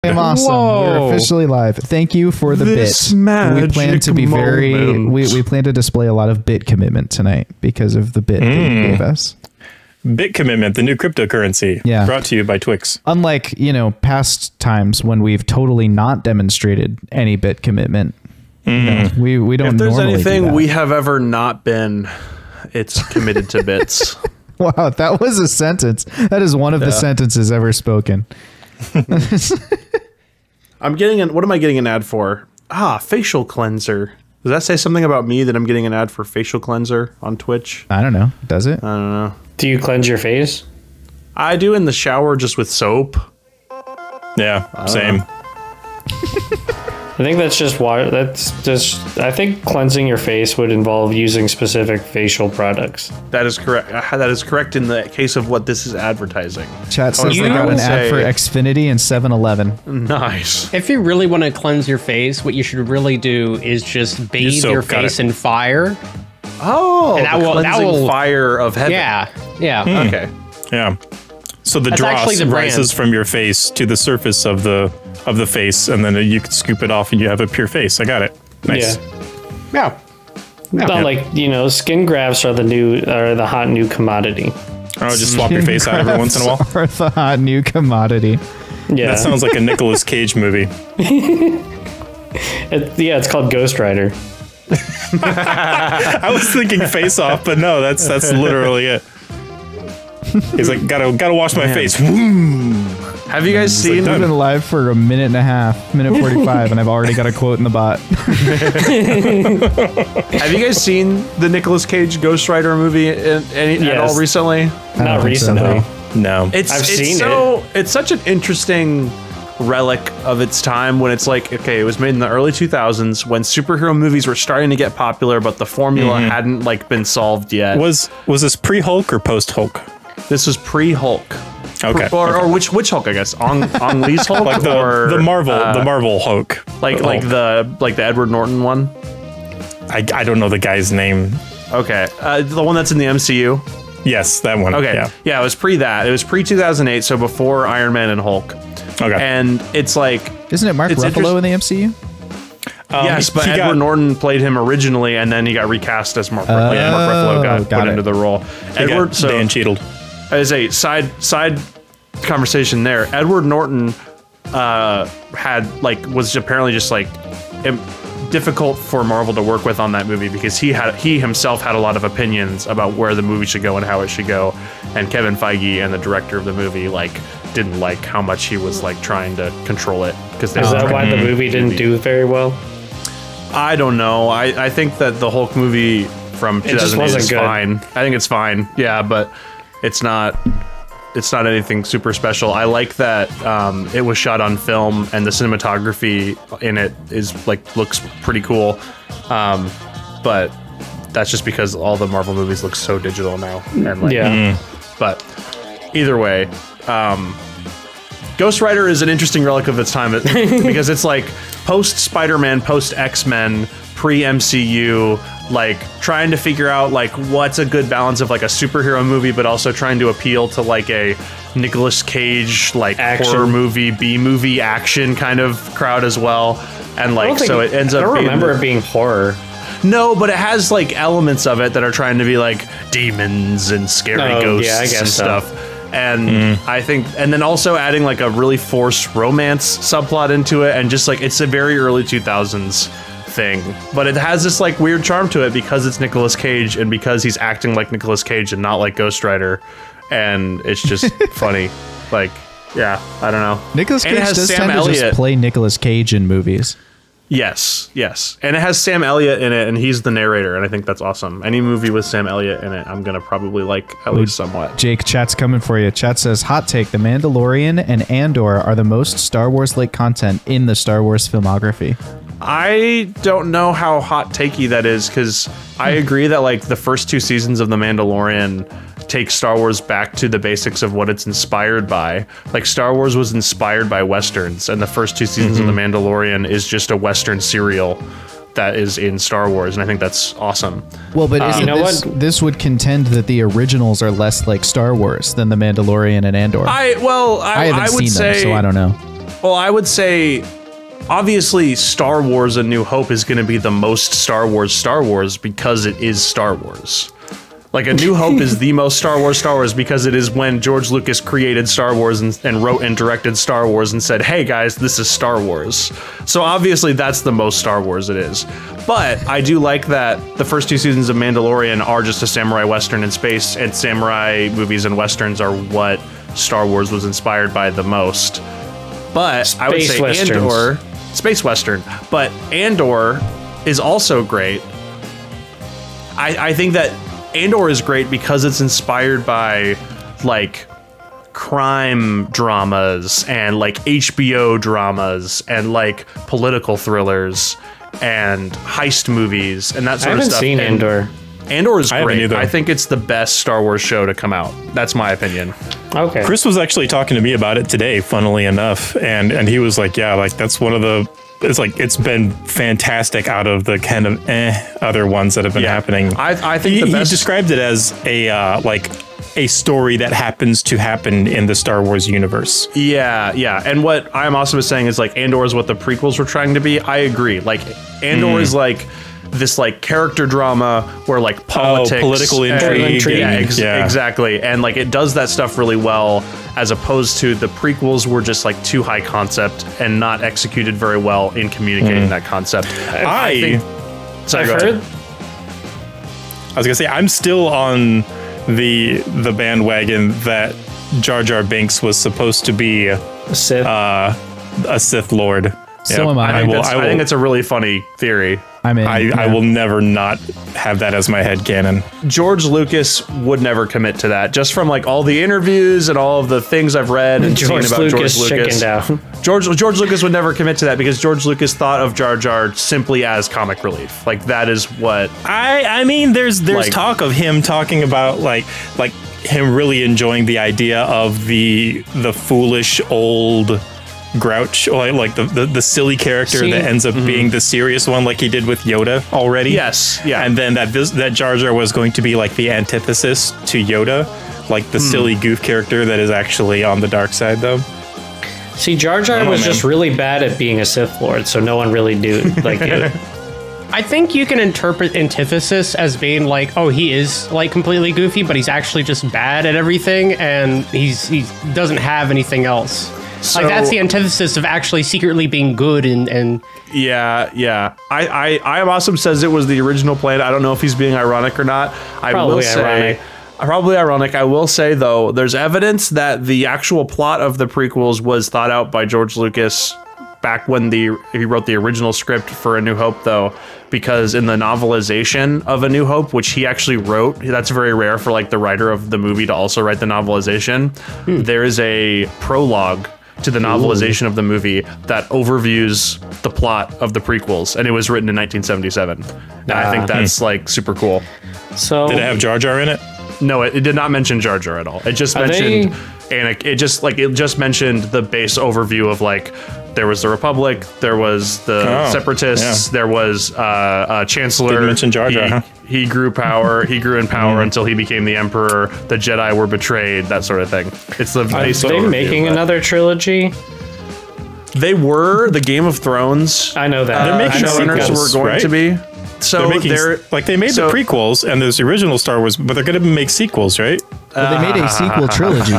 I'm awesome. Whoa. We're officially live. Thank you for the This bit. magic We plan to be we plan to display a lot of bit commitment tonight because of the bit that you gave us. Bit commitment, the new cryptocurrency. Yeah. Brought to you by Twix. Unlike, past times when we've totally not demonstrated any bit commitment. We don't. If there's normally anything do that. we have ever not been, it's committed to bits. Wow, that was a sentence. That is one of the sentences ever spoken. I'm getting what am I getting an ad for? Facial cleanser. Does that say something about me that I'm getting an ad for facial cleanser on Twitch? I don't know. Does it? I don't know. Do you cleanse your face? I do in the shower just with soap. Yeah, same. I think that's just water. I think cleansing your face would involve using specific facial products. That is correct. That is correct in the case of what this is advertising. Chat says they got an ad for Xfinity and 7-Eleven. Nice. If you really want to cleanse your face, what you should really do is just bathe your face in fire. Oh, and that will fire of heaven. Yeah. Okay. Yeah. So the That's actually dross the rises brand. from your face to the surface of the face, and then you can scoop it off, and you have a pure face. I got it. Nice. Yeah. Not like skin grafts are the hot new commodity. Oh, just swap your face out every once in a while. Are the hot new commodity. Yeah, That sounds like a Nicolas Cage movie. It's called Ghost Rider. I was thinking Face Off, but no, that's literally it. He's like, gotta wash my face. Have you guys seen? We've been live for a minute and a half, minute 45, and I've already got a quote in the bot. Have you guys seen the Nicolas Cage Ghost Rider movie at all recently? Not recently. No. I've seen it. It's such an interesting relic of its time when it's like, okay, it was made in the early 2000s when superhero movies were starting to get popular, but the formula hadn't been solved yet. Was this pre-Hulk or post-Hulk? This was pre-Hulk. Okay. Or which Hulk, I guess? Ang Lee's Hulk? Like the Marvel Hulk. Like the Edward Norton one? I don't know the guy's name. Okay. The one that's in the MCU? Yes, that one. Okay. Yeah, it was pre that. It was pre-2008, so before Iron Man and Hulk. Okay. And it's like... Isn't it Mark Ruffalo in the MCU? Yes, but Edward Norton played him originally, and then he got recast as Mark Ruffalo. Yeah, Mark Ruffalo got put into the role. Dan Cheadle. As a side conversation there, Edward Norton was apparently just difficult for Marvel to work with on that movie because he himself had a lot of opinions about where the movie should go and how it should go, and Kevin Feige and the director of the movie didn't like how much he was trying to control it. Is that why the movie didn't do very well? I don't know. I think that the Hulk movie from 2008 is fine. I think it's fine. Yeah, but it's not anything super special. I like that it was shot on film and the cinematography in it is looks pretty cool. But that's just because all the Marvel movies look so digital now. And but either way, Ghost Rider is an interesting relic of its time because it's post Spider-Man, post X-Men, pre-MCU, trying to figure out what's a good balance of a superhero movie, but also trying to appeal to a Nicolas Cage horror movie, B-movie action kind of crowd as well. And so it ends up. I don't remember it being horror. No, but it has elements of it that are trying to be demons and scary ghosts and stuff. And I think, and then also adding a really forced romance subplot into it, and just it's a very early 2000s thing, but it has this weird charm to it because it's Nicolas Cage and because he's acting like Nicolas Cage and not like Ghost Rider, and it's just funny. Yeah, I don't know. Nicolas Cage does tend to just play Nicolas Cage in movies. Yes, and it has Sam Elliott in it, and he's the narrator, and I think that's awesome. Any movie with Sam Elliott in it, I'm gonna probably at least somewhat. Jake, chat's coming for you. Chat says, hot take, The Mandalorian and Andor are the most Star Wars-like content in the Star Wars filmography. I don't know how hot takey that is, because I agree that the first two seasons of The Mandalorian take Star Wars back to the basics of what it's inspired by. Star Wars was inspired by Westerns, and the first two seasons of The Mandalorian is just a Western serial that is in Star Wars, and I think that's awesome. Well, but this would contend that the originals are less like Star Wars than The Mandalorian and Andor. I haven't seen them, so I don't know. Well, I would say, obviously, Star Wars: A New Hope is going to be the most Star Wars because it is Star Wars. Like, A New Hope is the most Star Wars because it is when George Lucas created Star Wars and wrote and directed Star Wars and said, hey guys, this is Star Wars. So obviously that's the most Star Wars it is. But I do like that the first 2 seasons of Mandalorian are just a samurai western in space, and samurai movies and westerns are what Star Wars was inspired by the most. But space I would say westerns. Andor, space western, but Andor is also great. I think that Andor is great because it's inspired by like crime dramas and like HBO dramas and like political thrillers and heist movies and that sort of stuff. I haven't seen Andor. Andor is great. I think it's the best Star Wars show to come out. That's my opinion. Okay. Chris was actually talking to me about it today, funnily enough, and he was like, yeah, like that's one of the it's been fantastic out of the kind of other ones that have been happening. I think he described it as a story that happens to happen in the Star Wars universe. Yeah. And what I'm also saying is like Andor is what the prequels were trying to be. I agree. Like Andor is like this like character drama where like politics, political intrigue. Exactly. And like it does that stuff really well, as opposed to the prequels were just like too high concept and not executed very well in communicating that concept. I was gonna say I'm still on the bandwagon that Jar Jar Binks was supposed to be a Sith Lord. So am I. I think it's a really funny theory. I will never not have that as my headcanon. George Lucas would never commit to that, just from like all the interviews and all of the things I've read and seen about George Lucas. George Lucas would never commit to that because George Lucas thought of Jar Jar simply as comic relief. Like that is what I mean. There's like, talk of him talking about like him really enjoying the idea of the foolish old Grouch, like the silly character that ends up being the serious one, like he did with Yoda already. Yes, yeah. And then that Jar Jar was going to be like the antithesis to Yoda, like the silly goof character that is actually on the dark side, though. See, Jar Jar was just really bad at being a Sith Lord, so no one really knew like it. I think you can interpret antithesis as being like, oh, he is like completely goofy, but he's actually just bad at everything, and he doesn't have anything else. So, like that's the antithesis of actually secretly being good and yeah. I am awesome says it was the original plan. I don't know if he's being ironic or not. Probably ironic. I will say though, there's evidence that the actual plot of the prequels was thought out by George Lucas back when he wrote the original script for A New Hope, though, because in the novelization of A New Hope, which he actually wrote, that's very rare for like the writer of the movie to also write the novelization. There is a prologue to the novelization of the movie that overviews the plot of the prequels, and it was written in 1977. And I think that's like super cool. So did it have Jar Jar in it? No, it did not mention Jar Jar at all. It just mentioned it just mentioned the base overview of like there was the Republic, there was the Separatists, there was Chancellor. Didn't mention Jar Jar. He grew in power until he became the Emperor. The Jedi were betrayed, that sort of thing. It's the base. Are they making another trilogy? They were. The Game of Thrones. I know that. They're making showrunners sequels, were going to be. So they made the prequels and there's the original Star Wars, but they're going to make sequels, right? Well, they made a sequel trilogy.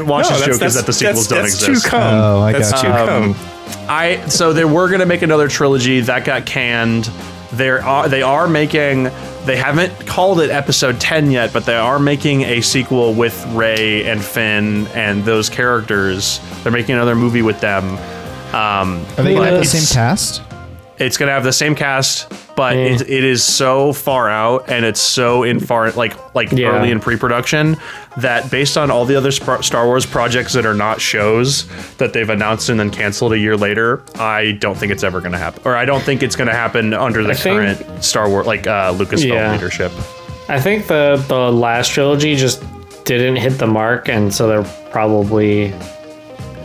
Wash's joke is that the sequels don't exist. That's too come. So they were going to make another trilogy that got canned. They haven't called it episode 10 yet, but they are making a sequel with Rey and Finn and those characters. They're making another movie with them. Are they going to have the same cast? It's going to have the same cast, but it is so far out and it's so early in pre-production that based on all the other Star Wars projects that are not shows that they've announced and then canceled a year later, I don't think it's ever going to happen. Or I don't think it's going to happen under the current Star Wars, Lucasfilm leadership. I think the last trilogy just didn't hit the mark, and so they're probably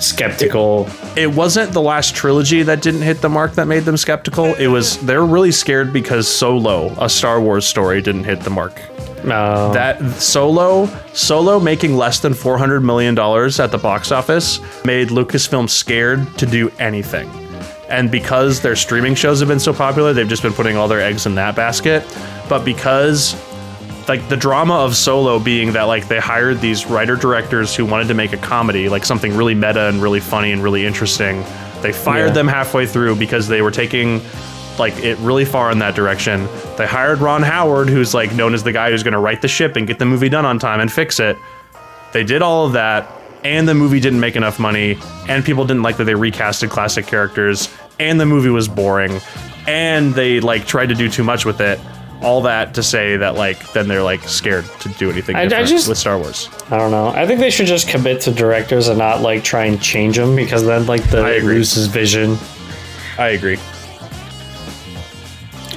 skeptical. It wasn't the last trilogy that didn't hit the mark that made them skeptical. They're really scared because Solo, a Star Wars story, didn't hit the mark. That Solo making less than $400 million at the box office made Lucasfilm scared to do anything. And because their streaming shows have been so popular, they've just been putting all their eggs in that basket. But because like the drama of Solo being that like they hired these writer-directors who wanted to make a comedy, like something really meta and really funny and really interesting. They fired them halfway through because they were taking like it really far in that direction. They hired Ron Howard, who's like known as the guy who's going to write the ship and get the movie done on time and fix it. They did all of that, and the movie didn't make enough money, and people didn't like that they recasted classic characters, and the movie was boring, and they like tried to do too much with it. All that to say that like then they're like scared to do anything different with Star Wars. I don't know. I think they should just commit to directors and not like try and change them, because then like it loses vision. I agree.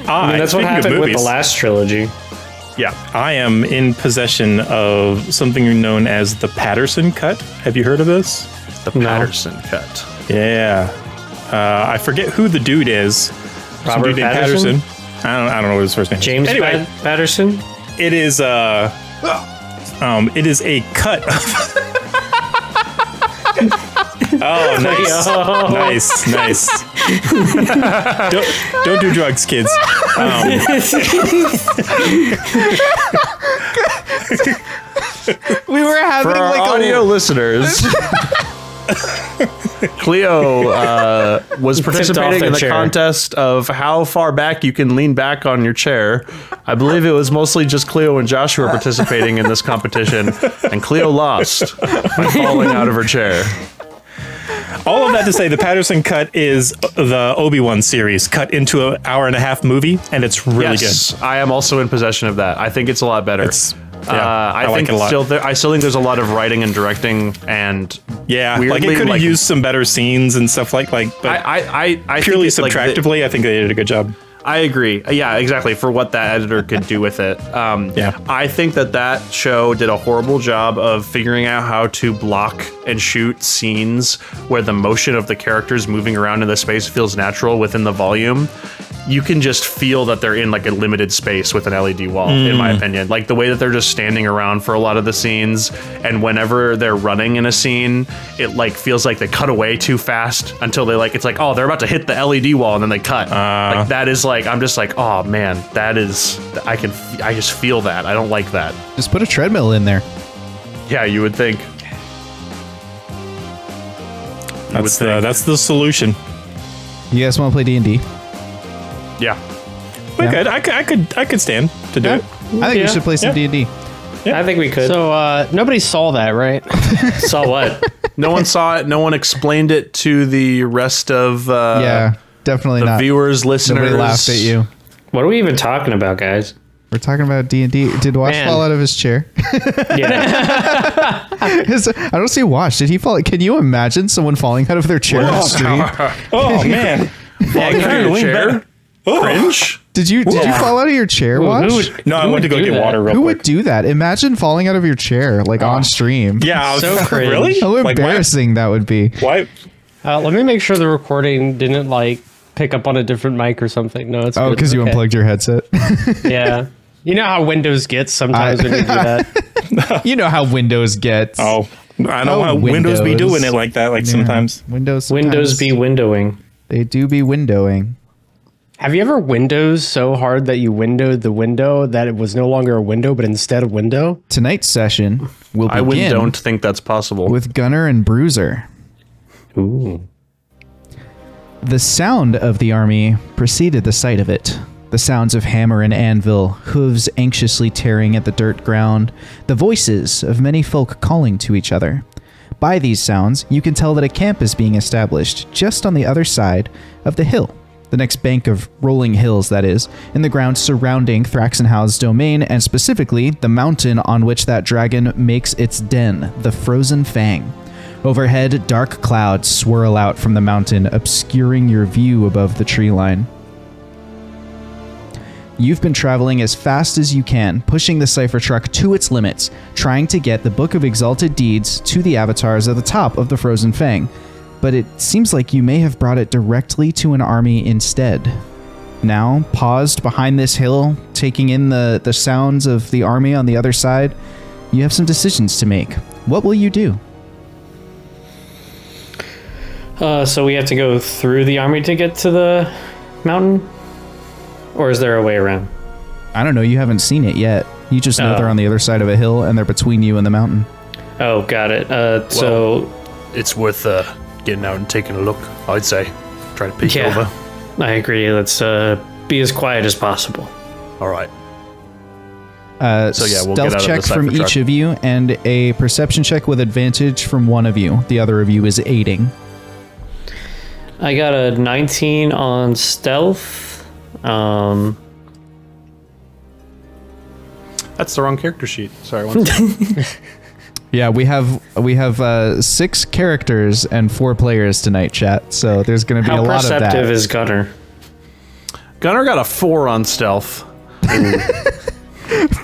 I mean, that's what happened with the last trilogy. Yeah. I am in possession of something known as the Patterson Cut. Have you heard of this? The Patterson Cut. Yeah. I forget who the dude is. Robert Patterson? I don't know what his first name is. James Patterson? It is a cut of Oh, nice. Nice. Don't do drugs, kids. We were having for our like audio listeners. Cleo was participating in the contest of how far back you can lean back on your chair. I believe it was mostly just Cleo and Joshua participating in this competition, and Cleo lost by falling out of her chair. All of that to say, the Patterson Cut is the Obi-Wan series cut into an hour-and-a-half movie, and it's really good. I am also in possession of that. I think it's a lot better. I like think it a lot. I still think there's a lot of writing and directing, and weirdly, like it could have used some better scenes and stuff but I purely think subtractively, I think they did a good job. I agree. Yeah, exactly. For what that editor could do with it. I think that show did a horrible job of figuring out how to block and shoot scenes where the motion of the characters moving around in the space feels natural within the volume. You can just feel that they're in like a limited space with an LED wall, in my opinion. Like the way that they're just standing around for a lot of the scenes, and whenever they're running in a scene, it like feels like they cut away too fast until they like, it's like, oh, they're about to hit the LED wall, and then they cut. Like that is like, I'm just like, oh man, that is, I just feel that. I don't like that. Just put a treadmill in there. Yeah, you would think. That's the solution. You guys want to play D&D? Yeah. I could stand to do it. I think we should play some D&D. Yeah. I think we could. So nobody saw that, right? Saw what? No one saw it. No one explained it to the rest of definitely the not. Viewers, listeners. Nobody laughed at you. What are we even talking about, guys? We're talking about D&D. Did Wash fall out of his chair? Yeah. I don't see Wash. Did he fall? Can you imagine someone falling out of their chair on stream? Oh man! Falling out of your chair? Cringe? Did you fall out of your chair, Wash? I went to go get water real quick. Who would do that? Imagine falling out of your chair like on stream. Yeah, so cringe. Really? How embarrassing that would be. Why? Let me make sure the recording didn't like pick up on a different mic or something. No, it's good. Because you unplugged your headset. Yeah. You know how Windows gets sometimes when you do that. You know how Windows gets. Oh, I know how Windows be doing it like that. Sometimes Windows be windowing. They do be windowing. Have you ever Windows so hard that you windowed the window that it was no longer a window, but instead a window? Tonight's session will begin. I don't think that's possible. With Gunner and Bruiser. Ooh. The sound of the army preceded the sight of it. The sounds of hammer and anvil, hooves anxiously tearing at the dirt ground, the voices of many folk calling to each other. By these sounds, you can tell that a camp is being established just on the other side of the hill. The next bank of rolling hills, that is, in the ground surrounding Thraxenhau's domain, and specifically the mountain on which that dragon makes its den, the Frozen Fang. Overhead, dark clouds swirl out from the mountain, obscuring your view above the tree line. You've been traveling as fast as you can, pushing the cipher truck to its limits, trying to get the Book of Exalted Deeds to the avatars at the top of the Frozen Fang. But it seems like you may have brought it directly to an army instead. now, paused behind this hill, taking in the sounds of the army on the other side. You have some decisions to make. What will you do? So we have to go through the army to get to the mountain? Or is there a way around? I don't know. You haven't seen it yet. You just know they're on the other side of a hill and they're between you and the mountain. Oh, got it. So it's worth getting out and taking a look, I'd say. Try to peek over. I agree. Let's be as quiet as possible. All right. So yeah, we'll stealth check from each of you and a perception check with advantage from one of you. The other of you is aiding. I got a 19 on stealth. That's the wrong character sheet. Sorry, one second. Yeah, we have 6 characters and 4 players tonight, chat. So there's going to be a lot of that. How perceptive is Gunner? Gunner got a 4 on stealth.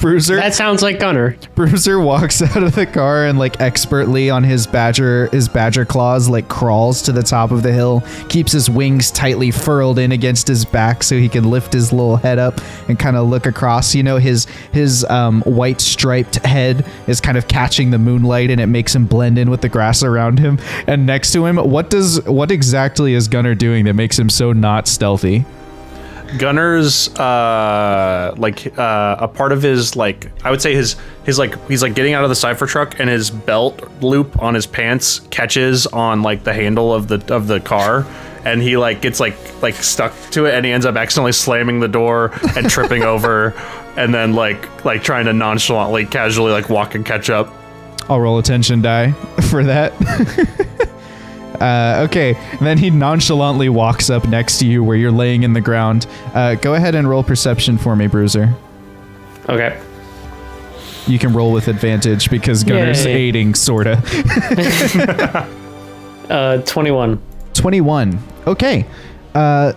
Bruiser. That sounds like Gunner. Bruiser walks out of the car and like expertly on his badger claws like crawls to the top of the hill, keeps his wings tightly furled in against his back so he can lift his little head up and kind of look across. You know, his white striped head is kind of catching the moonlight and it makes him blend in with the grass around him. And next to him, what exactly is Gunner doing that makes him so not stealthy? Gunner's a part of his, like, I would say his like, he's like getting out of the cipher truck and his belt loop on his pants catches on like the handle of the car, and he like gets like stuck to it and he ends up accidentally slamming the door and tripping over and then like trying to nonchalantly casually like walk and catch up. I'll roll attention die for that. Okay, and then he nonchalantly walks up next to you where you're laying in the ground. Go ahead and roll perception for me, Bruiser. Okay. You can roll with advantage because Gunner's aiding, sorta. 21. 21. Okay.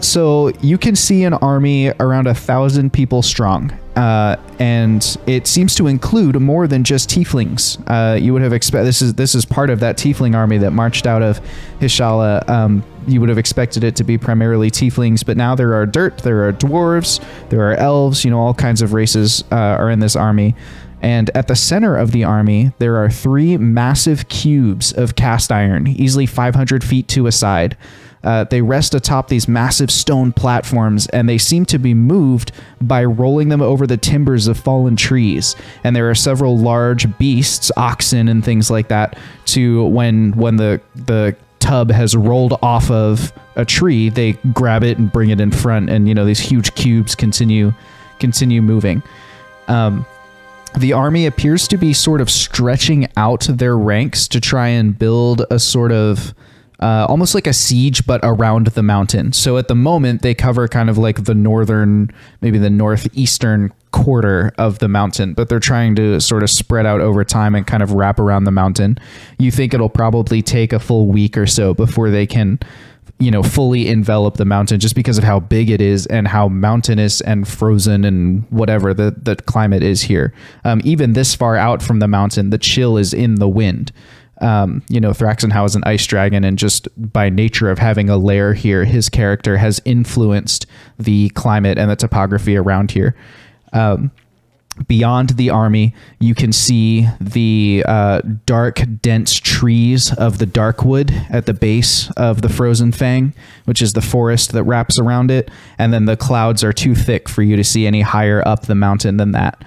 So you can see an army around 1,000 people strong, and it seems to include more than just tieflings. You would have expected this is part of that tiefling army that marched out of Hishala. You would have expected it to be primarily tieflings, but now there are there are dwarves, there are elves. You know, all kinds of races are in this army. And at the center of the army, there are 3 massive cubes of cast iron, easily 500 feet to a side. They rest atop these massive stone platforms, and they seem to be moved by rolling them over the timbers of fallen trees. And there are several large beasts, oxen and things like that, to when the tub has rolled off of a tree, they grab it and bring it in front, and you know, these huge cubes continue moving. The army appears to be sort of stretching out their ranks to try and build a sort of almost like a siege, but around the mountain. So at the moment, they cover kind of like the northern, maybe the northeastern quarter of the mountain, but they're trying to sort of spread out over time and kind of wrap around the mountain. You think it'll probably take a full week or so before they can, you know, fully envelop the mountain, just because of how big it is and how mountainous and frozen and whatever the climate is here. Even this far out from the mountain, the chill is in the wind. You know, Thraxenhau is an ice dragon, and just by nature of having a lair here, his character has influenced the climate and the topography around here. Beyond the army, you can see the dark, dense trees of the Darkwood at the base of the Frozen Fang, which is the forest that wraps around it, and then the clouds are too thick for you to see any higher up the mountain than that.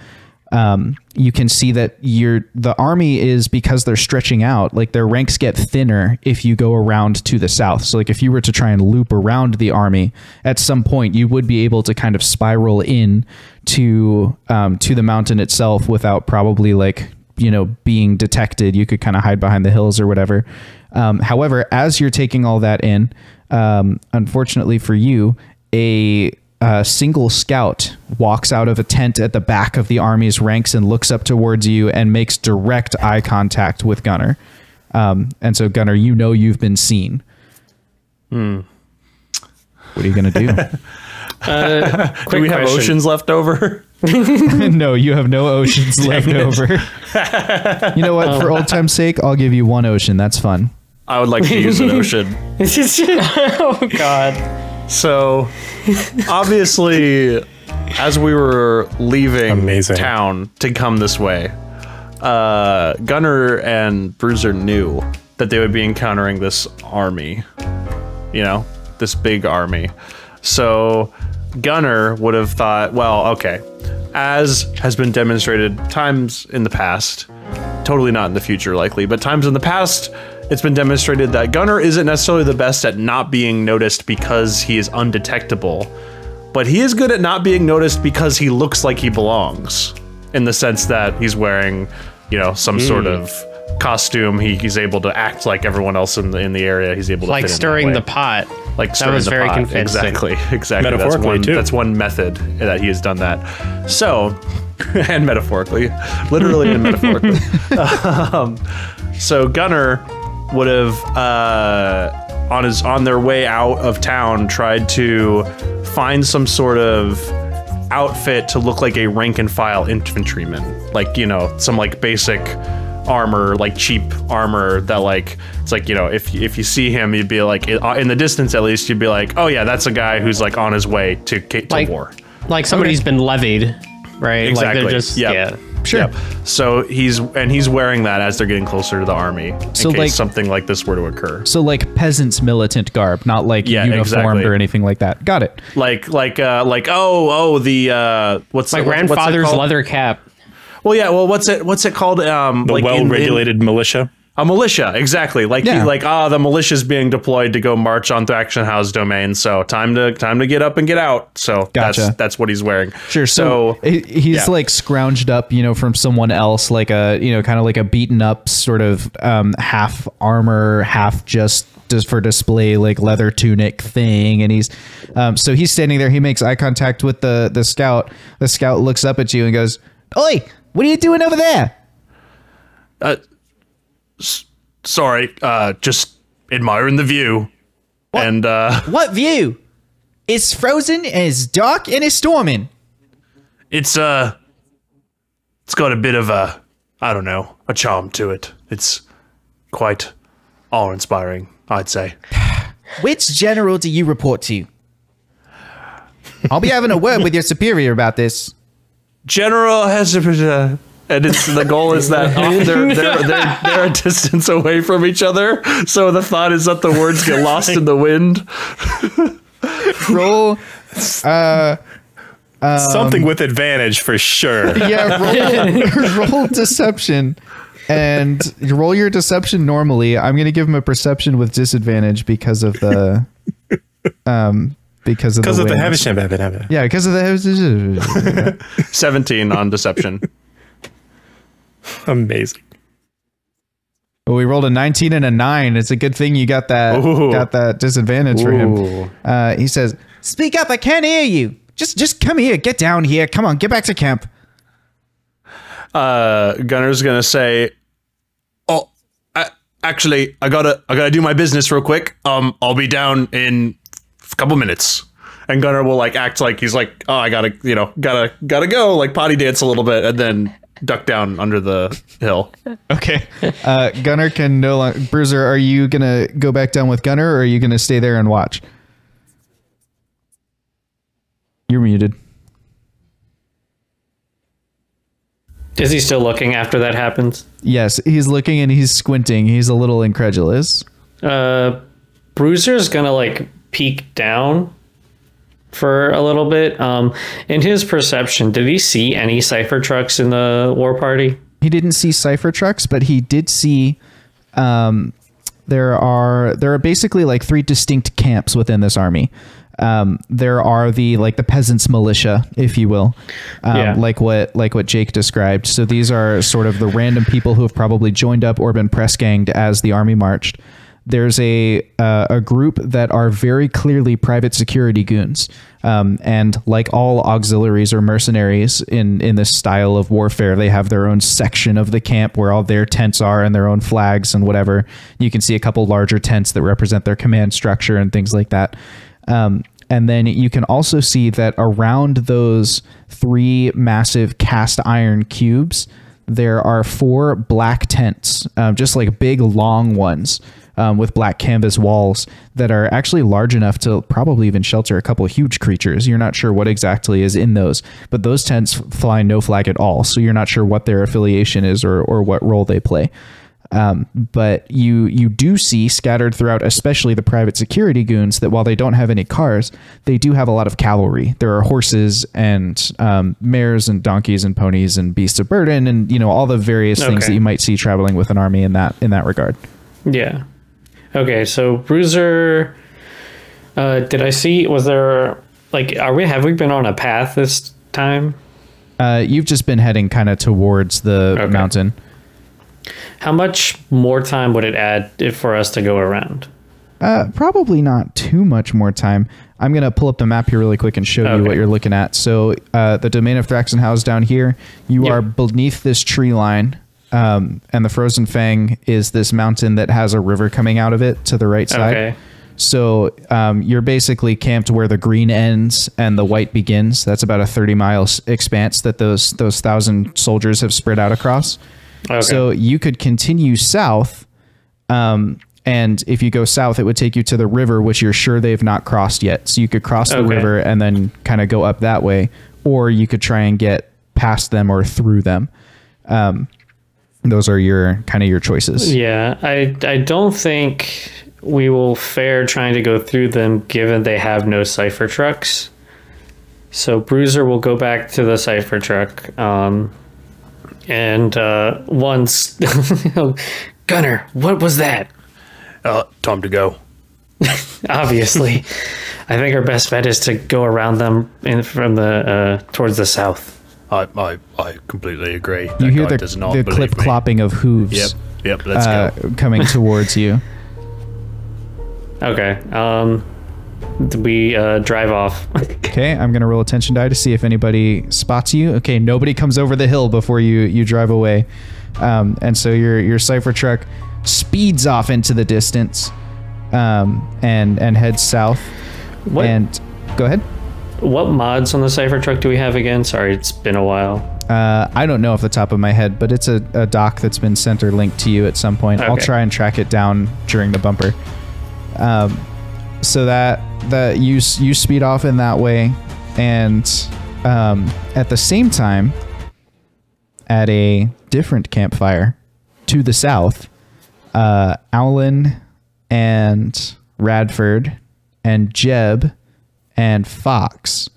You can see that the army is, because they're stretching out, like their ranks get thinner if you go around to the south. So like if you were to try and loop around the army, at some point you would be able to kind of spiral in to the mountain itself without probably like, you know, being detected. You could kind of hide behind the hills or whatever. However, as you're taking all that in, unfortunately for you, a single scout walks out of a tent at the back of the army's ranks and looks up towards you and makes direct eye contact with Gunner. And so, Gunner, you know you've been seen. What are you going to do? Do we have oceans left over? No, you have no oceans left over. You know what? For old time's sake, I'll give you 1 ocean. That's fun. I would like to use an ocean. Oh, God. So, obviously, as we were leaving town to come this way, Gunner and Bruiser knew that they would be encountering this army. You know, this big army. So, Gunner would have thought, well, okay, as has been demonstrated times in the past, totally not in the future likely, but times in the past, it's been demonstrated that Gunner isn't necessarily the best at not being noticed because he is undetectable, but he is good at not being noticed because he looks like he belongs, in the sense that he's wearing, you know, some sort of costume. He's able to act like everyone else in the area. He's able to like fit stirring in the pot. Like that was very convincing. Exactly. That's one method that he has done that. So, and metaphorically, literally and metaphorically. So Gunner would have on their way out of town tried to find some sort of outfit to look like a rank and file infantryman, like, you know, some like basic armor, like cheap armor that, like, it's like, you know, if you see him, you'd be like, in the distance at least, you'd be like, oh yeah, that's a guy who's like on his way to war, like somebody's been levied, right? Exactly. Like they're just yeah. Sure. Yep. So he's wearing that as they're getting closer to the army, in case something like this were to occur. So like peasants' militant garb, not like uniformed or anything like that. Got it. Like what's my grandfather's leather cap. Well, yeah. Well, what's it called? The like well-regulated militia. A militia, exactly. Like the militia's being deployed to go march on Thraxenhaus domain. So time to get up and get out. So that's what he's wearing. Sure. So he's like scrounged up, you know, from someone else, like a, you know, kind of like a beaten up sort of half armor, half just for display, like leather tunic thing. And he's so he's standing there. He makes eye contact with the scout. The scout looks up at you and goes, "Oi, what are you doing over there?" Sorry, just admiring the view. What? And what view? It's frozen, and it's dark, and it's storming. It's got a bit of a, I don't know, a charm to it. It's quite awe-inspiring, I'd say. Which general do you report to? I'll be having a word with your superior about this. General has and the goal is that they're a distance away from each other. So the thought is that the words get lost in the wind. Roll something with advantage for sure. Yeah, roll deception. And you roll your deception normally. I'm going to give him a perception with disadvantage because of the because of the habit. Yeah, because of the 17 on deception. Amazing. Well, we rolled a 19 and a 9. It's a good thing you got that disadvantage for him. He says, "Speak up! I can't hear you. Just come here. Get down here. Come on, get back to camp." Gunner's gonna say, "Oh, actually, I gotta do my business real quick. I'll be down in a couple minutes." And Gunner will like act like he's like, "Oh, I gotta go," like potty dance a little bit, and then duck down under the hill. Okay. Gunner can no longer. Bruiser, are you gonna go back down with Gunner, or are you gonna stay there and watch? You're muted. Is he still looking after that happens? Yes, he's looking and he's squinting. He's a little incredulous. Bruiser's gonna like peek down for a little bit. In his perception, did he see any cipher trucks in the war party? He didn't see cipher trucks, but he did see there are basically like 3 distinct camps within this army. There are the peasants militia, if you will, like what Jake described. So these are sort of the random people who have probably joined up or been press ganged as the army marched. There's a group that are very clearly private security goons. And like all auxiliaries or mercenaries in this style of warfare, they have their own section of the camp where all their tents are and their own flags and whatever. You can see a couple larger tents that represent their command structure and things like that. And then you can also see that around those 3 massive cast iron cubes, there are 4 black tents, just like big long ones, with black canvas walls that are actually large enough to probably even shelter a couple of huge creatures. You're not sure what exactly is in those, but those tents fly no flag at all, so you're not sure what their affiliation is or what role they play. But you do see scattered throughout, especially the private security goons, that while they don't have any cars, they do have a lot of cavalry. There are horses and mares and donkeys and ponies and beasts of burden and, you know, all the various things that you might see traveling with an army in that regard. Yeah. Okay, so Bruiser, did I see, was there, like, have we been on a path this time? You've just been heading kind of towards the mountain. How much more time would it add for us to go around? Probably not too much more time. I'm going to pull up the map here really quick and show you what you're looking at. So the domain of Thraxenhaus down here, you are beneath this tree line. And the Frozen Fang is this mountain that has a river coming out of it to the right side. Okay. So you're basically camped where the green ends and the white begins. That's about a 30-mile expanse that those 1,000 soldiers have spread out across. Okay. So you could continue south, and if you go south, it would take you to the river, which you're sure they've not crossed yet. So you could cross the river and then kind of go up that way, or you could try and get past them or through them. Those are your choices. Yeah, I don't think we will fare trying to go through them, given they have no cipher trucks. So Bruiser will go back to the cipher truck. And once Gunner, what was that? Time to go. Obviously, I think our best bet is to go around them from the towards the south. I completely agree. You hear the clip clopping of hooves. Yep. Let's go. Coming towards you. Okay. We drive off. Okay, I'm gonna roll attention die to see if anybody spots you. Okay, nobody comes over the hill before you drive away, and so your cipher truck speeds off into the distance, and heads south. What? And go ahead. What mods on the cipher truck do we have again? Sorry, it's been a while. I don't know off the top of my head, but it's a doc that's been sent or linked to you at some point. Okay. I'll try and track it down during the bumper. So that you speed off in that way, and at the same time, at a different campfire to the south, Aulen and Radford and Jeb and Fox,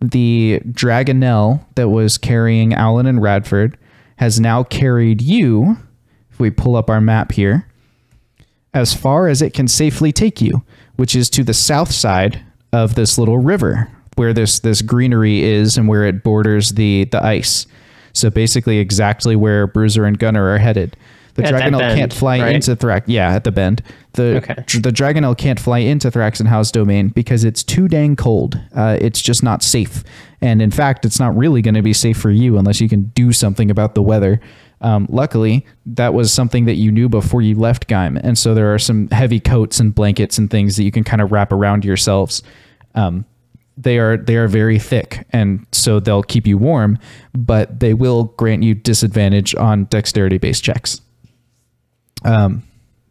the Dragonelle that was carrying Aulen and Radford, has now carried you, if we pull up our map here, as far as it can safely take you, which is to the south side of this little river where this greenery is and where it borders the ice. So basically exactly where Bruiser and Gunner are headed. The Dragonelle can't fly into Thrax. Yeah, at the bend. The Dragonelle can't fly into Thraxenhaus domain because it's too dang cold. It's just not safe. And in fact, it's not really going to be safe for you unless you can do something about the weather. Luckily, that was something that you knew before you left Geim. And so there are some heavy coats and blankets and things that you can kind of wrap around yourselves. They are very thick, and so they'll keep you warm, but they will grant you disadvantage on dexterity-based checks.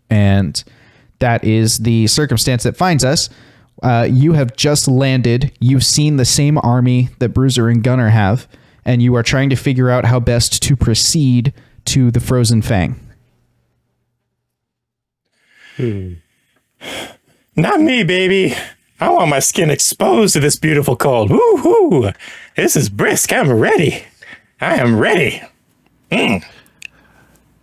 And that is the circumstance that finds us. You have just landed. You've seen the same army that Bruiser and Gunner have, and you are trying to figure out how best to proceed to the Frozen Fang. Not me, baby. I want my skin exposed to this beautiful cold. Woo-hoo! This is brisk. I'm ready. I am ready.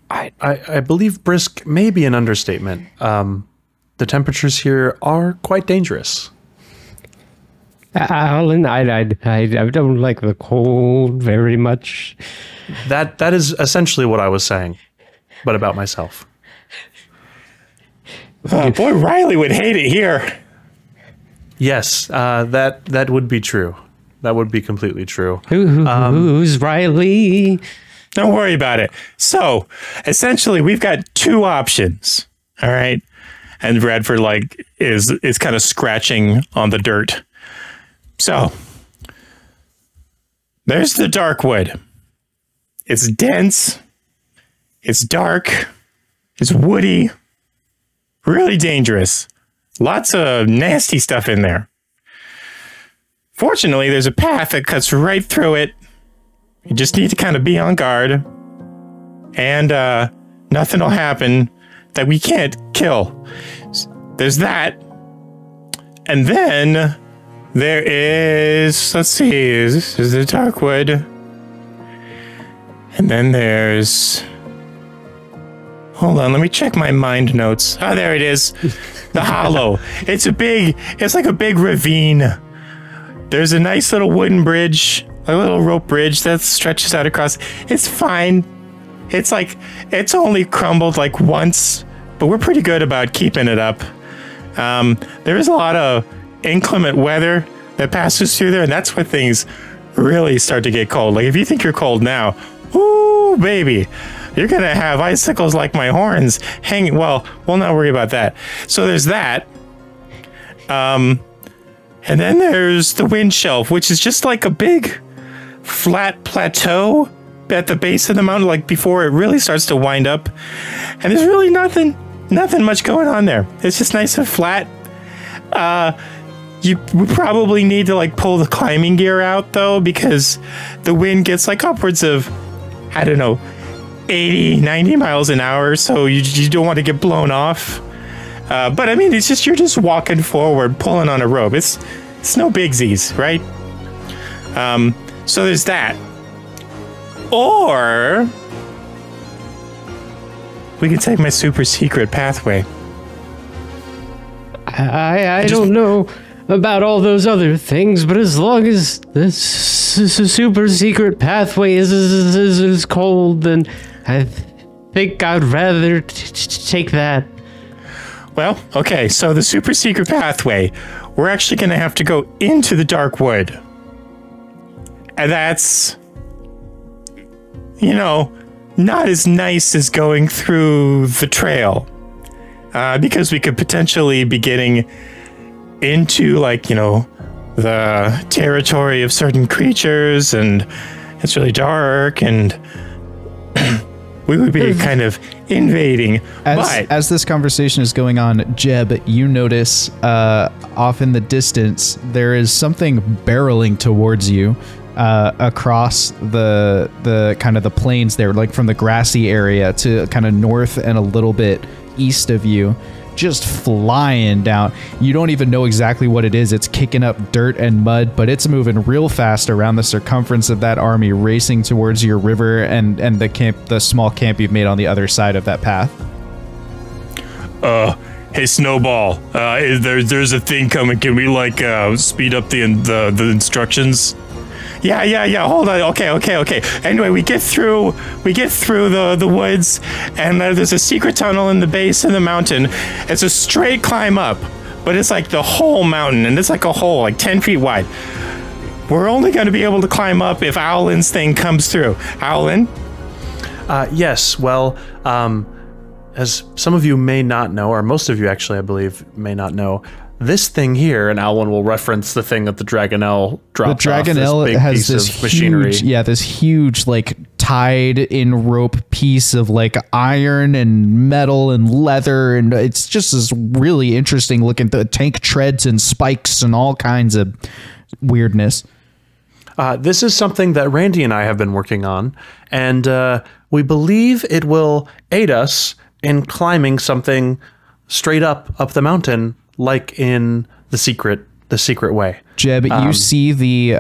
I believe brisk may be an understatement. The temperatures here are quite dangerous. Alan, I don't like the cold very much. That is essentially what I was saying, but about myself. Oh, boy, Riley would hate it here. Yes, that would be true. That would be completely true. Who's Riley? Don't worry about it. So, essentially, we've got two options. All right, and Radford is kind of scratching on the dirt. So, there's the Darkwood. It's dense. It's dark. It's woody. Really dangerous. Lots of nasty stuff in there. Fortunately, there's a path that cuts right through it. You just need to kind of be on guard. And nothing will happen that we can't kill. There's that. And then there is, let's see, this is the dark wood. And then there's, hold on, let me check my mind notes. Oh, there it is. The hollow. It's like a big ravine. There's a nice little wooden bridge, a little rope bridge that stretches out across. It's fine. It's only crumbled like once, but we're pretty good about keeping it up. There is a lot of inclement weather that passes through there, and that's where things really start to get cold. Like if you think you're cold now, ooh, baby, you're gonna have icicles like my horns hanging. Well, we'll not worry about that. So there's that. And then there's the wind shelf, which is just like a big flat plateau at the base of the mountain, like before it really starts to wind up. And there's really nothing much going on there. It's just nice and flat. We probably need to like pull the climbing gear out though, because the wind gets like upwards of, I don't know, 80, 90 miles an hour. So you don't want to get blown off. But I mean, it's just, you're just walking forward, pulling on a rope. It's no bigsies, right? So there's that. Or we can take my super secret pathway. I don't know about all those other things, but as long as this super secret pathway is cold, then I think I'd rather take that. Well, okay, so the super secret pathway, we're actually going to have to go into the dark wood. And that's, you know, not as nice as going through the trail. Because we could potentially be getting into, like, you know, the territory of certain creatures, and it's really dark, and we would be kind of invading. As this conversation is going on, Jeb, you notice off in the distance there is something barreling towards you across the kind of the plains there, like from the grassy area to kind of north and a little bit east of you, just flying down. You don't even know exactly what it is. It's kicking up dirt and mud, but it's moving real fast around the circumference of that army, racing towards your river and the small camp you've made on the other side of that path. Hey, Snowball, there's a thing coming. Can we like speed up the instructions? Yeah. Hold on. Okay. Anyway, we get through the woods, and there's a secret tunnel in the base of the mountain. It's a straight climb up, but it's like the whole mountain, and it's like a hole, like 10 feet wide. We're only going to be able to climb up if Aulen's thing comes through. Aulen? Yes. Well, as some of you may not know, or most of you actually, I believe, may not know, this thing here, and Aulen will reference the thing that the Dragonelle dropped. The Dragonelle has this machinery. This huge, like, tied in rope piece of like iron and metal and leather, and it's just this really interesting looking tank treads and spikes and all kinds of weirdness. This is something that Randy and I have been working on, and we believe it will aid us in climbing something straight up the mountain, like in the secret way. Jeb, you see the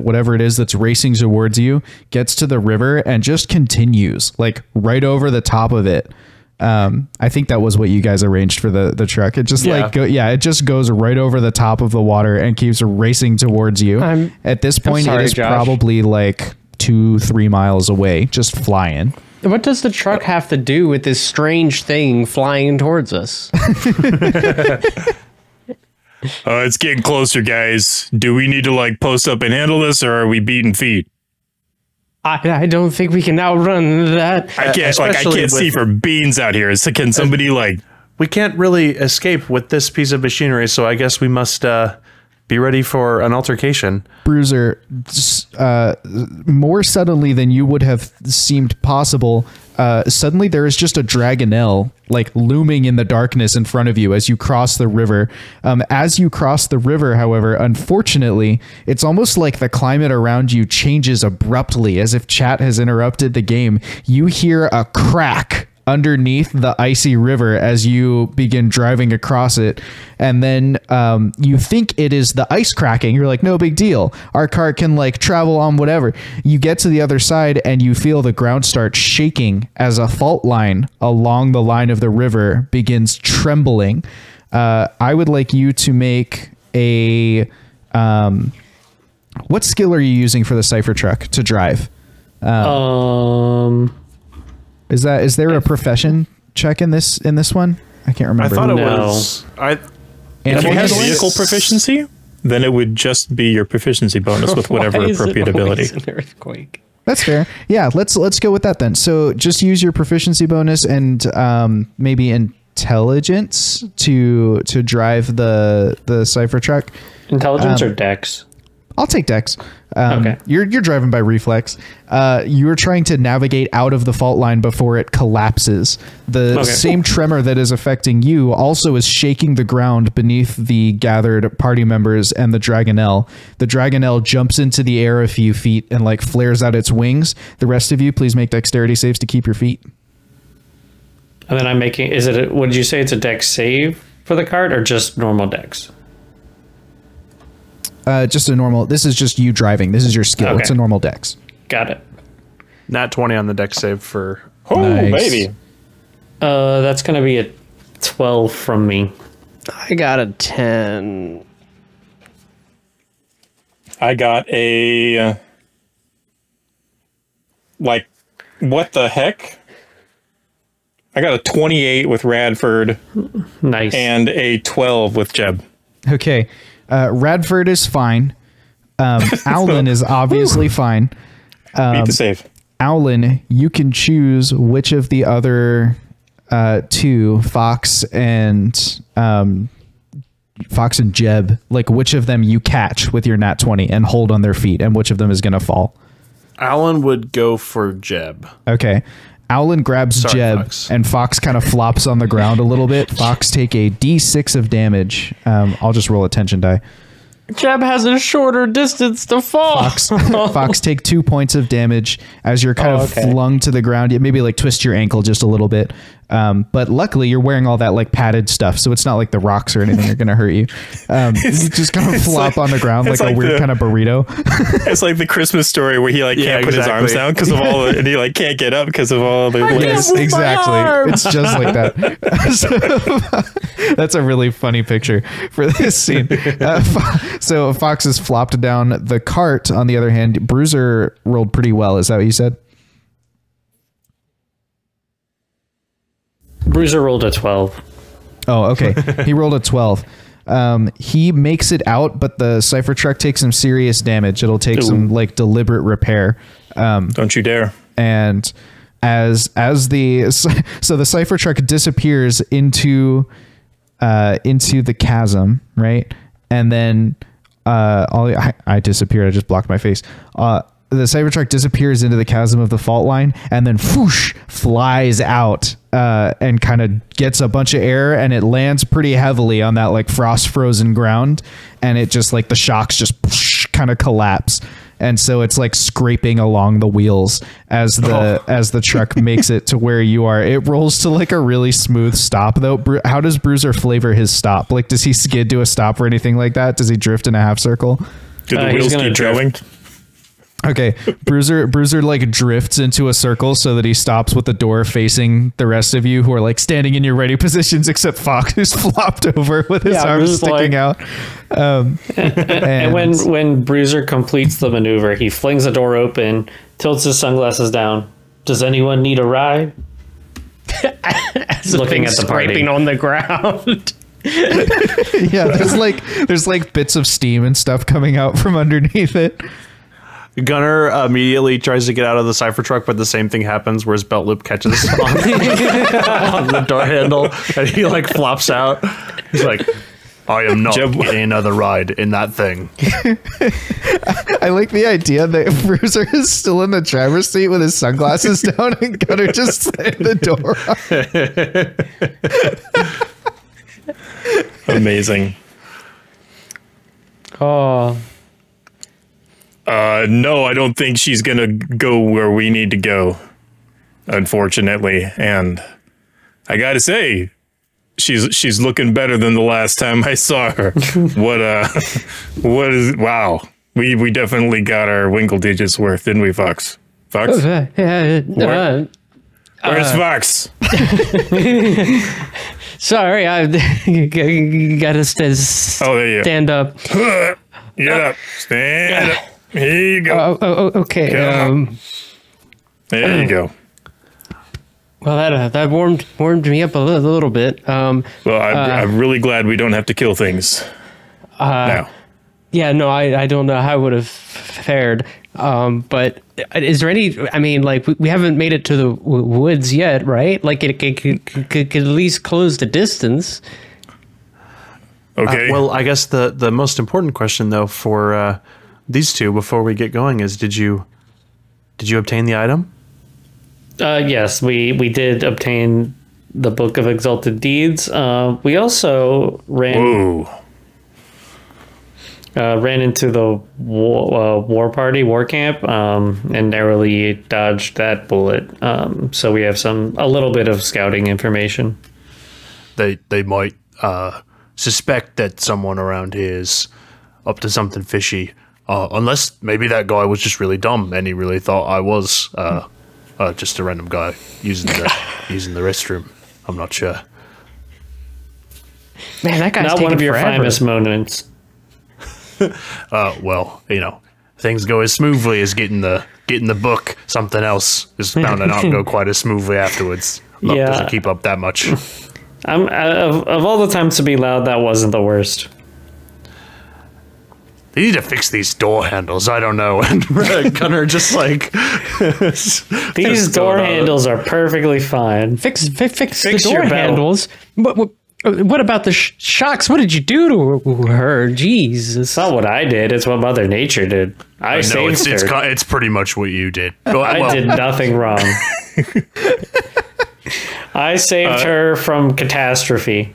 whatever it is that's racing towards you gets to the river and just continues like right over the top of it. I think that was what you guys arranged for the truck. It just it just goes right over the top of the water and keeps racing towards you. At this point, it is probably like 2-3 miles away, just flying. What does the truck have to do with this strange thing flying towards us? It's getting closer, guys. Do we need to like post up and handle this, or are we beating feet? I don't think we can outrun that. I can't see for beans out here. So can somebody like? We can't really escape with this piece of machinery, so I guess we must be ready for an altercation. Bruiser, more suddenly than you would have seemed possible, suddenly there is just a dragonelle like looming in the darkness in front of you as you cross the river. As you cross the river, however, unfortunately, it's almost like the climate around you changes abruptly, as if chat has interrupted the game. You hear a crack underneath the icy river as you begin driving across it, and then you think it is the ice cracking. You're like, no big deal, our car can like travel on whatever. You get to the other side and you feel the ground start shaking as a fault line along the line of the river begins trembling. I would like you to make a what skill are you using for the cipher truck to drive? Is there a profession check in this one? I can't remember. I thought it was. If you have vehicle proficiency, then it would just be your proficiency bonus with whatever appropriate ability. An earthquake? That's fair. Yeah, let's go with that then. So just use your proficiency bonus and maybe intelligence to drive the cipher truck. Intelligence or dex? I'll take dex. Okay. You're driving by reflex. You're trying to navigate out of the fault line before it collapses. The same tremor that is affecting you also is shaking the ground beneath the gathered party members and the dragonelle. The dragonelle jumps into the air a few feet and like flares out its wings. The rest of you, please make dexterity saves to keep your feet. And then I'm making. Would you say it's a dex save for the cart or just normal dex? Just a normal. This is just you driving. This is your skill. Okay. It's a normal dex. Got it. Nat 20 on the dex save for. Oh, Nice. baby. That's gonna be a 12 from me. I got a 10. I got a like, what the heck? I got a 28 with Radford. Nice. And a 12 with Jeb. Okay. Radford is fine. Aulen is obviously fine. Beat the save. Aulen, you can choose which of the other two, Fox and Jeb, like which of them you catch with your nat 20 and hold on their feet, and which of them is going to fall. Aulen would go for Jeb. Okay. Aulen grabs Jeb, Fox. and Fox kind of flops on the ground a little bit. Fox take a d6 of damage. I'll just roll a tension die. Jeb has a shorter distance to fall. Fox take 2 points of damage as you're kind of flung to the ground. You maybe like twist your ankle just a little bit. But luckily you're wearing all that like padded stuff, so it's not like the rocks or anything are going to hurt you. You just kind of flop on the ground like a weird kind of burrito. It's like the Christmas Story where he like can't put his arms down because of all the, and he like can't get up because of all the Yes, exactly. It's just like that. That's a really funny picture for this scene. So Fox is flopped down. The cart, on the other hand, Bruiser rolled pretty well. Is that what you said? Bruiser rolled a 12. Oh, okay. He rolled a 12. He makes it out, but the cipher truck takes some serious damage. It'll take some like deliberate repair. Don't you dare. And as the cipher truck disappears into the chasm, right? And then I disappeared. I just blocked my face. The cipher truck disappears into the chasm of the fault line, and then whoosh flies out and kind of gets a bunch of air, and it lands pretty heavily on that like frost frozen ground, and it just like the shocks just kind of collapse, and so it's like scraping along the wheels as the truck makes it to where you are. It rolls to like a really smooth stop though. How does Bruiser flavor his stop? Like, does he skid to a stop or anything like that? Does he drift in a half circle? Do the wheels keep going? Okay, Bruiser like drifts into a circle so that he stops with the door facing the rest of you who are like standing in your ready positions, except Fox, who's flopped over with his arms sticking out. And when Bruiser completes the maneuver, he flings the door open, tilts his sunglasses down. Does anyone need a ride? Looking at the scraping on the ground. Yeah, there's like bits of steam and stuff coming out from underneath it. Gunnar immediately tries to get out of the cipher truck, but the same thing happens where his belt loop catches on the door handle and he like flops out. He's like, I am not getting another ride in that thing. I like the idea that Bruiser is still in the driver's seat with his sunglasses down and Gunner just slammed the door. Amazing. Oh. No, I don't think she's gonna go where we need to go, unfortunately. And I gotta say, she's looking better than the last time I saw her. Wow. We definitely got our winkle digits worth, didn't we, Fox? Fox? Where's Fox? Sorry, I gotta stand up. Get up. Stand up. Here you go. Okay. There you go. Well, that warmed me up a little bit. Well, I'm really glad we don't have to kill things now. Yeah, no, I don't know how I would have fared. But is there any? I mean, like we haven't made it to the woods yet, right? Like it could at least close the distance. Okay. Well, I guess the most important question though for these two before we get going is did you obtain the item? Yes, we did obtain the Book of Exalted Deeds. We also ran into the war camp and narrowly dodged that bullet. So we have a little bit of scouting information. They might suspect that someone around here is up to something fishy, unless maybe that guy was just really dumb and he really thought I was just a random guy using the restroom. I'm not sure. Man, that guy's not one of your forever. finest moments. Well, things go as smoothly as getting the book. Something else is bound to not go quite as smoothly afterwards. Luck doesn't keep up that much. Of all the times to be loud, that wasn't the worst. They need to fix these door handles. I don't know. And Gunner just like these door handles are perfectly fine. Fix the door handles. What about the shocks? What did you do to her? Jesus. It's not what I did. It's what Mother Nature did. I saved her. It's pretty much what you did. I did nothing wrong. I saved her from catastrophe.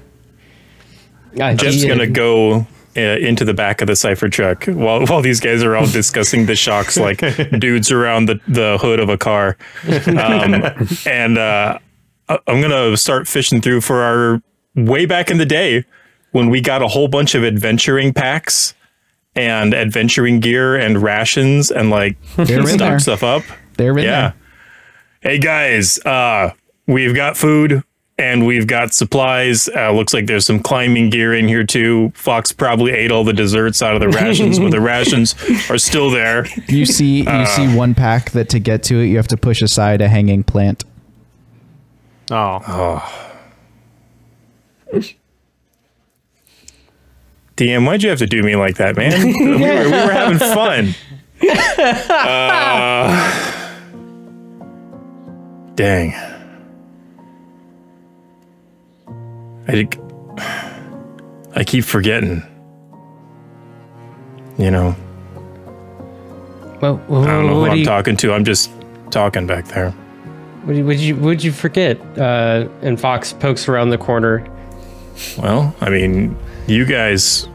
Jeff's going to go into the back of the cipher truck while these guys are all discussing the shocks like dudes around the hood of a car. And I'm going to start fishing through for our way back in the day when we got a whole bunch of adventuring packs and adventuring gear and rations and like stock stuff up. They're in there. Hey guys, we've got food and we've got supplies. Looks like there's some climbing gear in here too. Fox probably ate all the desserts out of the rations, but the rations are still there. You see one pack that to get to it, you have to push aside a hanging plant. Oh. DM, why'd you have to do me like that, man? we were having fun. Dang. I keep forgetting. You know. Well, I don't know who I'm talking to. I'm just talking back there. Would you forget? And Fox pokes around the corner. Well, I mean, you guys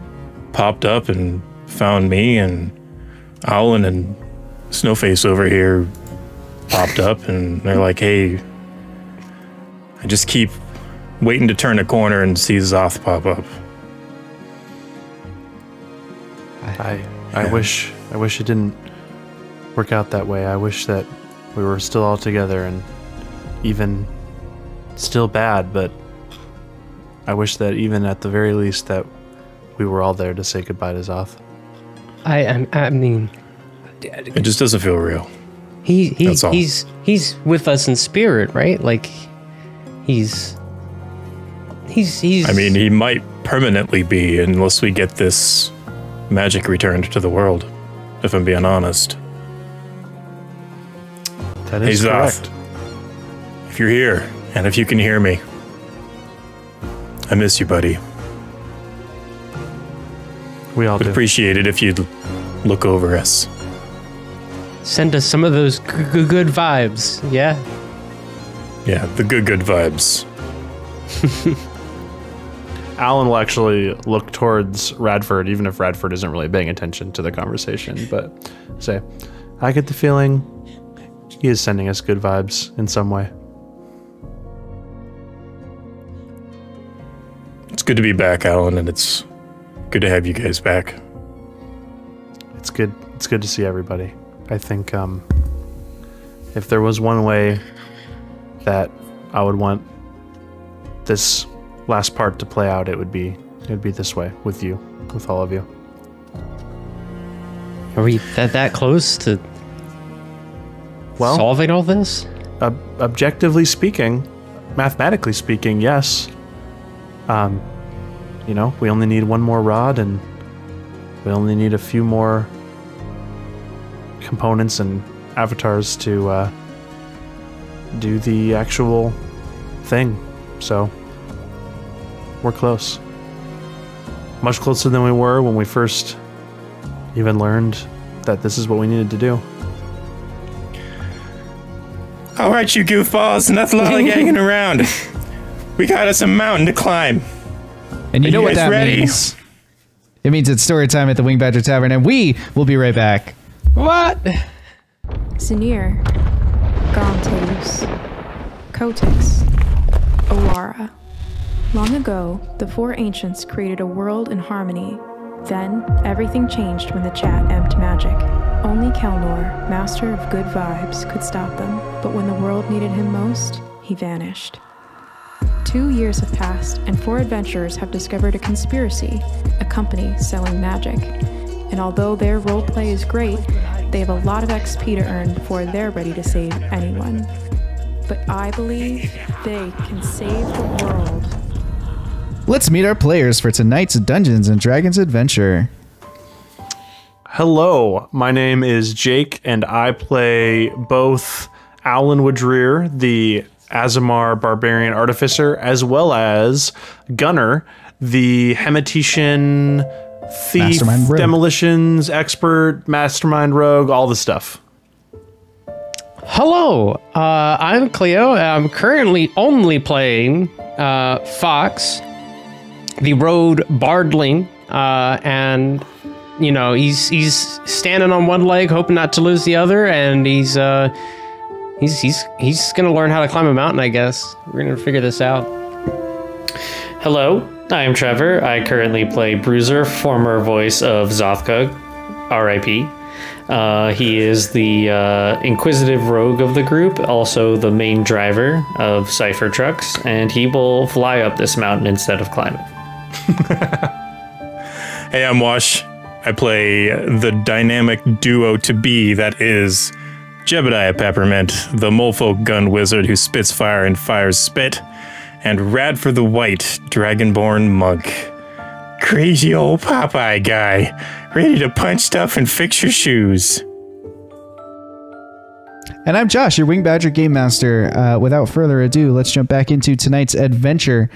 popped up and found me, and Aulen and Snowface over here popped up, and they're like, hey, I just keep waiting to turn a corner and see Zoth pop up. I wish it didn't work out that way. I wish that we were still all together and even still bad, but I wish that even at the very least that we were all there to say goodbye to Zoth. I mean, it just doesn't feel real. He's with us in spirit, right? Like he's. I mean, he might permanently be unless we get this magic returned to the world, if I'm being honest. That is correct. Zoth, if you're here, and if you can hear me, I miss you, buddy. We all would do. appreciate it if you'd look over us. Send us some of those good vibes. Yeah. Yeah, the good vibes. Aulen will actually look towards Radford, even if Radford isn't really paying attention to the conversation, but say, I get the feeling he is sending us good vibes in some way. It's good to be back, Aulen, and it's good to have you guys back. It's good to see everybody. I think if there was one way that I would want this last part to play out, it would be this way with you, with all of you. Are we that close to solving all this? Objectively speaking, mathematically speaking, yes. We only need one more rod, and we only need a few more components and avatars to do the actual thing. So we're close. Much closer than we were when we first even learned that this is what we needed to do. All right, you goofballs, enough lollygagging around. We got us a mountain to climb. And you know what that ready? means? It means it's story time at the Wing Badger Tavern, and we will be right back. What? Zanir, Gaunteus, Kotix, Owara. Long ago, the four ancients created a world in harmony. Then, everything changed when the chat emped magic. Only Kelnor, master of good vibes, could stop them, but when the world needed him most, he vanished. 2 years have passed, and four adventurers have discovered a conspiracy, a company selling magic. And although their roleplay is great, they have a lot of XP to earn before they're ready to save anyone. But I believe they can save the world. Let's meet our players for tonight's Dungeons & Dragons adventure. Hello, my name is Jake, and I play both Aulen Woodrear, the Azamar Barbarian Artificer, as well as Gunnar, the Hemetician Thief, Demolitions Expert, Mastermind Rogue, all the stuff. Hello, I'm Cleo. I'm currently only playing Fox, the Road Bardling, and he's standing on one leg, hoping not to lose the other, and he's gonna learn how to climb a mountain. I guess we're gonna figure this out. Hello, I am Trevor. I currently play Bruiser, former voice of Zothkug, R.I.P. He is the inquisitive rogue of the group, also the main driver of Cypher Trucks, and he will fly up this mountain instead of climb it. Hey, I'm Wash. I play the dynamic duo to be that is Jebediah Peppermint, the Molefolk gun wizard who spits fire and fires spit, and Radford the White, dragonborn monk. Crazy old Popeye guy, ready to punch stuff and fix your shoes. And I'm Josh, your Wing Badger Game Master. Without further ado, let's jump back into tonight's adventure.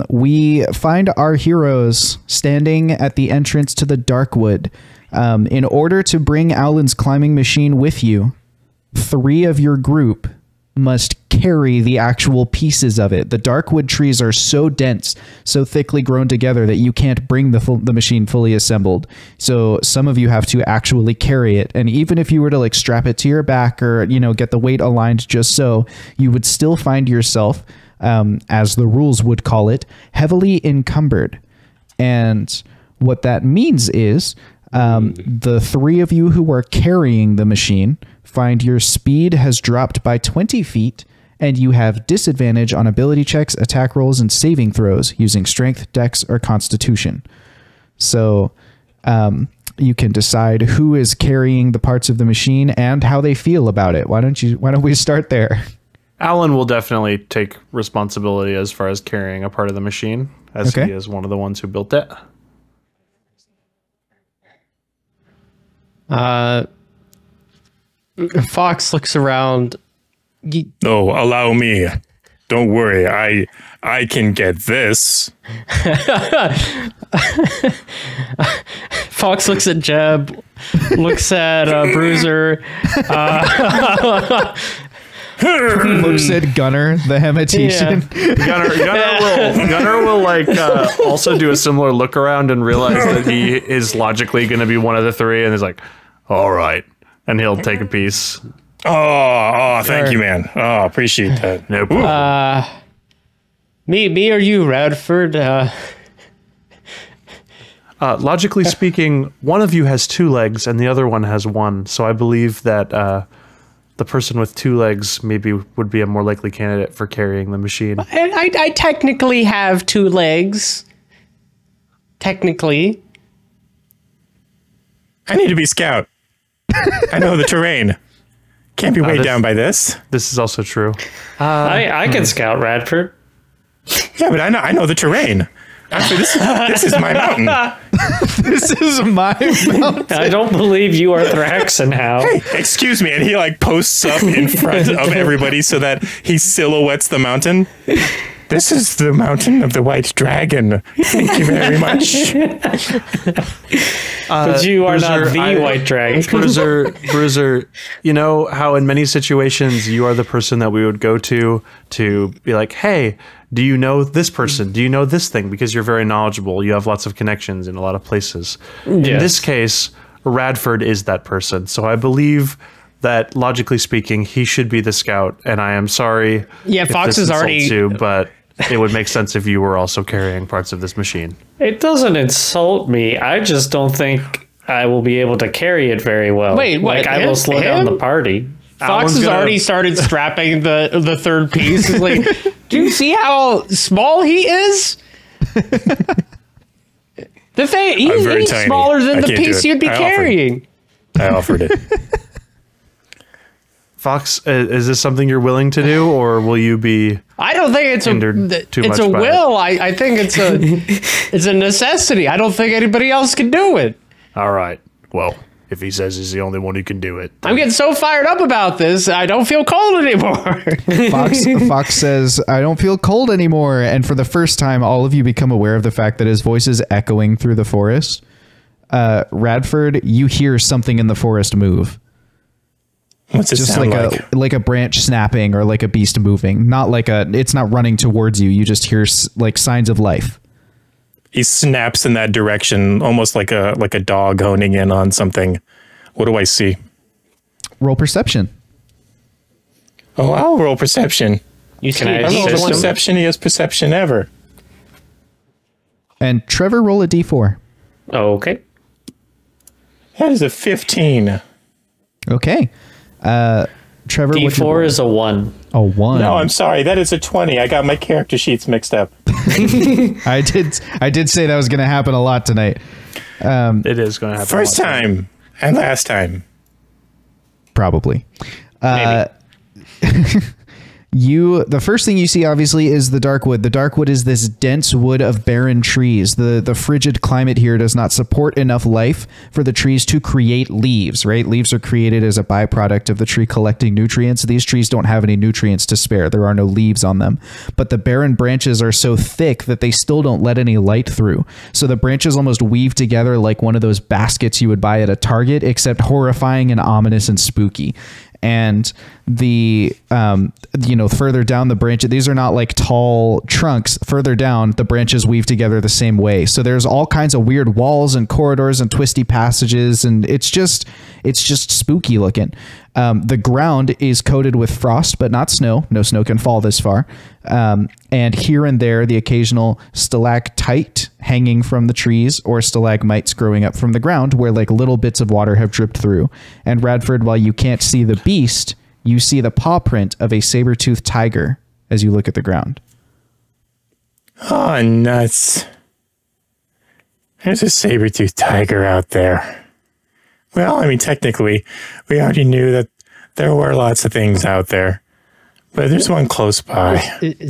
We find our heroes standing at the entrance to the Darkwood. In order to bring Aulen's climbing machine with you, 3 of your group must carry the actual pieces of it. The Darkwood trees are so dense, so thickly grown together that you can't bring the machine fully assembled. So some of you have to actually carry it. And even if you were to like strap it to your back or, get the weight aligned just so, you would still find yourself, as the rules would call it, heavily encumbered. And what that means is the 3 of you who are carrying the machine find your speed has dropped by 20 feet, and you have disadvantage on ability checks, attack rolls, and saving throws using strength, dex, or constitution. So you can decide who is carrying the parts of the machine and how they feel about it. Why don't we start there? Aulen will definitely take responsibility as far as carrying a part of the machine, as he is one of the ones who built it. Fox looks around. Oh, allow me. Don't worry, I can get this. Fox looks at Jeb, looks at Bruiser. Looks at Gunner, the Hematician. Yeah. Gunner will like also do a similar look around and realize that he is logically going to be one of the three, and is like, all right, and he'll take a piece. Thank you, man. Oh, appreciate that. No problem. Me or you, Radford? Logically speaking, one of you has 2 legs and the other one has 1. So I believe that the person with 2 legs maybe would be a more likely candidate for carrying the machine. I technically have 2 legs. Technically. I need to be scout. I know the terrain. Can't be weighed down by this. This is also true. I can scout Radford. Yeah, but I know the terrain. Actually, this is my mountain. This is my mountain. I don't believe you are Thraxon, Hal. Hey, excuse me. And he like posts up in front of everybody so that he silhouettes the mountain. This is the mountain of the white dragon. Thank you very much. But you are not the white dragon. Bruiser, you know how in many situations you are the person that we would go to be like, hey, do you know this person? Do you know this thing? Because you're very knowledgeable. You have lots of connections in a lot of places. Yes. In this case, Radford is that person. So I believe that logically speaking, he should be the scout. And I am sorry. Yeah, Fox is already. You, but it would make sense if you were also carrying parts of this machine. It doesn't insult me. I just don't think I will be able to carry it very well. Wait, what? I will slow down the party. Fox has already started strapping the third piece. He's like, do you see how small he is? The thing, he's smaller than the piece you'd be carrying. I offered it. Fox, is this something you're willing to do, or will you be? I don't think it's a will. I think it's a necessity. I don't think anybody else can do it. All right. Well, if he says he's the only one who can do it, I'm getting so fired up about this. I don't feel cold anymore. Fox says, "I don't feel cold anymore," and for the first time, all of you become aware of the fact that his voice is echoing through the forest. Radford, you hear something in the forest move. What's it just sound like a branch snapping or like a beast moving. Not like it's not running towards you. You just hear like signs of life. He snaps in that direction, almost like a dog honing in on something. What do I see? Roll perception. Oh, I'll roll perception. You see, I roll the perceptioniest perception ever. And Trevor, roll a d4. Okay. That is a 15. Okay. Trevor, D4 is a 1. A 1. No, I'm sorry. That is a 20. I got my character sheets mixed up. I did say that was going to happen a lot tonight. It is going to happen. First time and last time. Probably. Maybe. The first thing you see, obviously, is the dark wood. The dark wood is this dense wood of barren trees. The frigid climate here does not support enough life for the trees to create leaves, right? Leaves are created as a byproduct of the tree collecting nutrients. These trees don't have any nutrients to spare. There are no leaves on them. But the barren branches are so thick that they still don't let any light through. So the branches almost weave together like one of those baskets you would buy at a Target, except horrifying and ominous and spooky. And the further down the branch, these are not like tall trunks. Further down, the branches weave together the same way. So there's all kinds of weird walls and corridors and twisty passages, and it's just spooky looking. The ground is coated with frost, but not snow. No snow can fall this far. And here and there, the occasional stalactite hanging from the trees or stalagmites growing up from the ground where like little bits of water have dripped through. And Radford, while you can't see the beast, you see the paw print of a saber-toothed tiger as you look at the ground. Oh, nuts. There's a saber-toothed tiger out there. Well, I mean, technically, we already knew that there were lots of things out there. But there's one close by.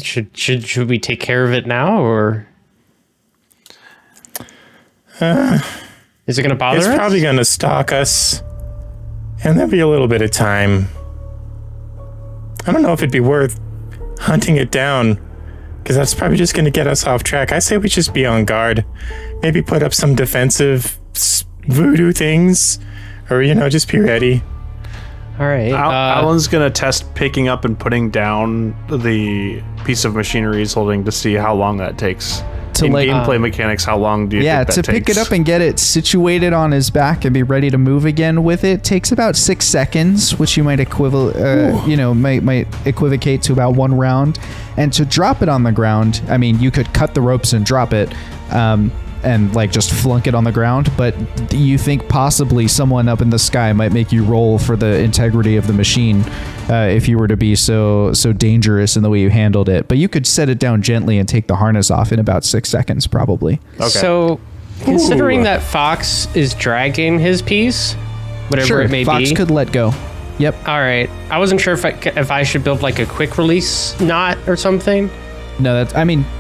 Should we take care of it now, or is it going to bother us? It's probably going to stalk us, and there'll be a little bit of time. I don't know if it'd be worth hunting it down, because that's probably just going to get us off track. I say we just be on guard. Maybe put up some defensive voodoo things, or just be ready. All right. Alan's gonna test picking up and putting down the piece of machinery he's holding to see how long that takes. To in gameplay mechanics, how long do you think that takes? Yeah, to pick it up and get it situated on his back and be ready to move again with it takes about 6 seconds, which you might might equivocate to about 1 round. And to drop it on the ground, I mean, you could cut the ropes and drop it, and like just flunk it on the ground. But you think possibly someone up in the sky might make you roll for the integrity of the machine if you were to be so dangerous in the way you handled it. But you could set it down gently and take the harness off in about 6 seconds, probably. Okay. So, considering that Fox is dragging his piece, whatever it may Fox be, could let go. Yep. All right. I wasn't sure if I should build like a quick release knot or something. No,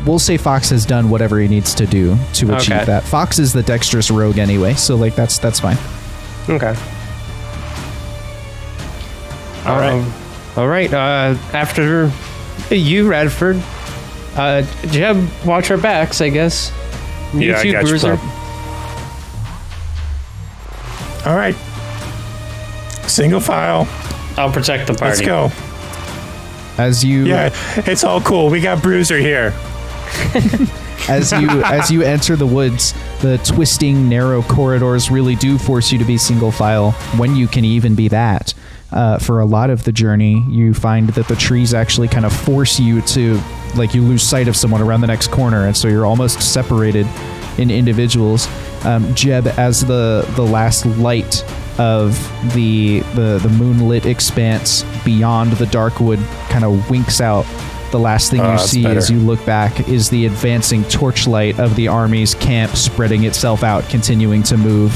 we'll say Fox has done whatever he needs to do to achieve that. Fox is the dexterous rogue anyway, so like that's fine. Okay. All right. All right. After you, Radford, Jeb, watch our backs, I guess. Yeah, I got Bruiser. you. All right. Single file. I'll protect the party. Let's go. Yeah, it's all cool. We got Bruiser here. As you enter the woods, the twisting, narrow corridors really do force you to be single file when you can even be that. For a lot of the journey, you find that the trees actually kind of force you to, like, you lose sight of someone around the next corner, and so you're almost separated in individuals. Jeb, as the last light of the moonlit expanse beyond the dark wood kind of winks out, the last thing you see as you look back is the advancing torchlight of the army's camp spreading itself out, continuing to move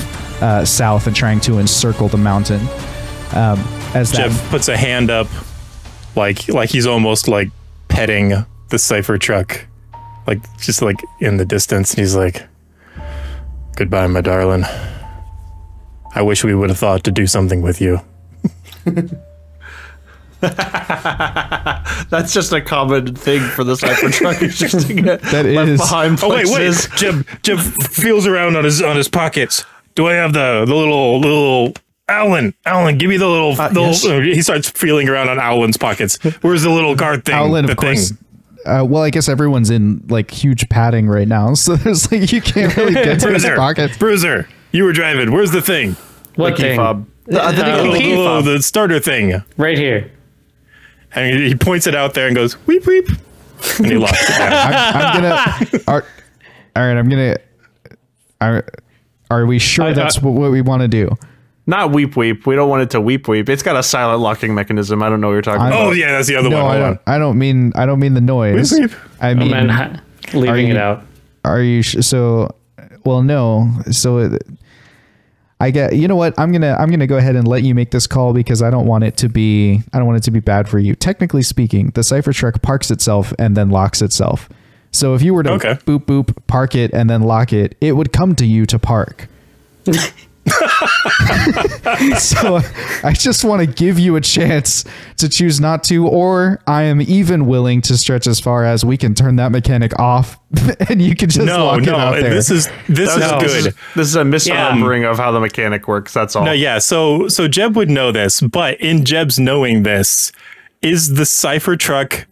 south and trying to encircle the mountain. As Jeb puts a hand up, like he's almost like petting the cipher truck, like just like in the distance, and he's like, "Goodbye, my darling. I wish we would have thought to do something with you." That's just a common thing for the cipher truck. It's just to get left behind places. Oh wait! Jeb feels around on his pockets. Do I have the little Aulen? Aulen, give me the little. Yes. He starts feeling around on Aulen's pockets. Where's the little guard thing? Aulen, of course. Well, I guess everyone's in like huge padding right now, so there's like you can't really get to his pockets. Bruiser, you were driving. Where's the thing? What The key thing? fob. The starter thing. Right here. And he points it out there and goes, "Weep weep," and he locks it down. Are we sure that's what we want to do? Not weep weep. We don't want it to weep weep. It's got a silent locking mechanism. I don't know what you're talking about. Oh yeah, that's the other one. No, I don't mean the noise. Weep, weep. I mean, leaving it out. Are you so? Well, no. So I get. You know what? I'm gonna go ahead and let you make this call because I don't want it to be bad for you. Technically speaking, the cipher truck parks itself and then locks itself. So if you were to boop boop park it and then lock it, it would come to you to park. So I just want to give you a chance to choose not to, or I am even willing to stretch as far as we can turn that mechanic off and you can just lock it out there. This is good. This is a misremembering of how the mechanic works. That's all. No, yeah. So Jeb would know this, but in Jeb's knowing this, is the cipher truck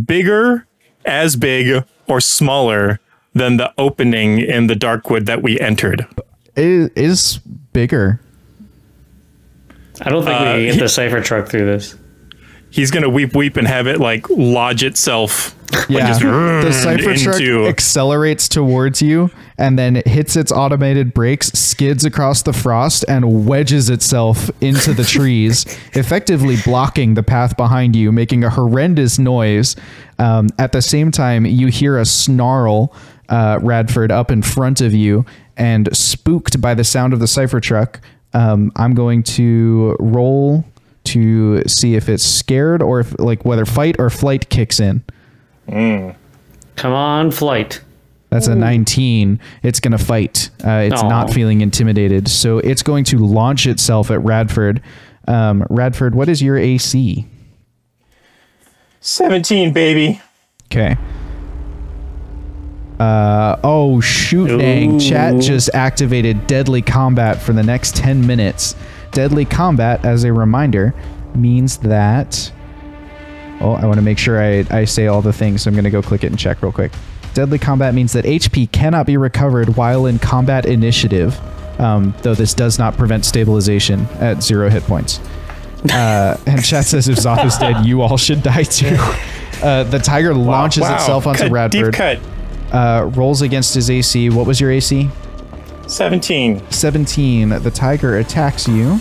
bigger, as big, or smaller than the opening in the Darkwood that we entered? It is bigger. I don't think we can get the cipher truck through this. He's gonna weep weep and have it like lodge itself. Yeah, just the cipher truck accelerates towards you and then it hits its automated brakes, skids across the frost, and wedges itself into the trees, effectively blocking the path behind you, making a horrendous noise. At the same time, you hear a snarl, Radford, up in front of you, and spooked by the sound of the cipher truck, I'm going to roll to see if it's scared or if, like, whether fight or flight kicks in. Come on, flight. That's a 19. It's going to fight. It's not feeling intimidated. So it's going to launch itself at Radford. Radford, what is your AC? 17, baby. Okay. Oh, shoot dang. Chat just activated Deadly Combat for the next 10 minutes. Deadly Combat, as a reminder, means that... Oh, I want to make sure I say all the things, so I'm going to go click it and check real quick. Deadly Combat means that HP cannot be recovered while in combat initiative, though this does not prevent stabilization at 0 hit points. And chat says if Zoth is dead, you all should die too. The tiger launches itself onto Radford. Deep cut. Rolls against his AC. What was your AC? 17. 17. The tiger attacks you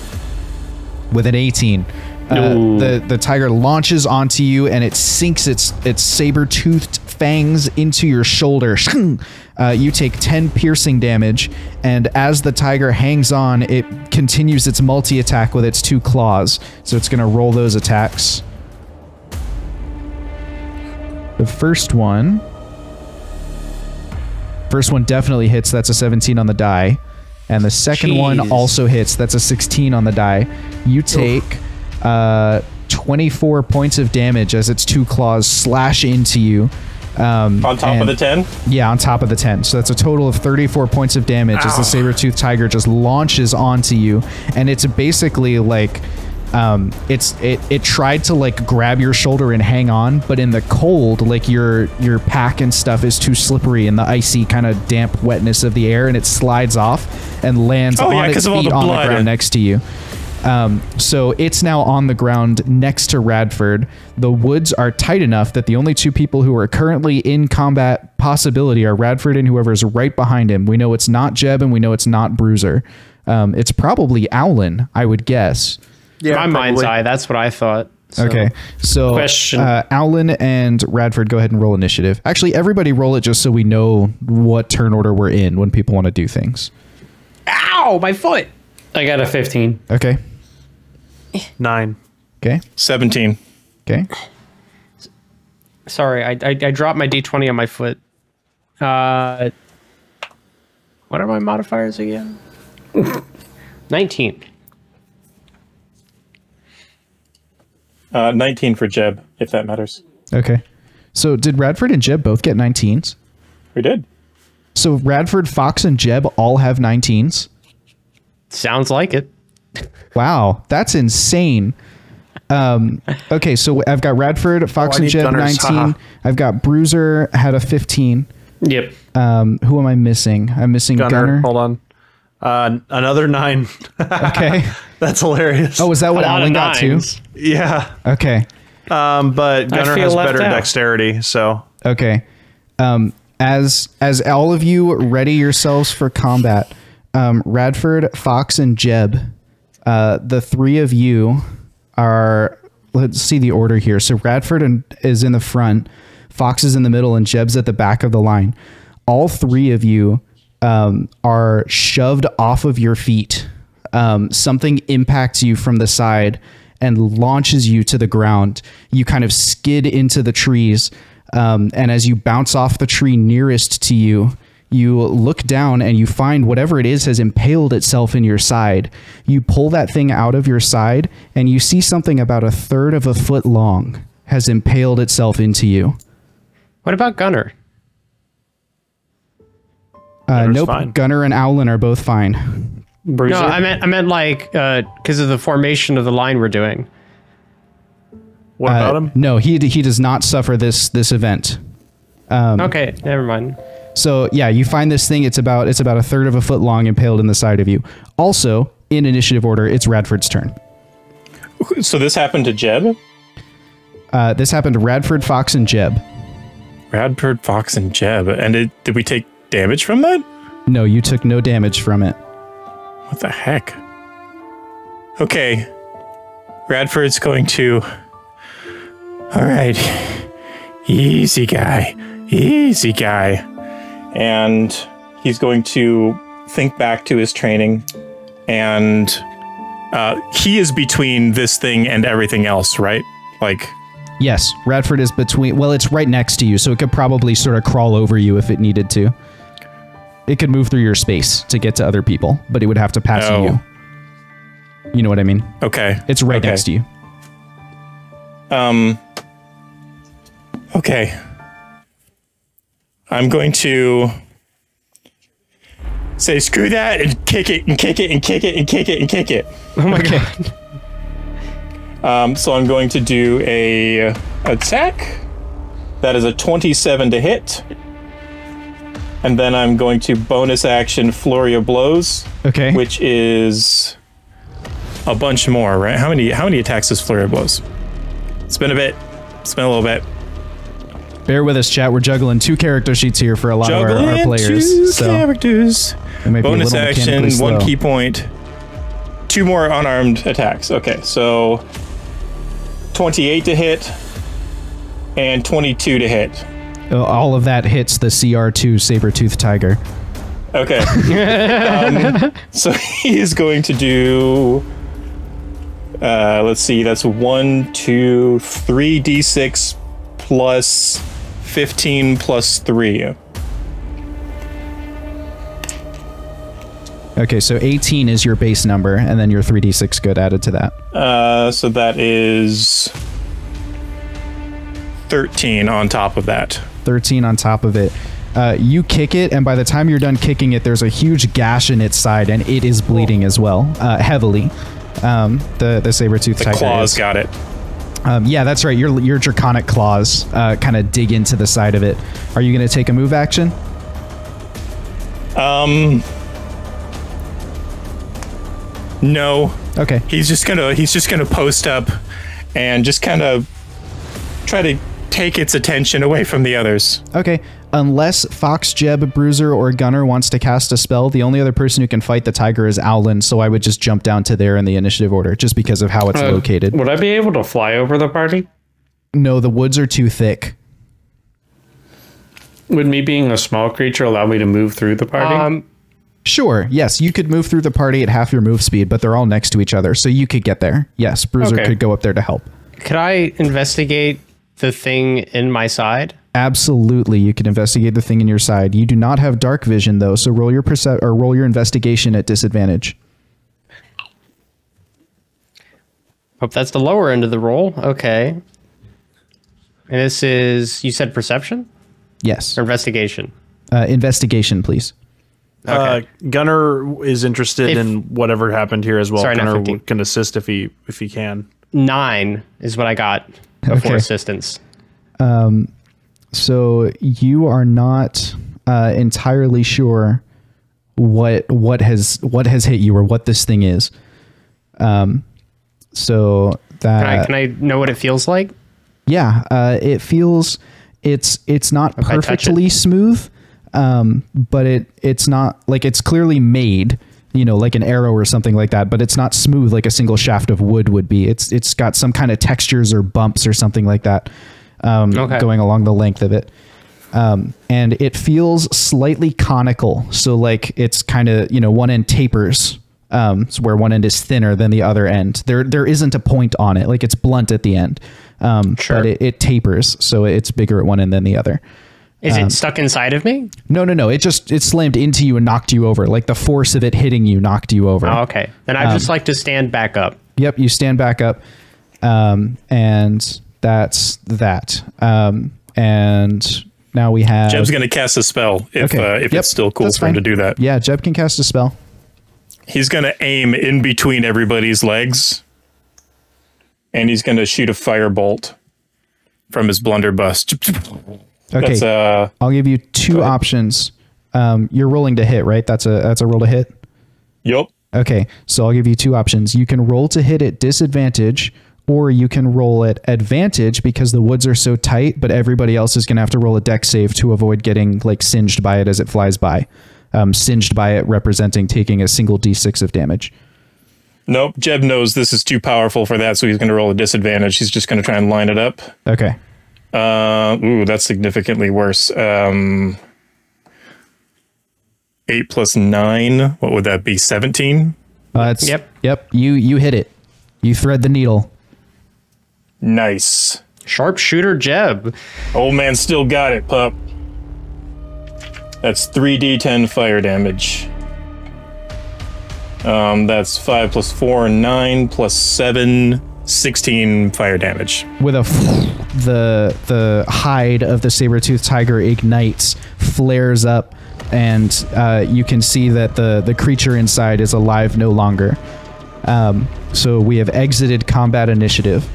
with an 18. The tiger launches onto you and it sinks its saber-toothed fangs into your shoulder. You take 10 piercing damage, and as the tiger hangs on, it continues its multi-attack with its 2 claws. So it's going to roll those attacks. The first one definitely hits. That's a 17 on the die. And the second one also hits. That's a 16 on the die. You take 24 points of damage as its 2 claws slash into you. On top of the 10? Yeah, on top of the 10. So that's a total of 34 points of damage as the saber-toothed tiger just launches onto you. And it's basically like... it tried to like grab your shoulder and hang on, but in the cold, like your pack and stuff is too slippery in the icy kind of damp wetness of the air, and it slides off and lands on its feet on the ground next to you. So it's now on the ground next to Radford. The woods are tight enough that the only 2 people who are currently in combat possibility are Radford and whoever's right behind him. We know it's not Jeb and we know it's not Bruiser. It's probably Aulen, I would guess. Yeah, my mind's eye. That's what I thought. So. Okay, so Aulen and Radford, go ahead and roll initiative. Actually, everybody roll it just so we know what turn order we're in when people want to do things. Ow, my foot! I got a 15. Okay. 9. Okay. 17. Okay. Sorry, I dropped my D20 on my foot. What are my modifiers again? 19. 19 for Jeb, if that matters. Okay. So did Radford and Jeb both get 19s? We did. So Radford, Fox, and Jeb all have 19s? Sounds like it. Wow, that's insane. Okay, so I've got Radford, Fox, and Jeb, Gunners. 19. I've got Bruiser, had a 15. Yep. Who am I missing? I'm missing Gunner. Hold on. Another 9. Okay. That's hilarious. Oh, is that what Aulen got too? Yeah. Okay. But Gunner has better dexterity, so. Okay. As all of you ready yourselves for combat, Radford, Fox, and Jeb, the 3 of you are... Let's see the order here. So Radford is in the front, Fox is in the middle, and Jeb's at the back of the line. All 3 of you are shoved off of your feet. Something impacts you from the side and launches you to the ground. You kind of skid into the trees, and as you bounce off the tree nearest to you, you look down and you find whatever it is has impaled itself in your side. You pull that thing out of your side and you see something about 1/3 of a foot long has impaled itself into you. What about Gunner? Nope. Fine. Gunner and Aulen are both fine. Bruiser? No, I meant like because of the formation of the line we're doing. What about him? No, he does not suffer this event. Okay, never mind. So yeah, you find this thing. It's about 1/3 of a foot long, impaled in the side of you. Also, in initiative order, it's Radford's turn. So this happened to Jeb? This happened to Radford, Fox, and Jeb. Radford, Fox, and Jeb. And did we take damage from that? No, you took no damage from it. What the heck? Okay. Radford's going to... All right. Easy guy. Easy guy. And he's going to think back to his training. And he is between this thing and everything else, right? Like... Yes, Radford is between... Well, it's right next to you, so it could probably sort of crawl over you if it needed to. It could move through your space to get to other people, but it would have to pass you. You know what I mean? Okay. It's right next to you. Okay. I'm going to say screw that and kick it and kick it and kick it and kick it and kick it. Oh my god. So I'm going to do a attack. That is a 27 to hit. And then I'm going to bonus action Flurry of Blows. Okay. Which is a bunch more, right? How many attacks is Flurry of Blows? It's been a bit. It's been a little bit. Bear with us, chat. We're juggling 2 character sheets here for a lot of our players. 2 characters. Bonus action, 1 key point. 2 more unarmed attacks. Okay, so 28 to hit and 22 to hit. All of that hits the CR2 saber-toothed tiger. Okay. So he is going to do... let's see, that's 1, 2, 3 d6 plus 15 plus 3. Okay, so 18 is your base number, and then your 3d6 good added to that. So that is 13 on top of that. 13 on top of it. You kick it, and by the time you're done kicking it, there's a huge gash in its side, and it is bleeding as well, heavily. The saber-toothed tiger claws got it. Yeah, that's right. Your draconic claws kind of dig into the side of it. Are you going to take a move action? No. Okay. He's just gonna post up and just kind of try to take its attention away from the others. Okay. Unless Fox, Jeb, Bruiser, or Gunner wants to cast a spell, the only other person who can fight the tiger is Aulen, so I would just jump down to there in the initiative order, just because of how it's located. Would I be able to fly over the party? No, the woods are too thick. Would me being a small creature allow me to move through the party? Sure, yes, you could move through the party at half your move speed, but they're all next to each other, so you could get there. Yes, Bruiser could go up there to help. Could I investigate the thing in my side? Absolutely, you can investigate the thing in your side. You do not have dark vision though, so roll your investigation at disadvantage. Hope that's the lower end of the roll. Okay. And this is, you said perception? Yes. Or investigation? Investigation, please. Okay. Gunner is interested in whatever happened here as well. Sorry, Gunner can assist if he can. 9 is what I got before assistance. So you are not entirely sure what has hit you or what this thing is. So that can I know what it feels like? Yeah, it feels it's not perfectly smooth, but it's not like it's clearly made, you know, like an arrow or something like that, but it's not smooth like a single shaft of wood would be. It's got some kind of textures or bumps or something like that. Going along the length of it. And it feels slightly conical. So like it's kind of, you know, one end tapers, so where one end is thinner than the other end. There isn't a point on it. Like it's blunt at the end. But it tapers. So it's bigger at one end than the other. Is it stuck inside of me? No. It slammed into you and knocked you over. Like the force of it hitting you knocked you over. Oh, okay. Then I'd just like to stand back up. Yep. You stand back up. And that's that. And now we have... Jeb's going to cast a spell if it's still cool for him to do that. Yeah, Jeb can cast a spell. He's going to aim in between everybody's legs. And he's going to shoot a firebolt from his blunderbuss. Okay, I'll give you 2 options. You're rolling to hit, right? That's a roll to hit? Yup. Okay, so I'll give you 2 options. You can roll to hit at disadvantage, or you can roll at advantage because the woods are so tight, but everybody else is going to have to roll a dex save to avoid getting like singed by it as it flies by. Singed by it representing taking a single d6 of damage. Nope, Jeb knows this is too powerful for that, so he's going to roll a disadvantage. He's just going to try and line it up. Okay. Ooh, that's significantly worse. 8 plus 9, what would that be, 17? Yep, you hit it. You thread the needle. Nice. Sharpshooter Jeb. Old man still got it, pup. That's 3d10 fire damage. That's 5 plus 4, 9 plus 7, 16 fire damage. With the hide of the saber-toothed tiger ignites, flares up, and you can see that the creature inside is alive no longer. So we have exited combat initiative.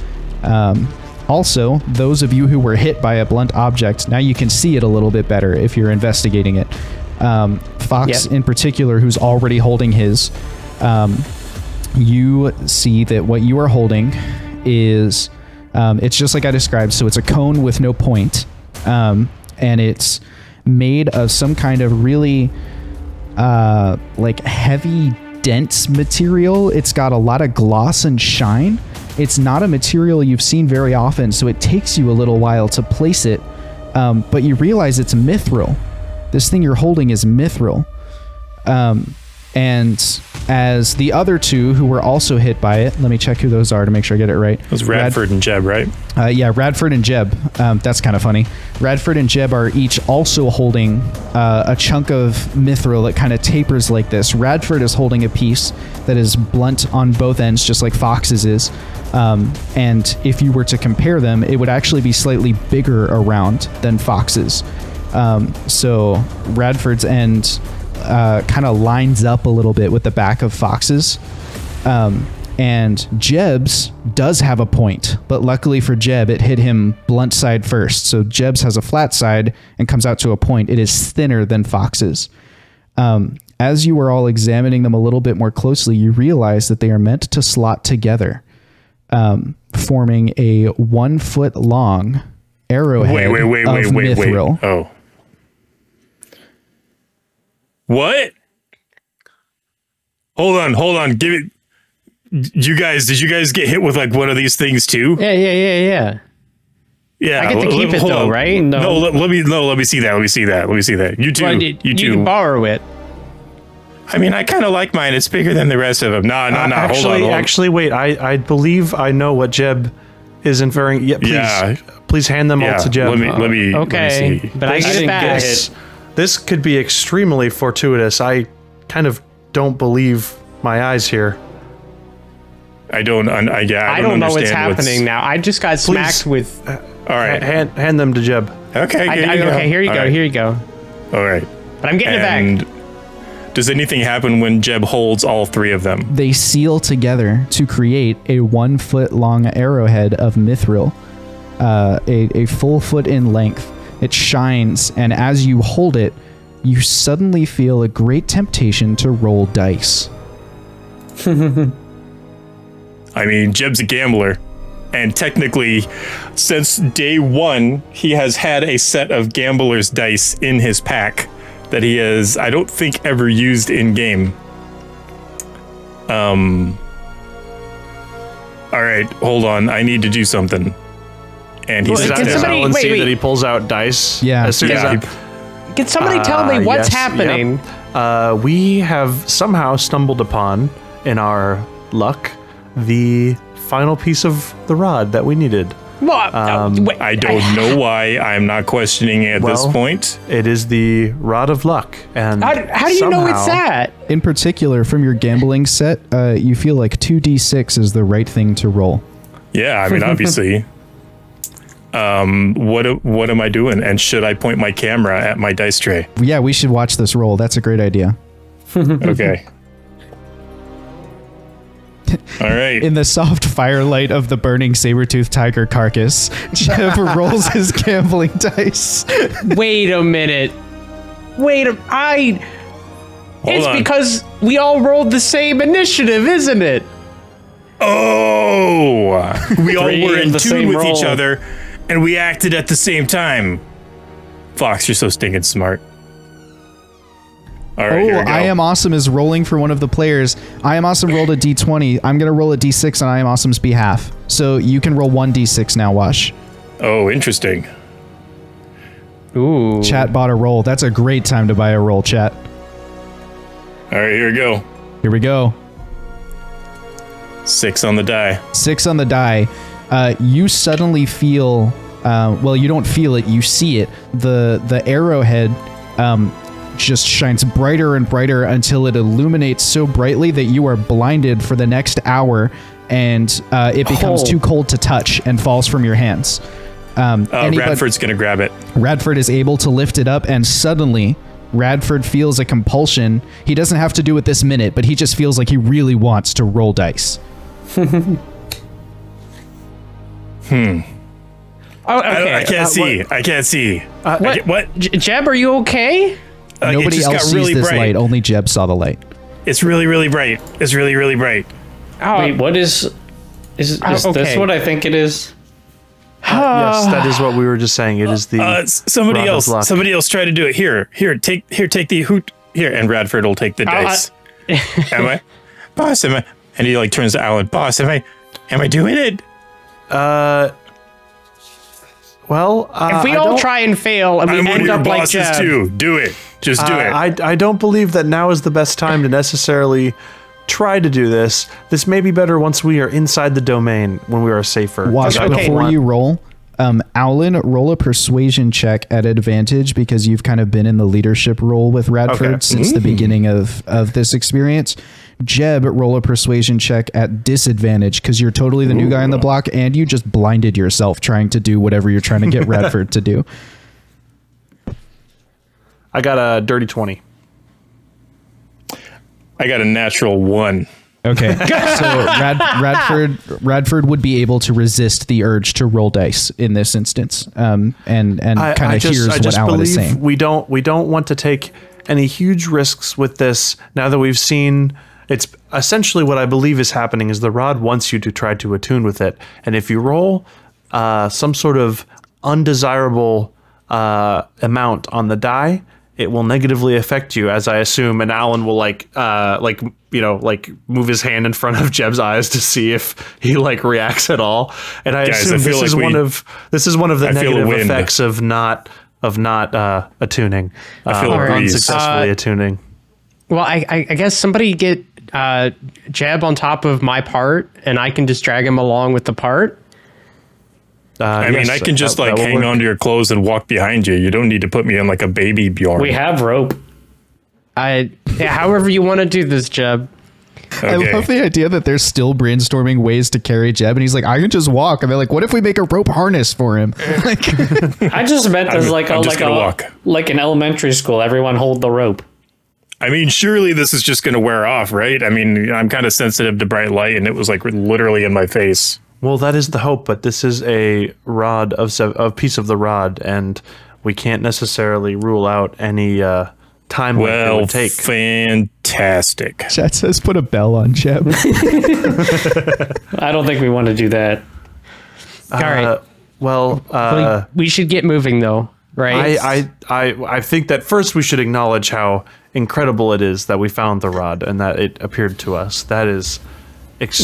Also, those of you who were hit by a blunt object, now you can see it a little bit better if you're investigating it. Fox in particular, who's already holding his, you see that what you are holding is, it's just like I described, so it's a cone with no point, and it's made of some kind of really like heavy, dense material. It's got a lot of gloss and shine. It's not a material you've seen very often, so it takes you a little while to place it, but you realize it's mithril. This thing you're holding is mithril. And as the other two who were also hit by it, let me check who those are to make sure I get it right. It was Radford and Jeb, right? Yeah, Radford and Jeb. That's kind of funny. Radford and Jeb are each also holding a chunk of mithril that kind of tapers like this. Radford is holding a piece that is blunt on both ends, just like Fox's is. And if you were to compare them, it would actually be slightly bigger around than Fox's. So Radford's end kind of lines up a little bit with the back of Fox's. And Jeb's does have a point, but luckily for Jeb, it hit him blunt side first. So Jeb's has a flat side and comes out to a point. It is thinner than Fox's. As you are all examining them a little bit more closely, you realize that they are meant to slot together, forming a 1 foot long arrowhead of mithril. Oh. What? Hold on. Give it. Did you guys get hit with like one of these things too? Yeah. Yeah. I get to keep it though, right? No, let me see that. You too. Well, you can borrow it. I mean, I kind of like mine. It's bigger than the rest of them. No. Actually, wait. I believe I know what Jeb is inferring. Yeah, please hand them all to Jeb. Let me okay, see. But I get it back. This could be extremely fortuitous. I kind of don't believe my eyes here. I don't know what's happening now. I just got smacked with. All right, hand them to Jeb. Okay. Okay, here you go. All right. But I'm getting it back. Does anything happen when Jeb holds all three of them? They seal together to create a 1 foot long arrowhead of mithril, a full foot in length. It shines, and as you hold it, you suddenly feel a great temptation to roll dice. I mean, Jeb's a gambler, and technically, since day one, he has had a set of gambler's dice in his pack that he has, I don't think, ever used in game. All right, hold on. I need to do something. And he's see that he pulls out dice. Yeah. As soon as can somebody tell me what's happening? Yep. We have somehow stumbled upon, in our luck, the final piece of the rod that we needed. I don't know why. I'm not questioning it at this point. It is the Rod of Luck. And how do you know it's that? In particular, from your gambling set, you feel like 2d6 is the right thing to roll. Yeah, I mean, obviously. What am I doing? And should I point my camera at my dice tray? Yeah, we should watch this roll. That's a great idea. Okay. All right. In the soft firelight of the burning saber-toothed tiger carcass, Jeb rolls his gambling dice. Wait a minute. Hold on. Because we all rolled the same initiative, isn't it? Oh! We all were in tune with each other, and we acted at the same time. Fox, you're so stinking smart. All right, here we go. I Am Awesome is rolling for one of the players. I Am Awesome rolled a d20. I'm going to roll a d6 on I Am Awesome's behalf. So you can roll 1d6 now, Wash. Oh, interesting. Ooh. Chat bought a roll. That's a great time to buy a roll, chat. All right, here we go. Here we go. 6 on the die. 6 on the die. You suddenly feel... well, you don't feel it. You see it. The arrowhead... just shines brighter and brighter until it illuminates so brightly that you are blinded for the next hour, and it becomes too cold to touch and falls from your hands. Radford's gonna grab it. Radford is able to lift it up, and suddenly Radford feels a compulsion. He doesn't have to do it this minute, but he just feels like he really wants to roll dice. Oh, okay. I can't see. What? Jeb, are you okay? Nobody else sees this light. Only Jeb saw the light. It's really, really bright. It's really, really bright. Wait, what is this what I think it is? Yes, that is what we were just saying. It is the somebody else try to do it. Here, take the hoot here, and Radford will take the dice. Am I, boss? Am I? And he like turns to Aulen. Boss, am I doing it? Well, if we all try and fail and we end up like Jeb, too. Do it. Just do it. I don't believe that now is the best time to necessarily try to do this. This may be better once we are inside the domain, when we are safer. Watch, before you roll, Aulen, roll a persuasion check at advantage because you've kind of been in the leadership role with Radford since the beginning of this experience. Jeb, roll a persuasion check at disadvantage because you're totally the new guy on the block and you just blinded yourself trying to do whatever you're trying to get Radford to do. I got a dirty 20. I got a natural 1. Okay, so Radford would be able to resist the urge to roll dice in this instance, and kind of hears what Aulen is saying. We don't want to take any huge risks with this. Now that we've seen, it's essentially what I believe is happening is the rod wants you to try to attune with it, and if you roll some sort of undesirable amount on the die, it will negatively affect you, as I assume, and Aulen will move his hand in front of Jeb's eyes to see if he reacts at all. And I assume this is one of the negative effects of not attuning. I feel unsuccessfully attuning. Well, I guess somebody get Jeb on top of my part, and I can just drag him along with the part. I mean, I can just hang onto your clothes and walk behind you. You don't need to put me on like a baby Bjorn. We have rope. However you want to do this, Jeb. Okay. I love the idea that they're still brainstorming ways to carry Jeb, and he's like, I can just walk. And they're like, what if we make a rope harness for him? I just meant there's like an elementary school. Everyone hold the rope. I mean, surely this is just going to wear off, right? I mean, I'm kind of sensitive to bright light, and it was like literally in my face. Well, that is the hope, but this is a piece of the rod, and we can't necessarily rule out any time it would take. Fantastic. Chat says put a bell on Jeb. I don't think we want to do that. All right. Well, we should get moving, though, right? I think that first we should acknowledge how incredible it is that we found the rod and that it appeared to us. That is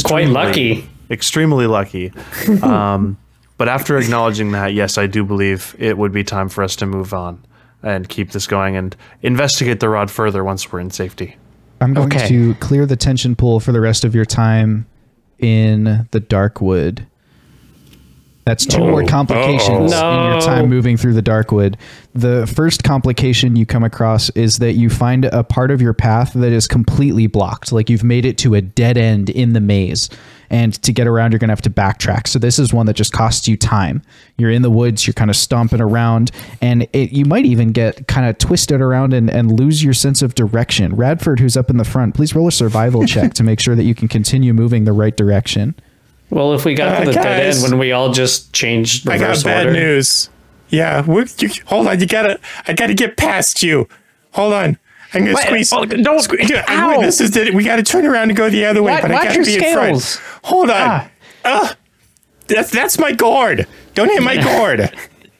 quite lucky. Extremely lucky. But after acknowledging that, yes, I do believe it would be time for us to move on and keep this going and investigate the rod further once we're in safety. I'm going to clear the tension pool for the rest of your time in the Darkwood. That's 2 more complications in your time moving through the Darkwood. The first complication you come across is that you find a part of your path that is completely blocked. Like you've made it to a dead end in the maze. And to get around, you're going to have to backtrack. So this is one that just costs you time. You're in the woods, you're kind of stomping around, and you might even get kind of twisted around and lose your sense of direction. Radford, who's up in the front, please roll a survival check to make sure that you can continue moving the right direction. Well, if we got to the dead end when we all just changed reverse order. I got bad news. Yeah, hold on. I gotta get past you. Hold on. I'm gonna squeeze. Oh, don't squeeze. This is it. We gotta turn around and go the other way, but I gotta be in front. Hold on. That's my gourd. Don't hit my gourd.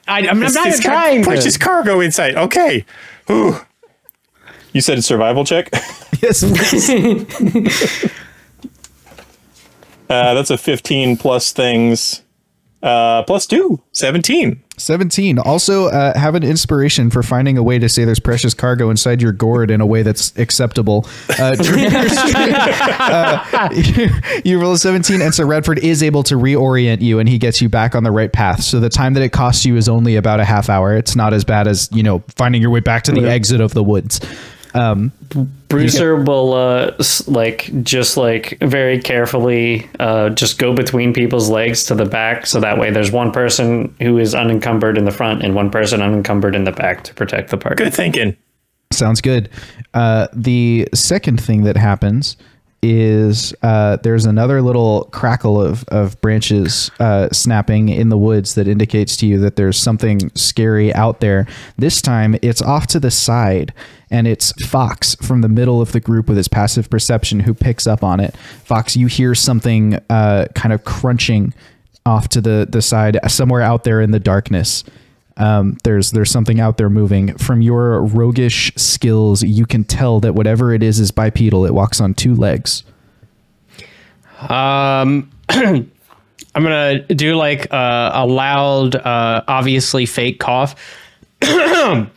I'm not trying to. Precious cargo inside. Okay. Ooh. You said a survival check? Yes, please. That's a 15 plus things. Plus 2, 17. 17. Also, have an inspiration for finding a way to say there's precious cargo inside your gourd in a way that's acceptable. You roll a 17, and so Radford is able to reorient you, and he gets you back on the right path. So the time that it costs you is only about a half hour. It's not as bad as, finding your way back to the exit of the woods. Bruiser will very carefully just go between people's legs to the back, so that way there's one person who is unencumbered in the front and one person unencumbered in the back to protect the party. Good thinking. Sounds good. The second thing that happens is there's another little crackle of branches snapping in the woods that indicates to you that there's something scary out there. This time it's off to the side, and it's Fox from the middle of the group with his passive perception who picks up on it. Fox, you hear something kind of crunching off to the side somewhere out there in the darkness. There's something out there moving. From your roguish skills, you can tell that whatever it is bipedal. It walks on 2 legs. I'm gonna do like a loud, obviously fake cough, and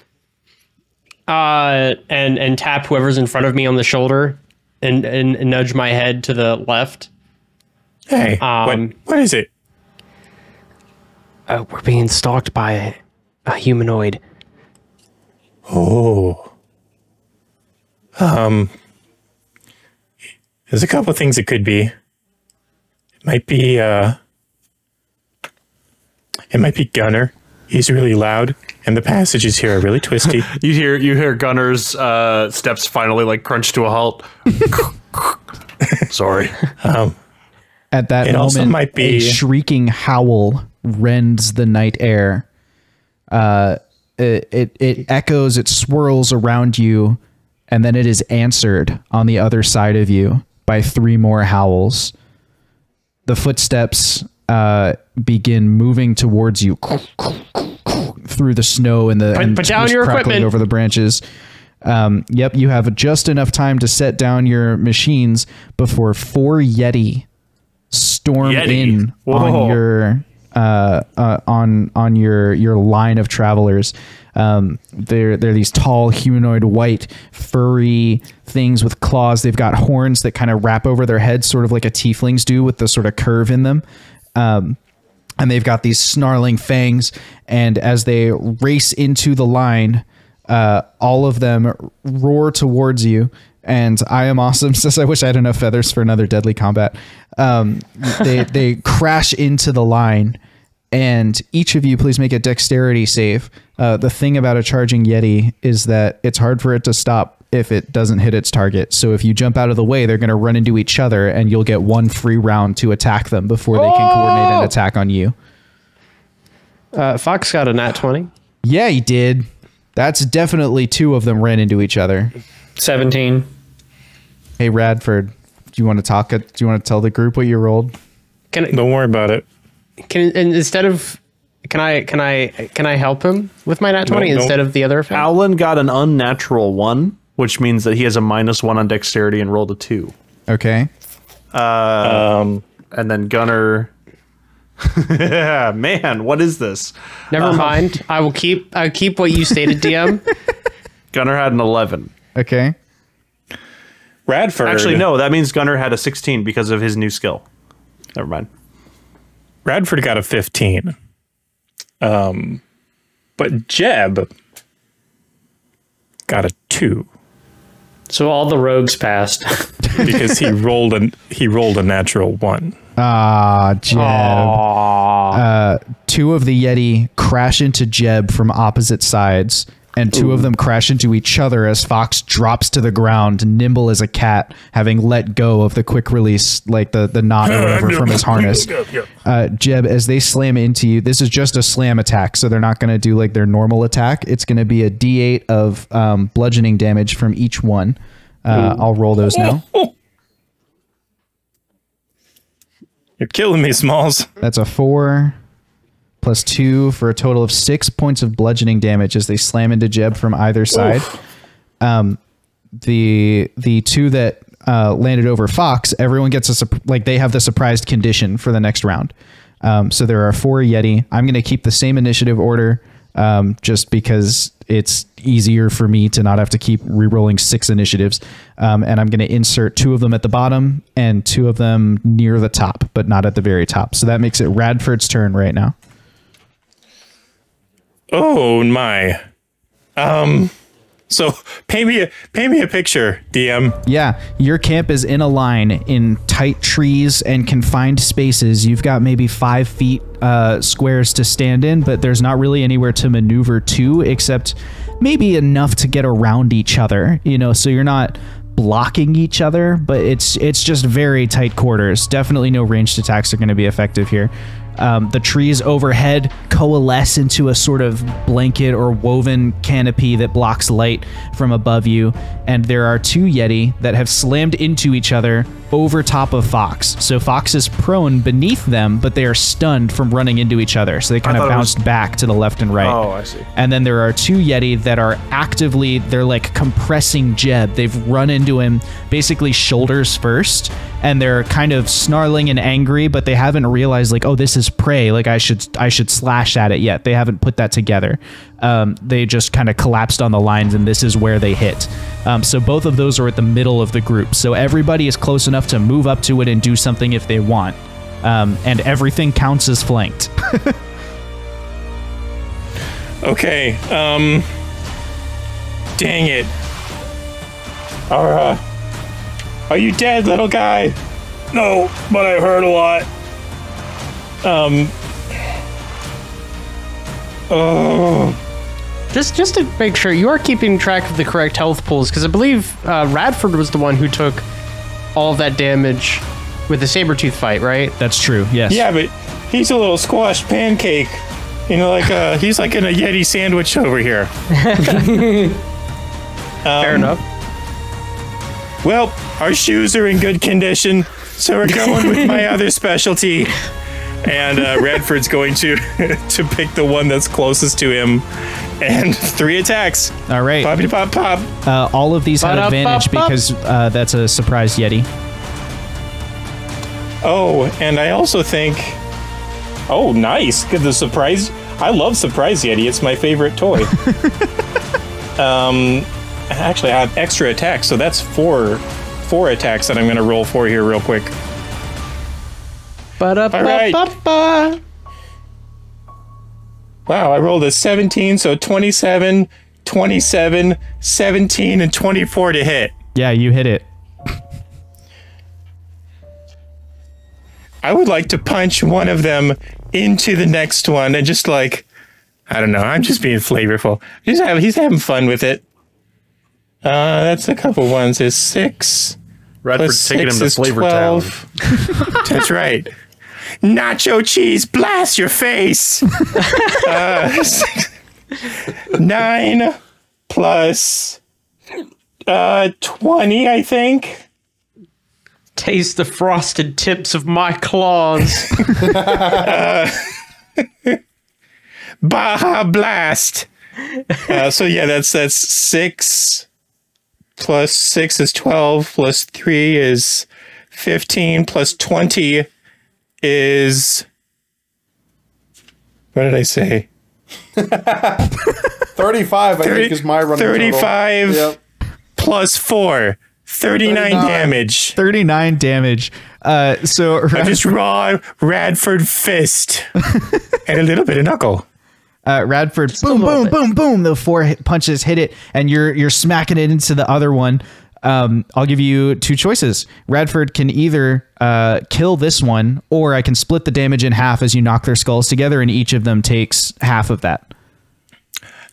tap whoever's in front of me on the shoulder, and nudge my head to the left. Hey, what is it? We're being stalked by a humanoid. Oh. There's a couple things it could be. It might be Gunner. He's really loud, and the passages here are really twisty. You hear Gunner's steps finally like crunch to a halt. Sorry. At that moment, might be a shrieking howl rends the night air. It echoes, it swirls around you, and then it is answered on the other side of you by 3 more howls. The footsteps begin moving towards you through the snow and put down your equipment over the branches. Yep, you have just enough time to set down your machines before 4 Yeti storm in on your on your line of travelers. They're these tall, humanoid, white, furry things with claws. They've got horns that kind of wrap over their heads, sort of like a tieflings do, with the sort of curve in them. And they've got these snarling fangs. And as they race into the line, all of them roar towards you. And I Am Awesome says, I wish I had enough feathers for another deadly combat. They crash into the line, and each of you please make a dexterity save. The thing about a charging Yeti is that it's hard for it to stop if it doesn't hit its target. So if you jump out of the way, they're going to run into each other, and you'll get 1 free round to attack them before they can coordinate an attack on you. Fox got a nat 20. Yeah, he did. That's definitely 2 of them ran into each other. 17. Hey, Radford, do you want to talk? Do you want to tell the group what you rolled? Don't worry about it. Can I help him with my nat 20 instead of the other effect? Aulen got an unnatural 1, which means that he has a -1 on dexterity and rolled a 2. Okay. And then Gunner. Man, what is this? Never mind. I'll keep what you stated, DM. Gunner had an 11. Okay. Radford. Actually, no, that means Gunner had a 16 because of his new skill. Never mind. Radford got a 15. But Jeb got a 2. So all the rogues passed. Because he rolled a natural 1. Ah, Jeb. 2 of the Yeti crash into Jeb from opposite sides, and 2 of them crash into each other as Fox drops to the ground, nimble as a cat, having let go of the quick release, like the knot or whatever from his harness. Jeb, as they slam into you, this is just a slam attack, so they're not going to do like their normal attack. It's going to be a D8 of bludgeoning damage from each one. I'll roll those now. You're killing me, Smalls. That's a 4 plus 2 for a total of 6 points of bludgeoning damage as they slam into Jeb from either side. The 2 that landed over Fox, everyone gets they have the surprised condition for the next round. So there are 4 Yeti. I'm going to keep the same initiative order just because it's easier for me to not have to keep re-rolling 6 initiatives. And I'm going to insert 2 of them at the bottom and 2 of them near the top, but not at the very top. So that makes it Radford's turn right now. Oh my. So paint me a picture, DM. Yeah, your camp is in a line in tight trees and confined spaces. You've got maybe 5 feet squares to stand in, but there's not really anywhere to maneuver to except maybe enough to get around each other, you know, so you're not blocking each other, but it's just very tight quarters. Definitely no ranged attacks are going to be effective here. The trees overhead coalesce into a sort of blanket or woven canopy that blocks light from above you, and there are 2 Yeti that have slammed into each other over top of Fox. So Fox is prone beneath them, but they are stunned from running into each other, so they kind of bounced back to the left and right. Oh, I see. And then there are 2 Yeti that are actively, they're like compressing Jeb. They've run into him basically shoulders first, and they're kind of snarling and angry, but they haven't realized like, oh, this is prey, like I should slash at it yet. They haven't put that together. They just kind of collapsed on the lines, and this is where they hit. So both of those are at the middle of the group, so everybody is close enough to move up to it and do something if they want, and everything counts as flanked. Okay, dang it. Are you dead, little guy? No, but I hurt a lot. Just to make sure, you are keeping track of the correct health pools, because I believe Radford was the one who took all of that damage with the Sabretooth fight, right? That's true, yes. Yeah, but he's a little squashed pancake. You know, like he's like in a Yeti sandwich over here. Fair enough. Well, our shoes are in good condition, so we're going with my other specialty. And Radford's going to pick the one that's closest to him. And 3 attacks. All right. Poppity pop pop. All of these have advantage because that's a surprise Yeti. Oh, and I also think... Oh, nice. Good, the surprise... I love surprise Yeti. It's my favorite toy. Actually, I have extra attacks, so that's 4 attacks that I'm going to roll for here real quick. All right. Wow, I rolled a 17, so 27, 27, 17, and 24 to hit. Yeah, you hit it. I would like to punch one of them into the next one and just like, I don't know, I'm just being flavorful. He's having fun with it. That's a couple ones. Is 6. Radford's taking him to Flavor 12. Town. That's right. Nacho cheese, blast your face. 9 plus 20, I think. Taste the frosted tips of my claws. Baja blast. So yeah, that's 6 plus 6 is 12 plus 3 is 15 plus 20 is, what did I say? 35, I think, is my running 35 total. Yep. plus 4. 39 damage. 39 damage. So I just raw Radford fist and a little bit of knuckle. Radford, boom, boom, boom, boom. The 4 punches hit it, and you're smacking it into the other one. I'll give you 2 choices. Radford can either kill this one, or I can split the damage in half as you knock their skulls together, and each of them takes half of that.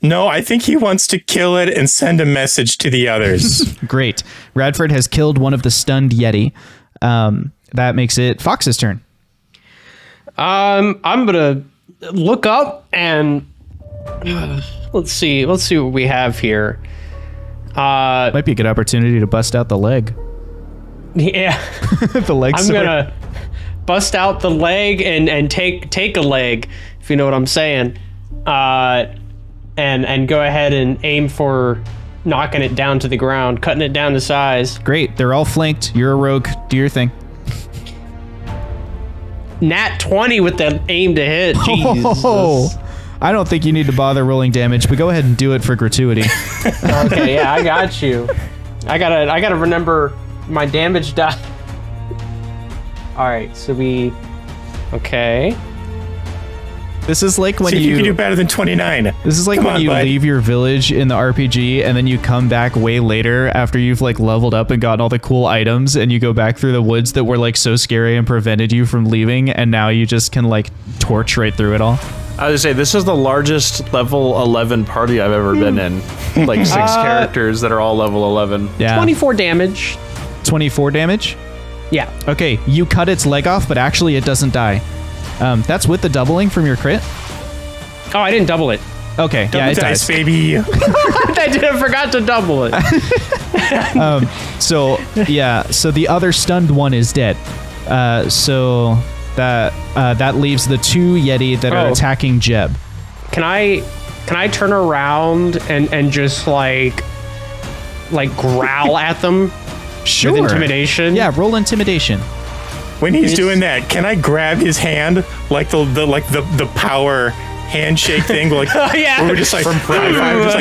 No, I think he wants to kill it and send a message to the others. Great. Radford has killed one of the stunned Yeti. That makes it Fox's turn. I'm gonna look up and let's see what we have here. Might be a good opportunity to bust out the leg. Yeah. The leg. I'm gonna bust out the leg and take a leg, if you know what I'm saying. And go ahead and aim for knocking it down to the ground, cutting it down to size. Great. They're all flanked. You're a rogue. Do your thing. Nat 20 with the aim to hit. Jesus. Oh, I don't think you need to bother rolling damage, but go ahead and do it for gratuity. Okay, yeah, I got you. I gotta remember my damage die. All right, so okay. This is like when See if you can do better than 29. This is like when you leave your village in the RPG and then you come back way later after you've like leveled up and gotten all the cool items, and you go back through the woods that were like so scary and prevented you from leaving, and now you just can like torch right through it all. I would say this is the largest level 11 party I've ever been in. Like 6 characters that are all level 11. Yeah. 24 damage. 24 damage? Yeah. Okay, you cut its leg off, but actually it doesn't die. That's with the doubling from your crit? Oh, I didn't double it. Okay, Double yeah, it dice, dies. baby. I forgot to double it. So the other stunned one is dead. So that leaves the 2 Yeti that are attacking Jeb. Can I turn around and just like growl at them? Sure. With intimidation? Yeah, roll intimidation. When he's doing that, can I grab his hand like the power handshake thing? Like, yeah. where we're just like from high five, just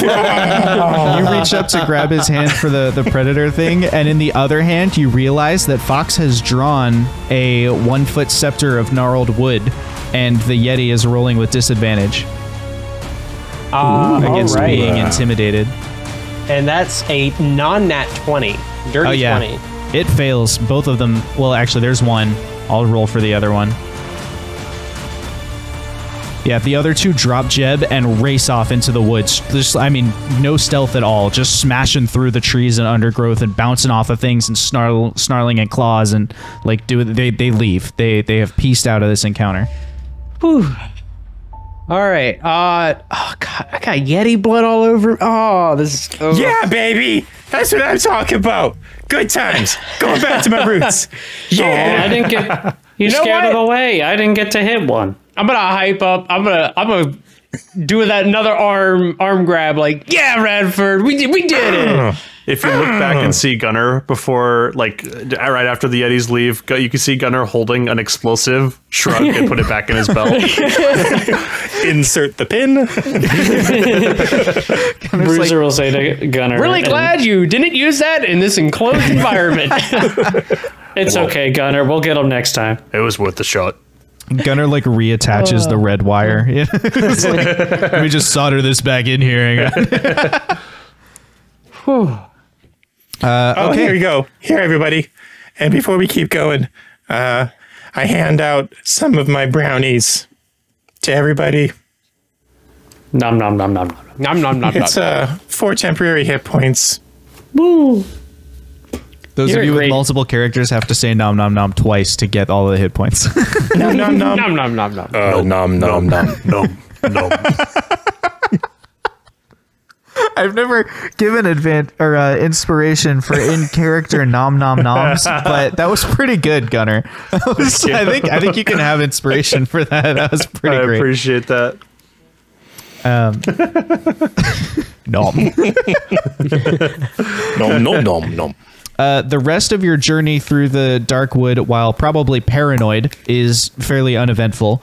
like. You reach up to grab his hand for the predator thing, and in the other hand, you realize that Fox has drawn a 1-foot scepter of gnarled wood, and the Yeti is rolling with disadvantage against being intimidated. And that's a non-nat 20. Dirty 20. It fails. Both of them. Well, actually, there's one. I'll roll for the other one. Yeah, the other 2 drop Jeb and race off into the woods. Just, I mean, no stealth at all. Just smashing through the trees and undergrowth and bouncing off of things and snarling at claws and like they leave. They have pieced out of this encounter. Whew. All right. Oh God, I got Yeti blood all over. Oh, this is. Yeah, baby. That's what I'm talking about. Good times. Going back to my roots. Yeah. I didn't get. You scared it away. I didn't get to hit one. I'm gonna hype up. I'm gonna do that another arm grab. Like, yeah, Radford, we did it. If you look back and see Gunnar before, like, right after the Yetis leave, you can see Gunnar holding an explosive, shrug, and put it back in his belt. Insert the pin. Bruiser will say to Gunnar. Really glad you didn't use that in this enclosed environment. It's okay, Gunnar. We'll get him next time. It was worth the shot. Gunnar like reattaches the red wire. It's like, let me just solder this back in here. Okay, here we go. Here, everybody. And before we keep going, I hand out some of my brownies to everybody. Nom nom nom nom nom nom nom. It's 4 temporary hit points. Woo! Those of you with multiple characters have to say nom nom nom twice to get all the hit points. Nom nom nom nom nom nom nom. Nom nom nom nom nom. I've never given inspiration for in-character nom nom noms, but that was pretty good, Gunnar. I think you can have inspiration for that. That was pretty great. I appreciate that. Nom. Nom nom nom nom. The rest of your journey through the dark wood, while probably paranoid, is fairly uneventful.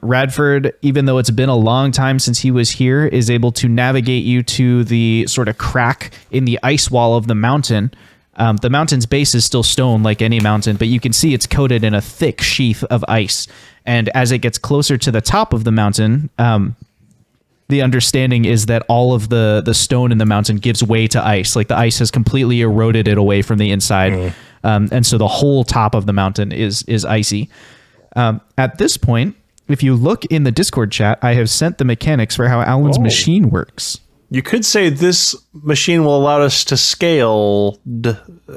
Radford, even though it's been a long time since he was here, is able to navigate you to the sort of crack in the ice wall of the mountain. The mountain's base is still stone like any mountain, but you can see it's coated in a thick sheath of ice. And as it gets closer to the top of the mountain, the understanding is that all of the stone in the mountain gives way to ice. Like the ice has completely eroded it away from the inside. And so the whole top of the mountain is icy. At this point, if you look in the Discord chat, I have sent the mechanics for how Aulen's machine works. You could say this machine will allow us to scale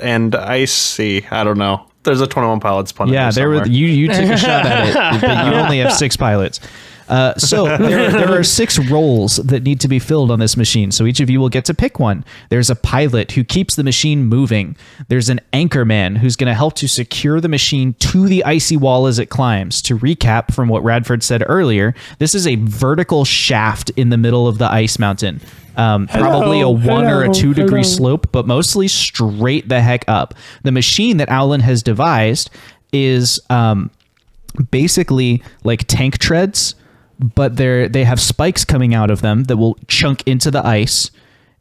and icy. I don't know. There's a 21 pilots pun. Yeah, you took a shot at it, but you only have 6 pilots. So there are 6 roles that need to be filled on this machine. So each of you will get to pick one. There's a pilot who keeps the machine moving. There's an anchor man who's going to help to secure the machine to the icy wall as it climbs. To recap from what Radford said earlier, this is a vertical shaft in the middle of the ice mountain. Probably a 1 or a 2 degree slope, but mostly straight the heck up. The machine that Aulen has devised is basically like tank treads, but they have spikes coming out of them that will chunk into the ice,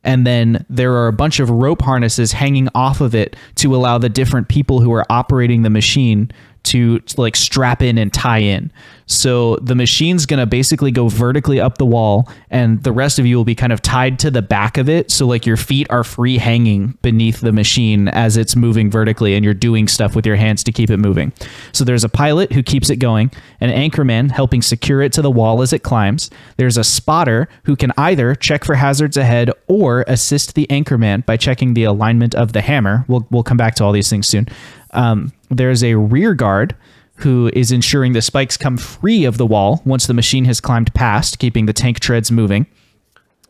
and then there are a bunch of rope harnesses hanging off of it to allow the different people who are operating the machine to like strap in and tie in. So the machine's going to basically go vertically up the wall, and the rest of you will be kind of tied to the back of it. So like your feet are free hanging beneath the machine as it's moving vertically, and you're doing stuff with your hands to keep it moving. So there's a pilot who keeps it going, an anchorman helping secure it to the wall as it climbs. There's a spotter who can either check for hazards ahead or assist the anchorman by checking the alignment of the hammer. We'll come back to all these things soon. There's a rear guard who is ensuring the spikes come free of the wall once the machine has climbed past, keeping the tank treads moving.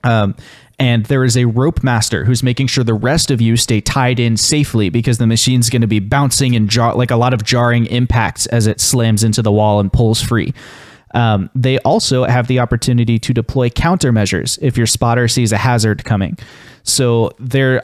And there is a rope master who's making sure the rest of you stay tied in safely, because the machine's going to be bouncing and like a lot of jarring impacts as it slams into the wall and pulls free. They also have the opportunity to deploy countermeasures if your spotter sees a hazard coming. So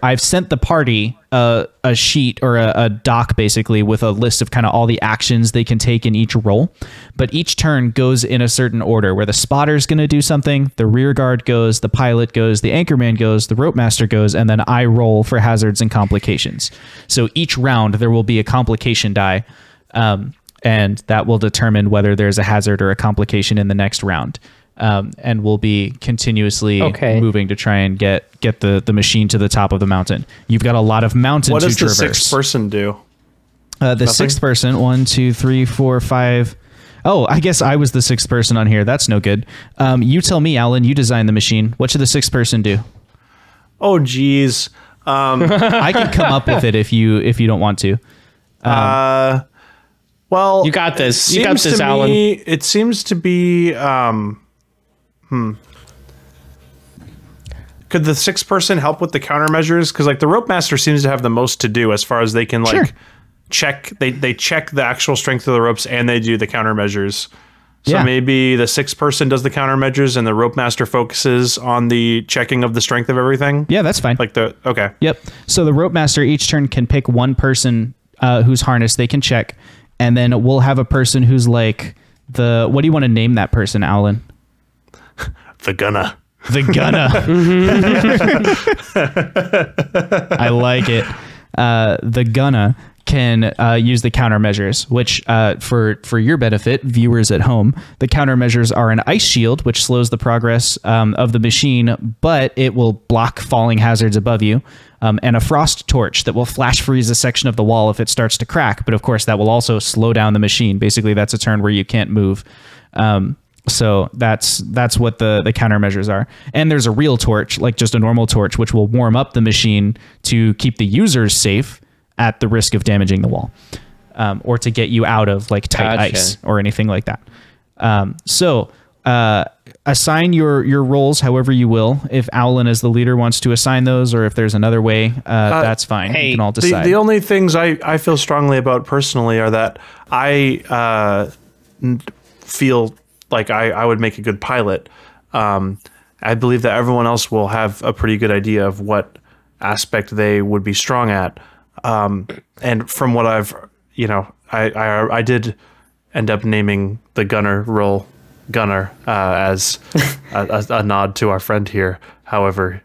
I've sent the party a sheet or a doc basically with a list of kind of all the actions they can take in each role, but each turn goes in a certain order where the spotter's going to do something, the rear guard goes, the pilot goes, the anchorman goes, the rope master goes, and then I roll for hazards and complications. So each round there will be a complication die, and that will determine whether there's a hazard or a complication in the next round. And we'll be continuously moving to try and get the machine to the top of the mountain. You've got a lot of mountain to traverse. What does the sixth person do? The sixth person, 1, 2, 3, 4, 5. Oh, I guess I was the sixth person on here. That's no good. You tell me, Alan. You designed the machine. What should the sixth person do? Oh, geez. I can come up with it if you don't want to. Well, you got this. You got this, Alan. It seems to be. Could the sixth person help with the countermeasures? Because like the rope master seems to have the most to do as far as they can like check. They check the actual strength of the ropes and they do the countermeasures. So maybe the sixth person does the countermeasures and the rope master focuses on the checking of the strength of everything. Yeah, that's fine. Okay. Yep. So the rope master each turn can pick one person whose harness they can check, and then we'll have a person who's like what do you want to name that person, Aulen? The gunner. The gunner. I like it. The gunner can use the countermeasures, which for your benefit, viewers at home, the countermeasures are an ice shield, which slows the progress of the machine, but it will block falling hazards above you, and a frost torch that will flash freeze a section of the wall if it starts to crack, but of course that will also slow down the machine. Basically, that's a turn where you can't move. So that's what the countermeasures are. And there's a real torch, like just a normal torch, which will warm up the machine to keep the users safe at the risk of damaging the wall, or to get you out of like tight ice or anything like that. So assign your roles however you will. If Aulen as the leader wants to assign those, or if there's another way, that's fine. You can all decide. The only things I feel strongly about personally are that I feel like I would make a good pilot. I believe that everyone else will have a pretty good idea of what aspect they would be strong at. And from what I've, I did end up naming the gunner role Gunner as a nod to our friend here. However,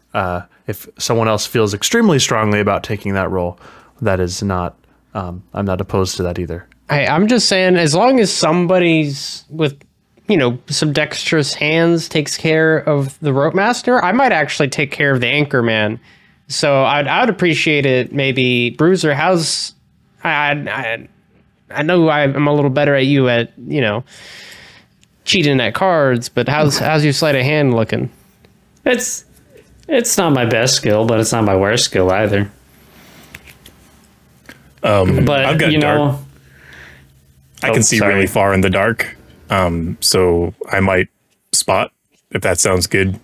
if someone else feels extremely strongly about taking that role, that is not, I'm not opposed to that either. I'm just saying, as long as somebody's with, some dexterous hands takes care of the rope master, I might actually take care of the anchor man. So I'd appreciate it. Maybe Bruiser, I know I'm a little better at you at, cheating at cards, but how's your sleight of hand looking? It's not my best skill, but it's not my worst skill either. But I've got dark. I can see really far in the dark. So I might spot, if that sounds good.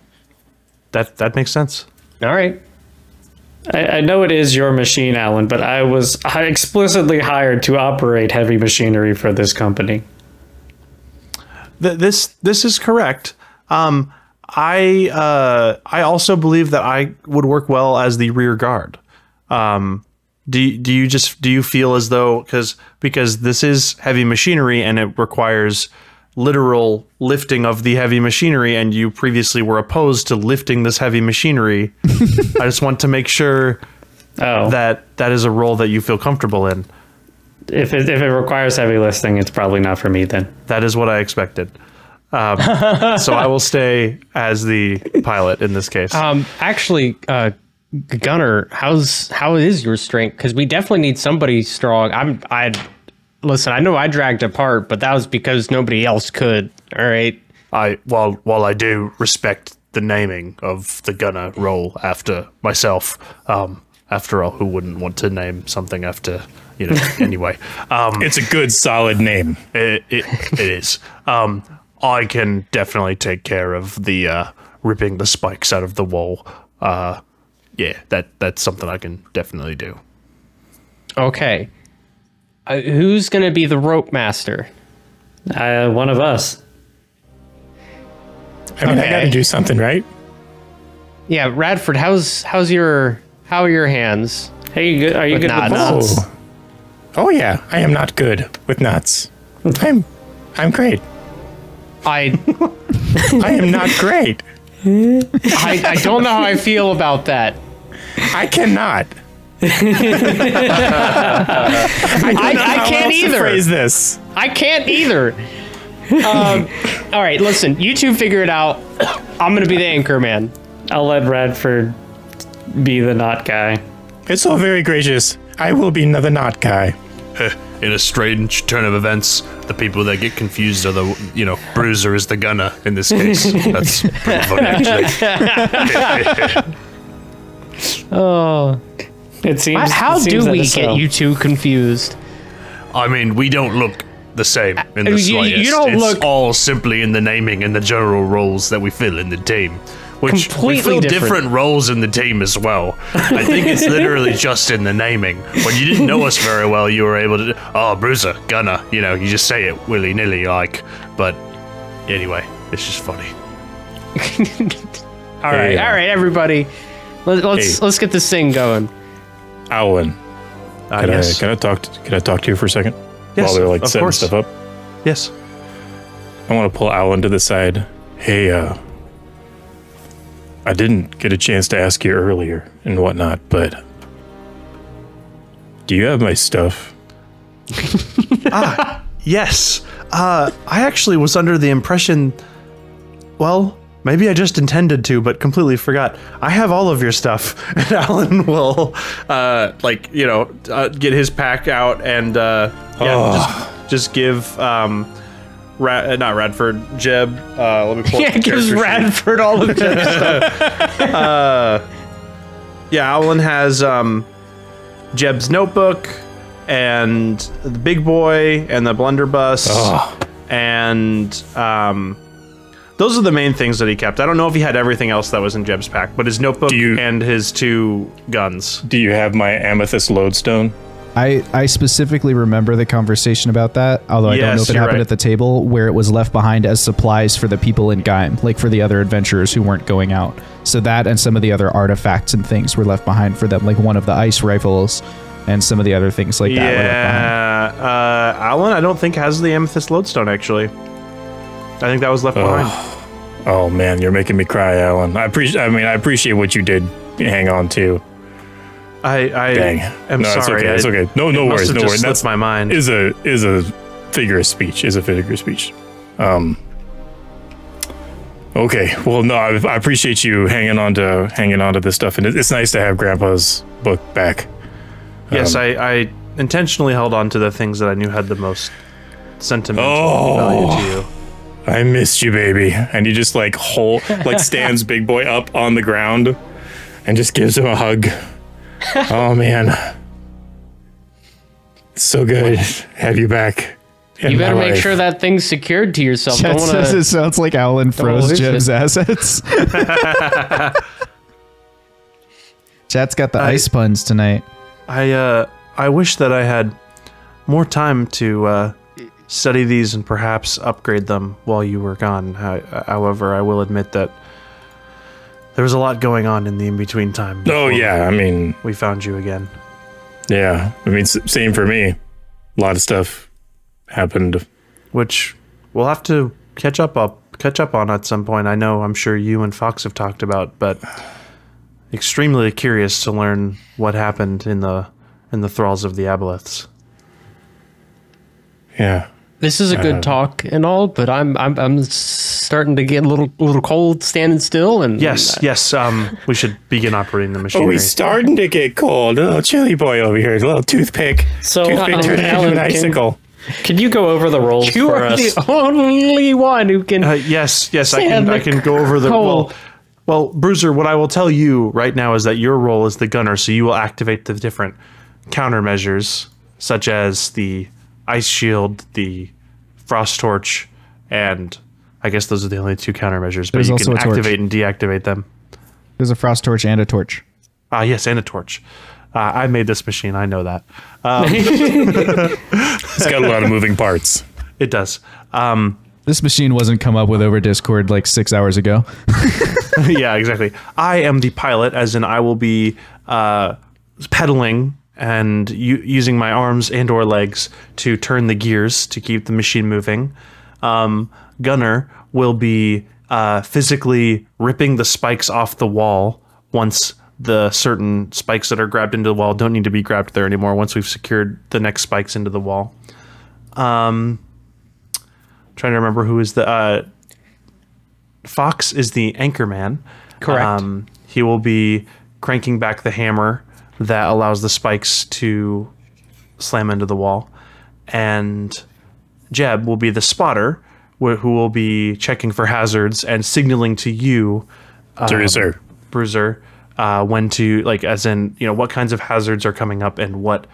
That makes sense. All right. I know it is your machine, Alan, but I was explicitly hired to operate heavy machinery for this company. This is correct. I also believe that I would work well as the rear guard. Do you feel as though because this is heavy machinery and it requires literal lifting of the heavy machinery, and you previously were opposed to lifting this heavy machinery, I just want to make sure that is a role that you feel comfortable in. If it requires heavy lifting, it's probably not for me then. That is what I expected. So I will stay as the pilot in this case. Actually, Gunner, how is your strength? Because we definitely need somebody strong. Listen, I know I dragged apart, but that was because nobody else could. All right. While I do respect the naming of the gunner role after myself, after all, who wouldn't want to name something after, anyway. It's a good, solid name. It is. I can definitely take care of the ripping the spikes out of the wall. Yeah, that's something I can definitely do. Okay. Who's going to be the rope master? One of us. I mean, I got to do something, right? Yeah, Radford, how are your hands? Hey, are you good with knots? Oh yeah, I am not good with knots. I'm great. I am not great. I don't know how I feel about that. I cannot. I can't either. Phrase this. I can't either. All right, listen. You two figure it out. I'm gonna be the anchor man. I'll let Radford be the knot guy. It's all very gracious. I will be the knot guy. In a strange turn of events, the people that get confused are the, Bruiser is the gunner in this case. That's pretty funny, actually. Oh. It seems. How do we get you two confused? I mean, we don't look the same in the slightest. You don't it's look all simply in the naming and the general roles that we fill in the team. Which completely we fill different roles in the team as well. I think it's literally just in the naming. When you didn't know us very well, you were able to, Bruiser, gunner, you just say it willy-nilly but anyway, it's just funny. All right, everybody. Let's get this thing going. Aulen, yes. Can I talk to you for a second? Yes, while they're setting course. stuff up. Yes. I want to pull Aulen to the side. Hey, I didn't get a chance to ask you earlier and whatnot, but do you have my stuff? Yes. I actually was under the impression, well, maybe I just intended to, but completely forgot. I have all of your stuff. And Aulen will, get his pack out and, just give, not Radford, Jeb. Let me pull Yeah, it gives Radford all of Jeb's stuff. Aulen has Jeb's notebook and the big boy and the blunderbuss, and those are the main things that he kept. I don't know if he had everything else that was in Jeb's pack, but his notebook and his 2 guns. Do you have my amethyst lodestone? I specifically remember the conversation about that, although I don't know if it happened at the table, where it was left behind as supplies for the people in Gaim, like for the other adventurers who weren't going out. So that and some of the other artifacts and things were left behind for them, like one of the ice rifles and some of the other things like that were left behind. Aulen, I don't think has the amethyst lodestone, actually. I think that was left behind. Oh man, you're making me cry, Aulen. I appreciate what you did hang on to. Dang. I'm sorry. It's okay. No worries. No worries. That's my mind. Is a figure of speech. Okay. Well, no, I appreciate you hanging on to this stuff, and it's nice to have Grandpa's book back. Yes, I intentionally held on to the things that I knew had the most sentimental value to you. I missed you, baby. And he just stands Big Boy up on the ground and just gives him a hug. Oh man, it's so good to have you back. You better make sure that thing's secured to yourself. Chat says it sounds like Aulen froze Jeb's assets. Chat's got the ice puns tonight. I wish that I had more time to study these and perhaps upgrade them while you were gone. However, I will admit that there was a lot going on in the in-between time. Oh, yeah, I mean... we found you again. Yeah, I mean, same for me. A lot of stuff happened. Which we'll have to catch up on at some point. I'm sure you and Fox have talked about, but extremely curious to learn what happened in the thralls of the Aboleths. Yeah. This is a good talk and all, but I'm starting to get a little cold standing still. And yes. We should begin operating the machinery. Oh, he's starting to get cold. Oh, chilly boy over here, a little toothpick. So, toothpick turned into an icicle. Can you go over the rolls you for are us? the only one who can. Yes, I can go over the cold. Well, Bruiser, what I will tell you right now is that your role is the gunner, so you will activate the different countermeasures, such as the ice shield, the frost torch, and I guess those are the only two countermeasures, but There's you also can a torch. activate and deactivate them. There's a frost torch and a torch. Yes, and a torch. I made this machine, I know that. It's got a lot of moving parts. It does. This machine wasn't come up with over Discord like 6 hours ago. Yeah, exactly. I am the pilot, as in I will be pedaling and using my arms and or legs to turn the gears to keep the machine moving. Gunner will be physically ripping the spikes off the wall once the certain spikes that are grabbed into the wall don't need to be grabbed there anymore once we've secured the next spikes into the wall. Trying to remember who is the... Fox is the anchor man. Correct. He will be cranking back the hammer that allows the spikes to slam into the wall. And Jeb will be the spotter, who will be checking for hazards and signaling to you, Bruiser, when to, like, as in, you know, what kinds of hazards are coming up and what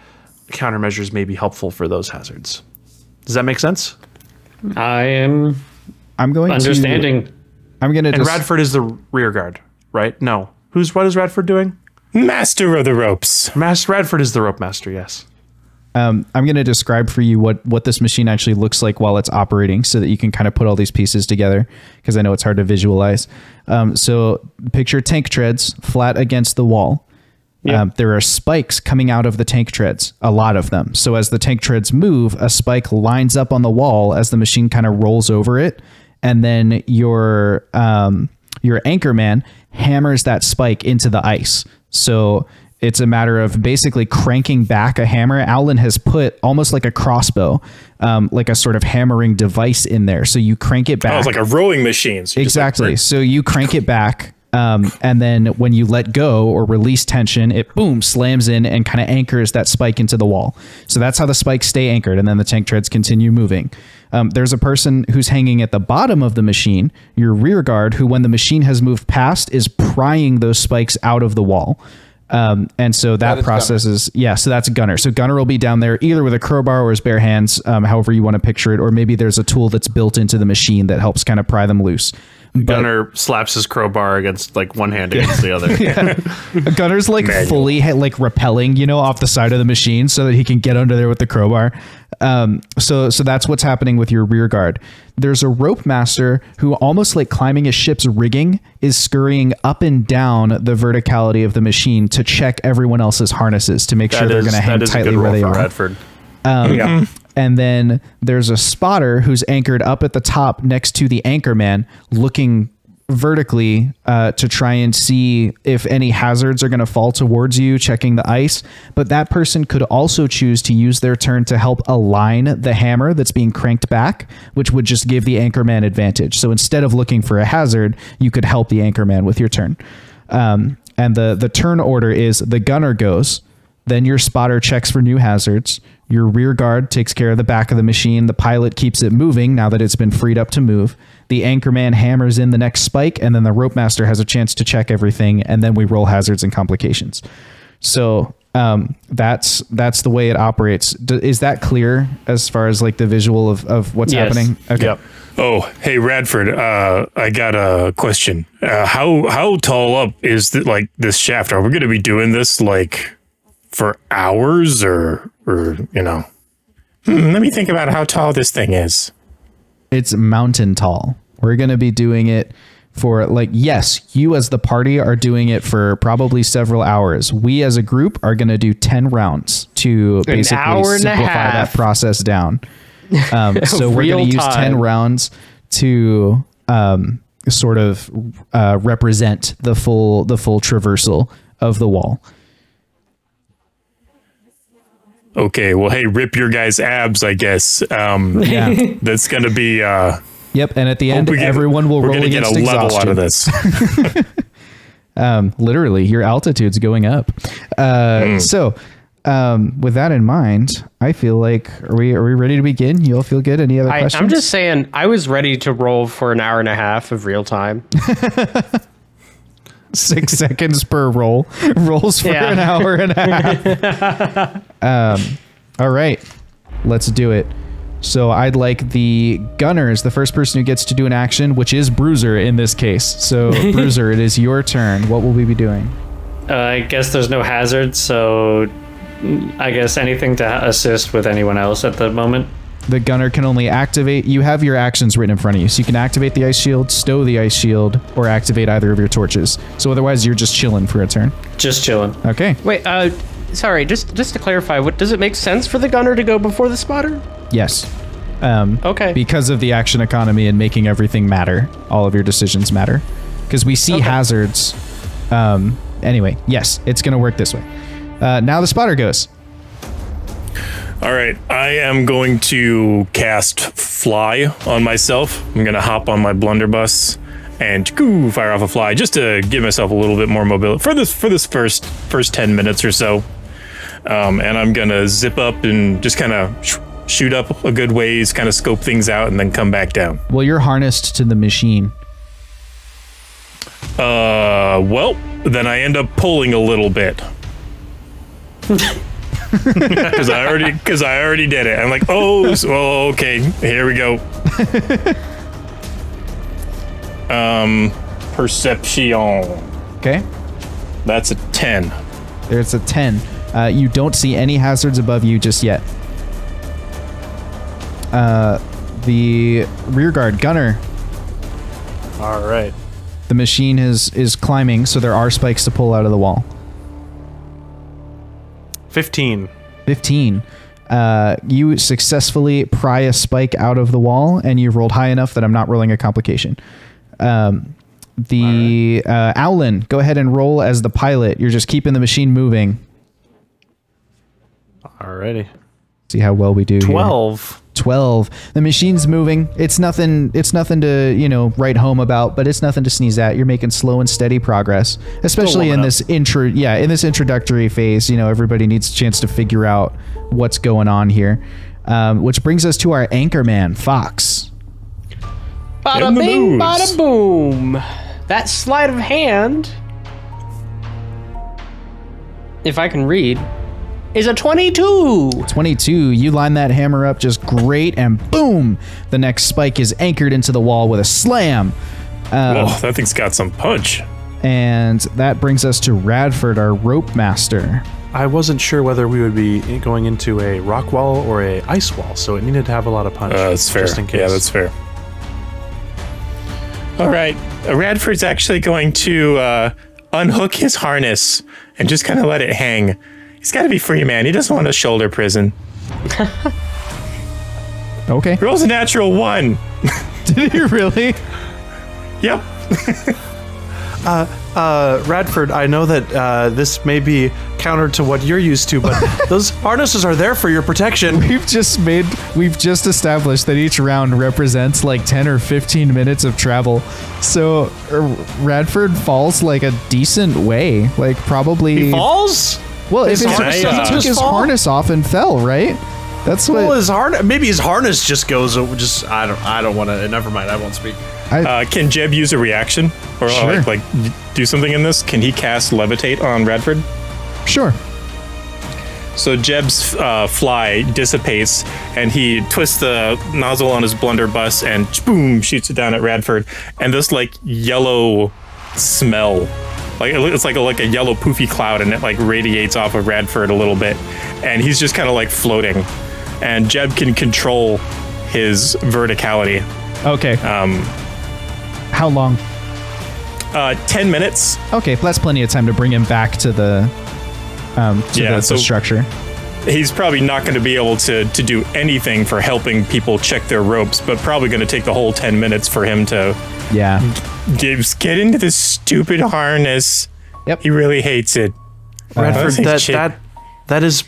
countermeasures may be helpful for those hazards. Does that make sense? I'm going understanding. I'm going to And Radford is the rear guard, right? No. What is Radford doing? Master of the ropes. Radford is the rope master, yes. I'm going to describe for you what this machine actually looks like while it's operating so that you can kind of put all these pieces together, because I know it's hard to visualize. So picture tank treads flat against the wall. Yep. There are spikes coming out of the tank treads, a lot of them. So as the tank treads move, a spike lines up on the wall as the machine kind of rolls over it. And then your anchor man hammers that spike into the ice. So it's a matter of basically cranking back a hammer. Aulen has put almost like a crossbow, like a sort of hammering device in there. So you crank it back. Oh, it's like a rowing machine. So exactly. So you crank it back. And then when you let go or release tension, it boom slams in and kind of anchors that spike into the wall. So that's how the spikes stay anchored. And then the tank treads continue moving. There's a person who's hanging at the bottom of the machine, your rear guard, who when the machine has moved past is prying those spikes out of the wall. And so that process is, so that's a gunner. So gunner will be down there either with a crowbar or his bare hands, however you want to picture it, or maybe there's a tool that's built into the machine that helps kind of pry them loose. Gunner slaps his crowbar against like one hand against the other. Gunner's like fully like rappelling, you know, off the side of the machine so that he can get under there with the crowbar. So that's what's happening with your rear guard. There's a rope master who, almost like climbing a ship's rigging, is scurrying up and down the verticality of the machine to check everyone else's harnesses to make sure they're going to hang tightly where they are. Radford. And then there's a spotter who's anchored up at the top next to the anchor man, looking vertically to try and see if any hazards are going to fall towards you, checking the ice. But that person could also choose to use their turn to help align the hammer that's being cranked back, which would just give the anchor man advantage. So instead of looking for a hazard, you could help the anchor man with your turn. And the turn order is the gunner goes, then your spotter checks for new hazards. Your rear guard takes care of the back of the machine. The pilot keeps it moving now that it's been freed up to move. The anchorman hammers in the next spike, and then the rope master has a chance to check everything, and then we roll hazards and complications. So that's the way it operates. Is that clear as far as like the visual of what's happening? Okay. Yep. Oh, hey Radford, I got a question. How tall up is this shaft? Are we going to be doing this like for hours or you know? Let me think about how tall this thing is. It's mountain tall. We're going to be doing it for like, yes, you as the party are doing it for probably several hours. We as a group are going to do 10 rounds to basically simplify that process down. So we're going to use 10 rounds to sort of represent the full traversal of the wall. Okay, well, hey, rip your guys' abs, I guess. Yeah. That's going to be... Yep, and at the end, everyone will roll against exhaustion. We're going to get a level out of this. Literally, your altitude's going up. So, with that in mind, I feel like, are we ready to begin? You all feel good? Any other questions? I'm just saying, I was ready to roll for an hour and a half of real time. 6 seconds per roll. Rolls for an hour and a half. All right, let's do it. So I'd like the gunners, the first person who gets to do an action, which is Bruiser in this case. So Bruiser, it is your turn. What will we be doing? I guess there's no hazard, so I guess anything to assist with anyone else at the moment. The gunner can only activate. You have your actions written in front of you, so you can activate the ice shield, stow the ice shield, or activate either of your torches. So otherwise, you're just chilling for a turn. Just chilling. Okay. Wait, sorry, just to clarify, does it make sense for the gunner to go before the spotter? Yes. Okay. Because of the action economy and making everything matter, all of your decisions matter. Because we see hazards. Anyway, yes, it's going to work this way. Now the spotter goes. All right, I am going to cast Fly on myself. I'm going to hop on my blunderbuss and fire off a fly just to give myself a little bit more mobility for this first 10 minutes or so. And I'm going to zip up and just kind of shoot up a good ways, kind of scope things out, and then come back down. Well, you're harnessed to the machine. Well, then I end up pulling a little bit. Because I already did it. I'm like, okay, here we go. Perception. Okay. That's a 10. There's a 10. You don't see any hazards above you just yet. The rear guard gunner. All right. The machine is climbing, so there are spikes to pull out of the wall. 15. 15. You successfully pry a spike out of the wall, and you rolled high enough that I'm not rolling a complication. Aulen, go ahead and roll as the pilot. You're just keeping the machine moving. Alrighty. See how well we do. 12. Here. 12. The machine's moving. It's nothing to, write home about, but it's nothing to sneeze at. You're making slow and steady progress, especially in this introductory phase. Everybody needs a chance to figure out what's going on here. Which brings us to our anchorman, Fox. Bada bing, bada boom. That sleight of hand, if I can read, is a 22. 22. You line that hammer up just great, and boom! The next spike is anchored into the wall with a slam. That thing's got some punch. And that brings us to Radford, our rope master. I wasn't sure whether we would be going into a rock wall or a ice wall, so it needed to have a lot of punch. That's fair. Just in case. Yeah, that's fair. All right. Radford's actually going to unhook his harness and just kind of let it hang. He's got to be free, man. He doesn't want a shoulder prison. Okay. Rolls a natural 1. Did he really? Yep. Radford, I know that this may be counter to what you're used to, but those harnesses are there for your protection. We've just established that each round represents like 10 or 15 minutes of travel. So Radford falls like a decent way, like probably. He falls? Well, if he took his harness off and fell, right? That's what. Well, maybe his harness just goes. I don't want to. Never mind. I won't speak. Can Jeb use a reaction or sure. like do something in this? Can he cast levitate on Radford? Sure. So Jeb's fly dissipates, and he twists the nozzle on his blunderbuss and boom, shoots it down at Radford. And this like yellow smell. Like it's like a yellow poofy cloud, and it like radiates off of Radford a little bit, and he's just kind of like floating. And Jeb can control his verticality. Okay. How long? 10 minutes. Okay, that's plenty of time to bring him back to the structure. He's probably not going to be able to do anything for helping people check their ropes, but probably going to take the whole 10 minutes for him to get into this stupid harness. Yep. He really hates it. Radford, that is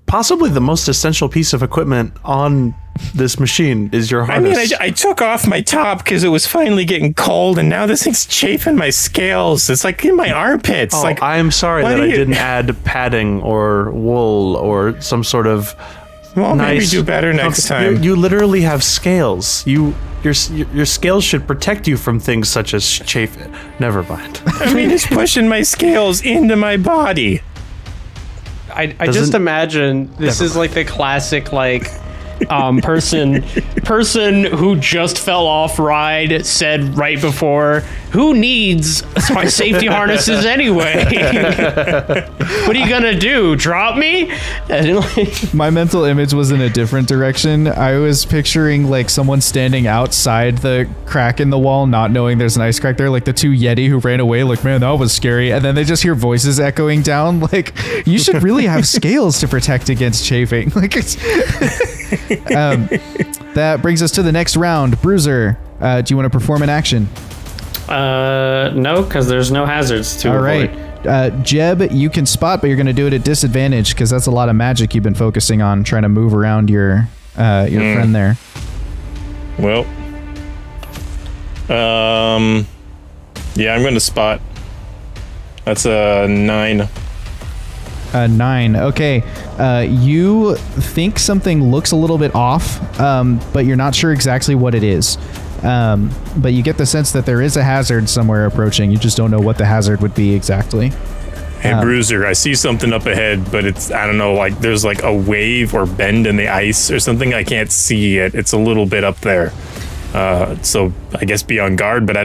possibly the most essential piece of equipment on this machine is your harness. I mean, I took off my top because it was finally getting cold, and now this thing's chafing my scales. It's like in my armpits. Oh, like, I'm sorry that I didn't add padding or wool or some sort of well, nice, maybe do better next time. You literally have scales. Your scales should protect you from things such as chafing. Never mind. I mean, it's pushing my scales into my body. I just imagine this is like the classic like person who just fell off ride said right before, who needs safety harnesses anyway? What are you gonna do, drop me? My mental image was in a different direction. I was picturing like someone standing outside the crack in the wall, not knowing there's an ice crack there, like the two Yeti who ran away, like, man, that was scary. And then they just hear voices echoing down, like, you should really have scales to protect against chafing. Like, it's that brings us to the next round. Bruiser, do you want to perform an action? No, because there's no hazards to avoid. Right. Jeb, you can spot, but you're going to do it at disadvantage because that's a lot of magic you've been focusing on, trying to move around your friend there. Well, yeah, I'm going to spot. That's a 9. 9. Okay. You think something looks a little bit off, but you're not sure exactly what it is. But you get the sense that there is a hazard somewhere approaching. You just don't know what the hazard would be exactly. Hey, Bruiser, I see something up ahead, but it's, I don't know, like there's like a wave or bend in the ice or something. I can't see it. It's a little bit up there. So I guess be on guard, but I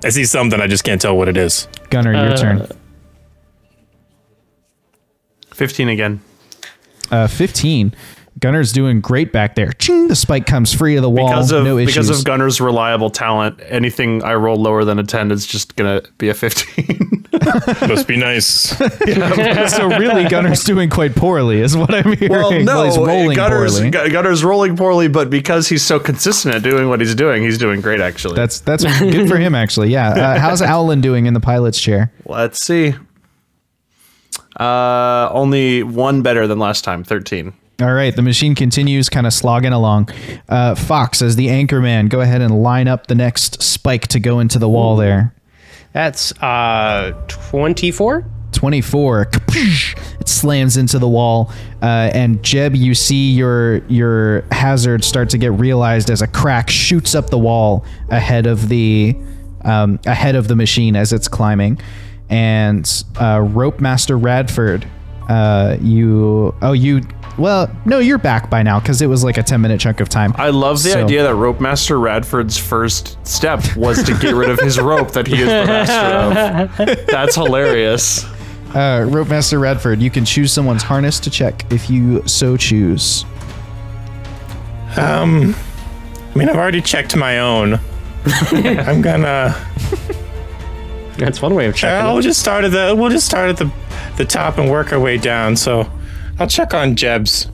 see something. I just can't tell what it is. Gunnar, your turn. 15 again. 15. Gunnar's doing great back there. Ching, the spike comes free of the wall. No issues. Because of Gunnar's reliable talent, anything I roll lower than a 10 is just going to be a 15. Must be nice. Yeah, so really, Gunnar's doing quite poorly, is what I'm hearing. Well, no, he's rolling poorly. Gunner's rolling poorly, but because he's so consistent at doing what he's doing great, actually. That's good for him, actually, yeah. How's Aulen doing in the pilot's chair? Let's see. Only one better than last time, 13. All right, the machine continues kind of slogging along. Fox, as the anchor man, go ahead and line up the next spike to go into the wall there. That's 24? 24. It slams into the wall. And Jeb, you see your hazard start to get realized as a crack shoots up the wall ahead of the machine as it's climbing. And Rope Master Radford, well, no, you're back by now because it was like a 10-minute chunk of time. I love the idea that Rope Master Radford's first step was to get rid of his rope that he is the master of. That's hilarious. Rope Master Radford, you can choose someone's harness to check if you so choose. I mean, I've already checked my own. I'm gonna. That's one way of checking. We'll just start at the top and work our way down. So I'll check on Jeb's.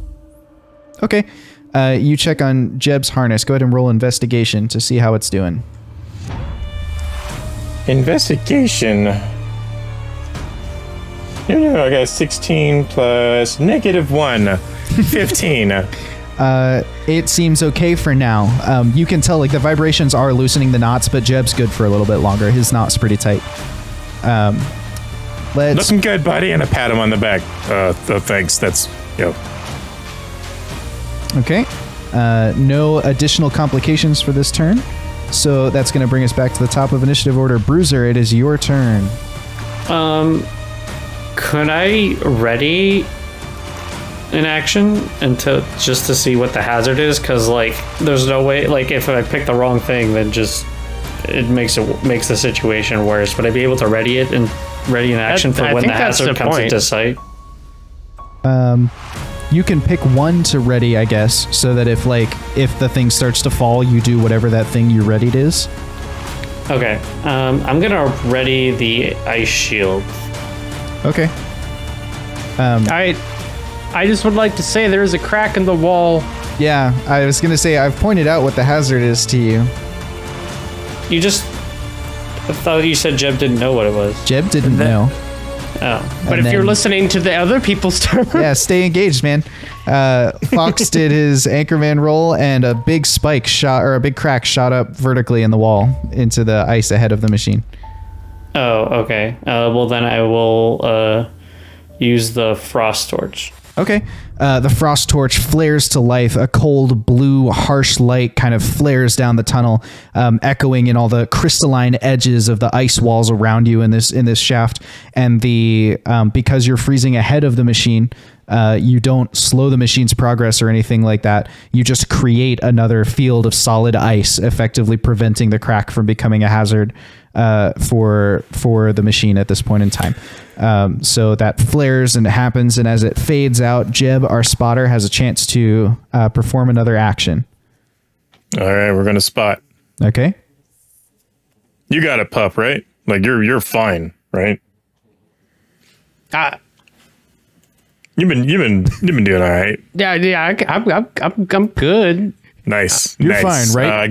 Okay. You check on Jeb's harness. Go ahead and roll investigation to see how it's doing. Investigation. I got 16 plus -1. 15. It seems okay for now. You can tell like the vibrations are loosening the knots, but Jeb's good for a little bit longer. His knot's pretty tight. Looking good, buddy, and a pat him on the back. Thanks. That's Okay. No additional complications for this turn, so that's going to bring us back to the top of initiative order. Bruiser, it is your turn. Could I ready an action just to see what the hazard is? Because like, there's no way. Like, if I pick the wrong thing, then just it makes the situation worse. Would I be able to ready an action for when the hazard comes into sight? You can pick one to ready, I guess, so that if the thing starts to fall, you do whatever that thing you readied is. Okay. I'm gonna ready the ice shield. Okay. I just would like to say there is a crack in the wall. Yeah, I was gonna say I've pointed out what the hazard is to you. I thought you said Jeb didn't know what it was. Jeb didn't know. Oh, but if you're listening to the other people's turn, yeah, stay engaged, man. Fox did his Anchorman roll, and a big crack shot up vertically in the wall into the ice ahead of the machine. Oh, okay. Well, then I will use the frost torch. Okay. The frost torch flares to life. A cold, blue, harsh light kind of flares down the tunnel, echoing in all the crystalline edges of the ice walls around you in this shaft. And because you're freezing ahead of the machine, you don't slow the machine's progress or anything like that. You just create another field of solid ice, effectively preventing the crack from becoming a hazard for the machine at this point in time. So that flares and it happens, and as it fades out, Jeb, our spotter, has a chance to perform another action. All right, we're gonna spot. Okay. You got it, pup, right? Like you're fine, right? You've been doing all right. Yeah. I'm good. Nice. You're nice. fine, right? I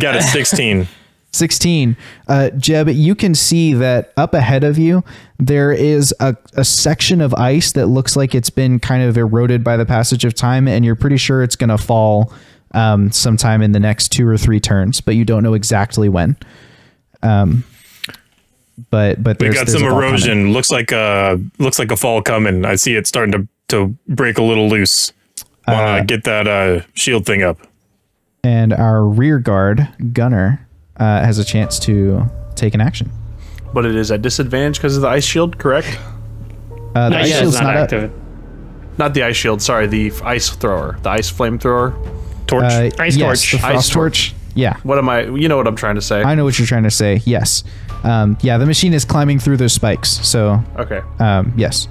got a 16. 16. Jeb, you can see that up ahead of you, there is a section of ice that looks like it's been kind of eroded by the passage of time, and you're pretty sure it's going to fall sometime in the next 2 or 3 turns, but you don't know exactly when. But we got some erosion. Coming. Looks like a fall coming. I see it starting to break a little loose. Wanna get that shield thing up. And our rear guard, Gunner, has a chance to take an action. But it is at disadvantage because of the ice shield, correct? The ice shield's not active. Not the ice shield, sorry, the ice thrower. The ice flamethrower. Torch? Ice torch. The frost torch. Yeah. What am I? You know what I'm trying to say. I know what you're trying to say, yes. Yeah, the machine is climbing through those spikes, so... Okay. Yes.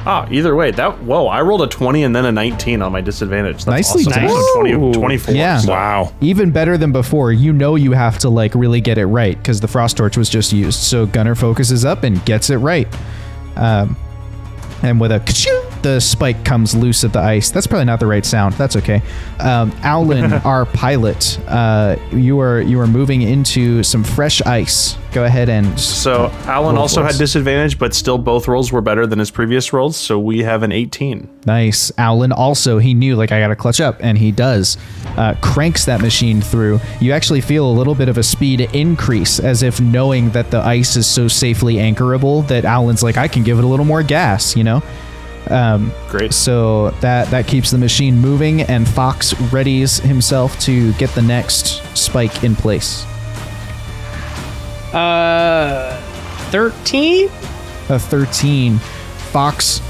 Either way, I rolled a 20 and then a 19 on my disadvantage. That's nicely awesome. done. 24. Yeah. So. Wow. Even better than before. You know you have to like really get it right because the frost torch was just used. So Gunner focuses up and gets it right. And with a ka-choo, the spike comes loose at the ice. That's probably not the right sound. That's okay. Aulen, our pilot, you are moving into some fresh ice. Go ahead and... So Aulen also had disadvantage, but still both rolls were better than his previous rolls, so we have an 18. Nice. Aulen also, he knew, like, I gotta clutch up, and he does. Cranks that machine through. You actually feel a little bit of a speed increase, as if knowing that the ice is so safely anchorable that Aulen's like, I can give it a little more gas, you know? Great. So that keeps the machine moving, and Fox readies himself to get the next spike in place. 13? A 13. Fox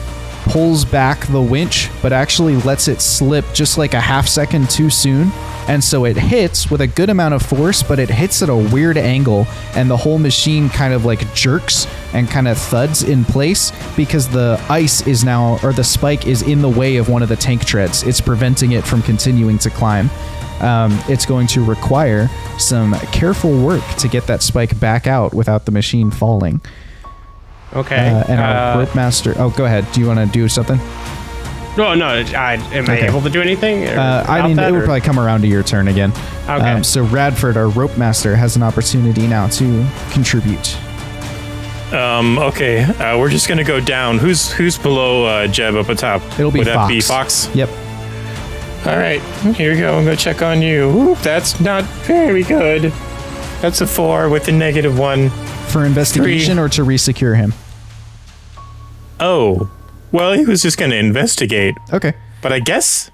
pulls back the winch, but actually lets it slip just like a half second too soon. And so it hits with a good amount of force, but it hits at a weird angle, and the whole machine kind of like jerks and kind of thuds in place because the ice is now, or the spike is in the way of one of the tank treads. It's preventing it from continuing to climb. It's going to require some careful work to get that spike back out without the machine falling. Okay. And our rope master... Oh, go ahead. Do you want to do something? No. Am I able to do anything? I mean, it would probably come around to your turn again. Okay. So Radford, our rope master, has an opportunity now to contribute. Okay. We're just gonna go down. Who's below Jeb up at top? It'll be Would Fox. that be Fox? Yep. All right. Here we go. I'm gonna check on you. Oop, that's not very good. That's a 4 with a -1. For investigation 3. or to resecure him? Oh. Well, he was just gonna investigate. Okay. But I guess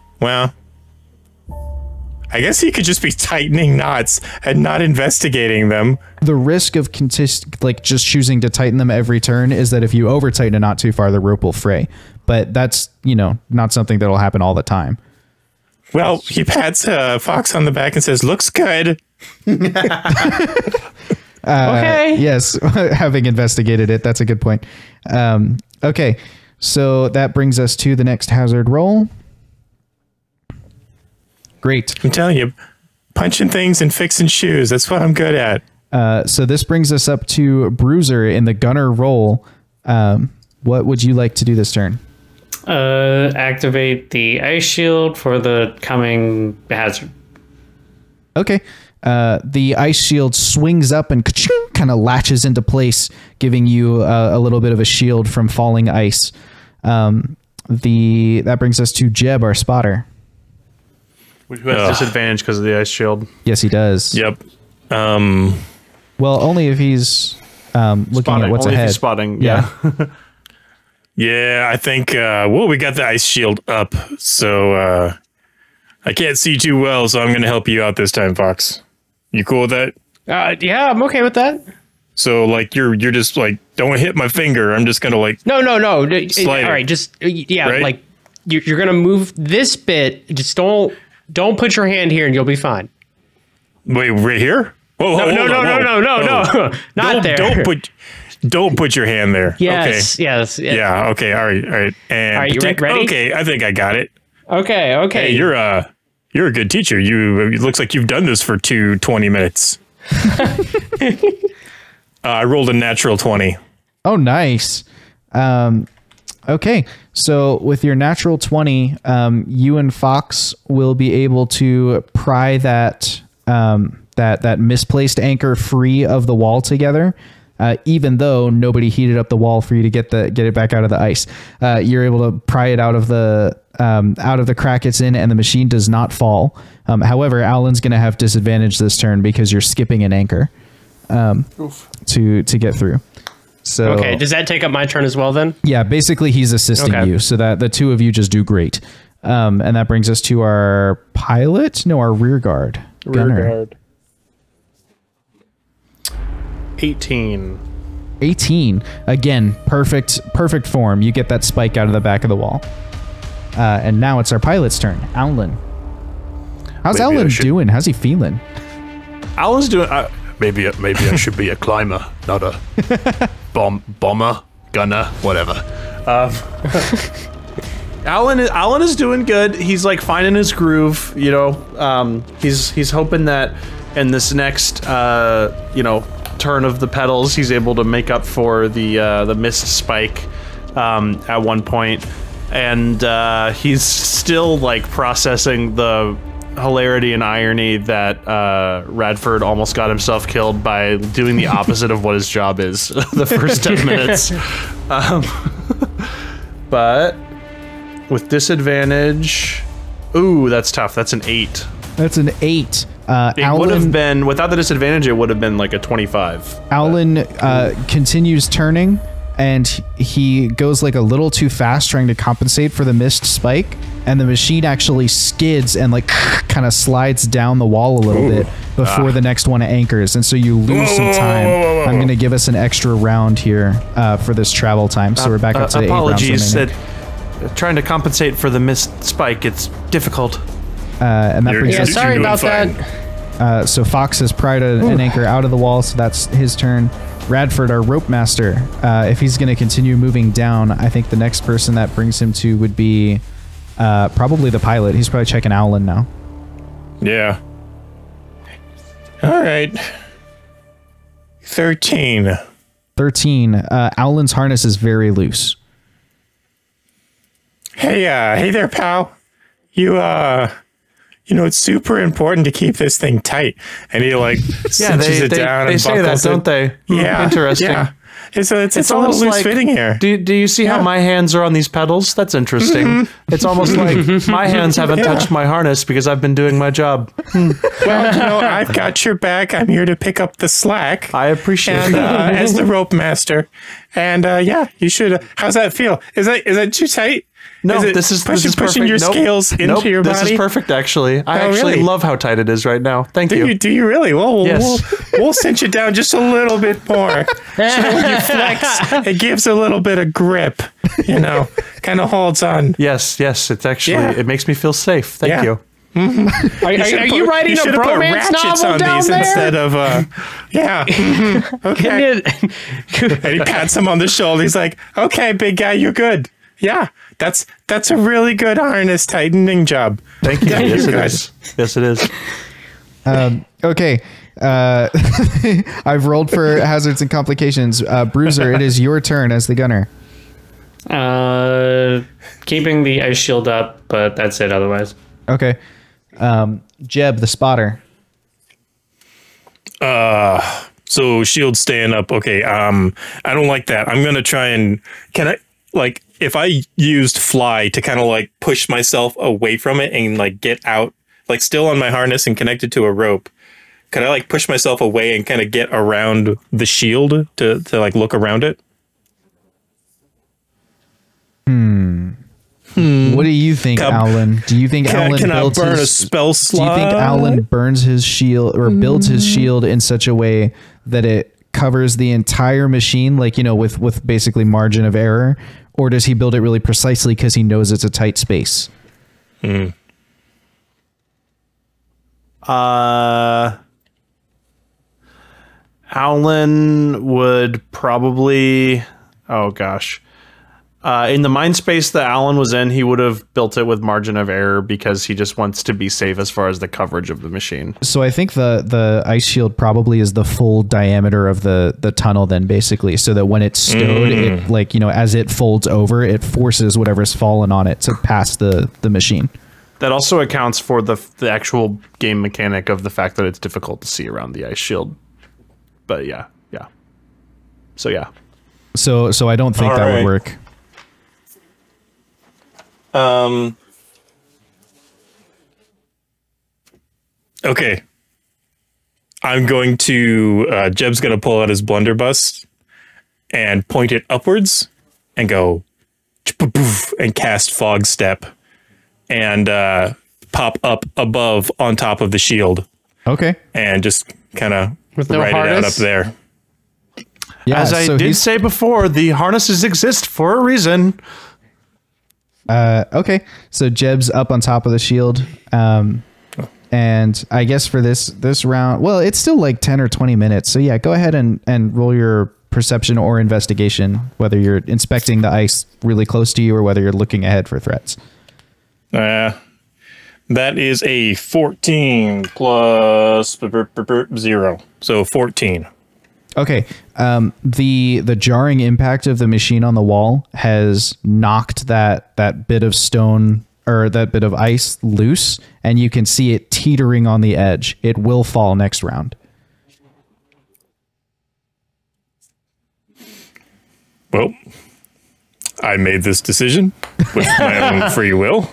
he could just be tightening knots and not investigating them. The risk of just choosing to tighten them every turn is that if you over tighten a knot too far, the rope will fray. But that's, not something that'll happen all the time. Well, he pats Fox on the back and says, "Looks good." Okay. Yes, having investigated it, that's a good point. Okay, so that brings us to the next hazard roll. Great. I'm telling you, punching things and fixing shoes. That's what I'm good at. So this brings us up to Bruiser in the gunner role. What would you like to do this turn? Activate the ice shield for the coming hazard. Okay. The ice shield swings up and kind kind of latches into place, giving you a little bit of a shield from falling ice. That brings us to Jeb, our spotter. Who has disadvantage because of the ice shield. Yes, he does. Yep. Well, only if he's looking spotting. at what's only ahead. If he's spotting. Yeah. Yeah, I think, we got the ice shield up, so I can't see too well, so I'm going to help you out this time, Fox. You cool with that? Yeah, I'm okay with that. So, like, you're just, like, don't hit my finger. I'm just going to, like... No. All slide right, just, right? like, you're going to move this bit. Just don't put your hand here and you'll be fine. Wait, right here? Whoa, No. Not there. Don't put your hand there. Yes, okay. yes. Yeah, okay, all right. And All right, you ready? Okay, I think I got it. Okay. Hey, you're a good teacher. It looks like you've done this for 20 minutes. I rolled a natural 20. Oh, nice. Okay, so with your natural 20, you and Fox will be able to pry that misplaced anchor free of the wall together. Even though nobody heated up the wall for you to get it back out of the ice, you're able to pry it out of the crack it's in, and the machine does not fall. However, Aulen's going to have disadvantage this turn because you're skipping an anchor to get through. So okay, does that take up my turn as well then? Yeah, basically he's assisting you, so that the two of you just do great. And that brings us to our pilot. No, our rear guard. Gunner. 18. Again, perfect form. You get that spike out of the back of the wall. And now it's our pilot's turn. Aulen. How's Aulen doing? How's he feeling? Aulen's doing... maybe I should be a climber, not a bomber, gunner, whatever. Aulen is doing good. He's like finding his groove, you know. He's hoping that in this next, turn of the pedals, he's able to make up for the missed spike at one point, and he's still like processing the hilarity and irony that Radford almost got himself killed by doing the opposite of what his job is the first 10 minutes. But with disadvantage, ooh, that's tough. That's an 8. That's an 8. It would have been, without the disadvantage, it would have been like a 25. Aulen continues turning, and he goes like a little too fast trying to compensate for the missed spike, and the machine actually skids and like kind of slides down the wall a little bit before the next one anchors, and so you lose some time. I'm going to give us an extra round here for this travel time, so we're back up to 8 rounds remaining. Apologies, trying to compensate for the missed spike, it's difficult. And that brings us... sorry about that. So Fox has pried an anchor out of the wall, so that's his turn. Radford, our rope master, if he's going to continue moving down, I think the next person that brings him to would be probably the pilot. He's probably checking Aulen now. Yeah. All right. 13. 13. Aulen's harness is very loose. Hey there, pal. It's super important to keep this thing tight. And he like cinches it down and say that, don't they? Yeah, interesting. Yeah. It's a little loose fitting here. Do you see how my hands are on these pedals? That's interesting. It's almost like my hands haven't touched my harness because I've been doing my job. Well, I've got your back. I'm here to pick up the slack. I appreciate that. As the rope master. And you should. How's that feel? Is that too tight? No, this is pushing perfect. your scales into your body. This is perfect, actually. I actually love how tight it is right now. Thank you. Do you really? Well, yes. we'll cinch it down just a little bit more. So when you flex, it gives a little bit of grip. Kind of holds on. Yes. It's actually it makes me feel safe. Thank you. Mm-hmm. Are you writing a bromance novel down there? Instead of okay. And he pats him on the shoulder. He's like, "Okay, big guy, you're good. Yeah, that's a really good harness tightening job. Thank you. Yes, it is. Yes, it is. Okay. I've rolled for hazards and complications. Bruiser, it is your turn as the gunner. Keeping the ice shield up, but that's it otherwise. Okay. Jeb, the spotter. So shield staying up. Okay. I don't like that. I'm gonna try and if I used fly to kind of like push myself away from it and like get out, like still on my harness and connected to a rope. Could I like push myself away and kind of get around the shield to like look around it? What do you think, Aulen? Do you think Aulen builds burn a spell slot? Do you think Aulen burns his shield or builds his shield in such a way that it covers the entire machine, like, you know, with basically margin of error, or does he build it really precisely because he knows it's a tight space? Aulen would probably, oh gosh. In the mind space that Aulen was in, he would have built it with margin of error because he just wants to be safe as far as the coverage of the machine. So I think the ice shield probably is the full diameter of the tunnel then, basically, so that when it's stowed, it, like, you know, as it folds over, it forces whatever's fallen on it to pass the machine. That also accounts for the actual game mechanic of the fact that it's difficult to see around the ice shield. But yeah. So yeah. So I don't think that would work. Okay. I'm going to, Jeb's going to pull out his blunderbuss and point it upwards and go and cast fog step and pop up above on top of the shield. Okay. And just kind of no write harness? it out up there. Yeah, as I did say before, the harnesses exist for a reason. Okay, so Jeb's up on top of the shield, and I guess for this round, well, it's still like 10 or 20 minutes, so yeah, go ahead and roll your perception or investigation, whether you're inspecting the ice really close to you or whether you're looking ahead for threats. That is a 14 plus 0, so 14. Okay, the jarring impact of the machine on the wall has knocked that bit of stone or that bit of ice loose, and you can see it teetering on the edge. It will fall next round. Well, I made this decision with my own free will.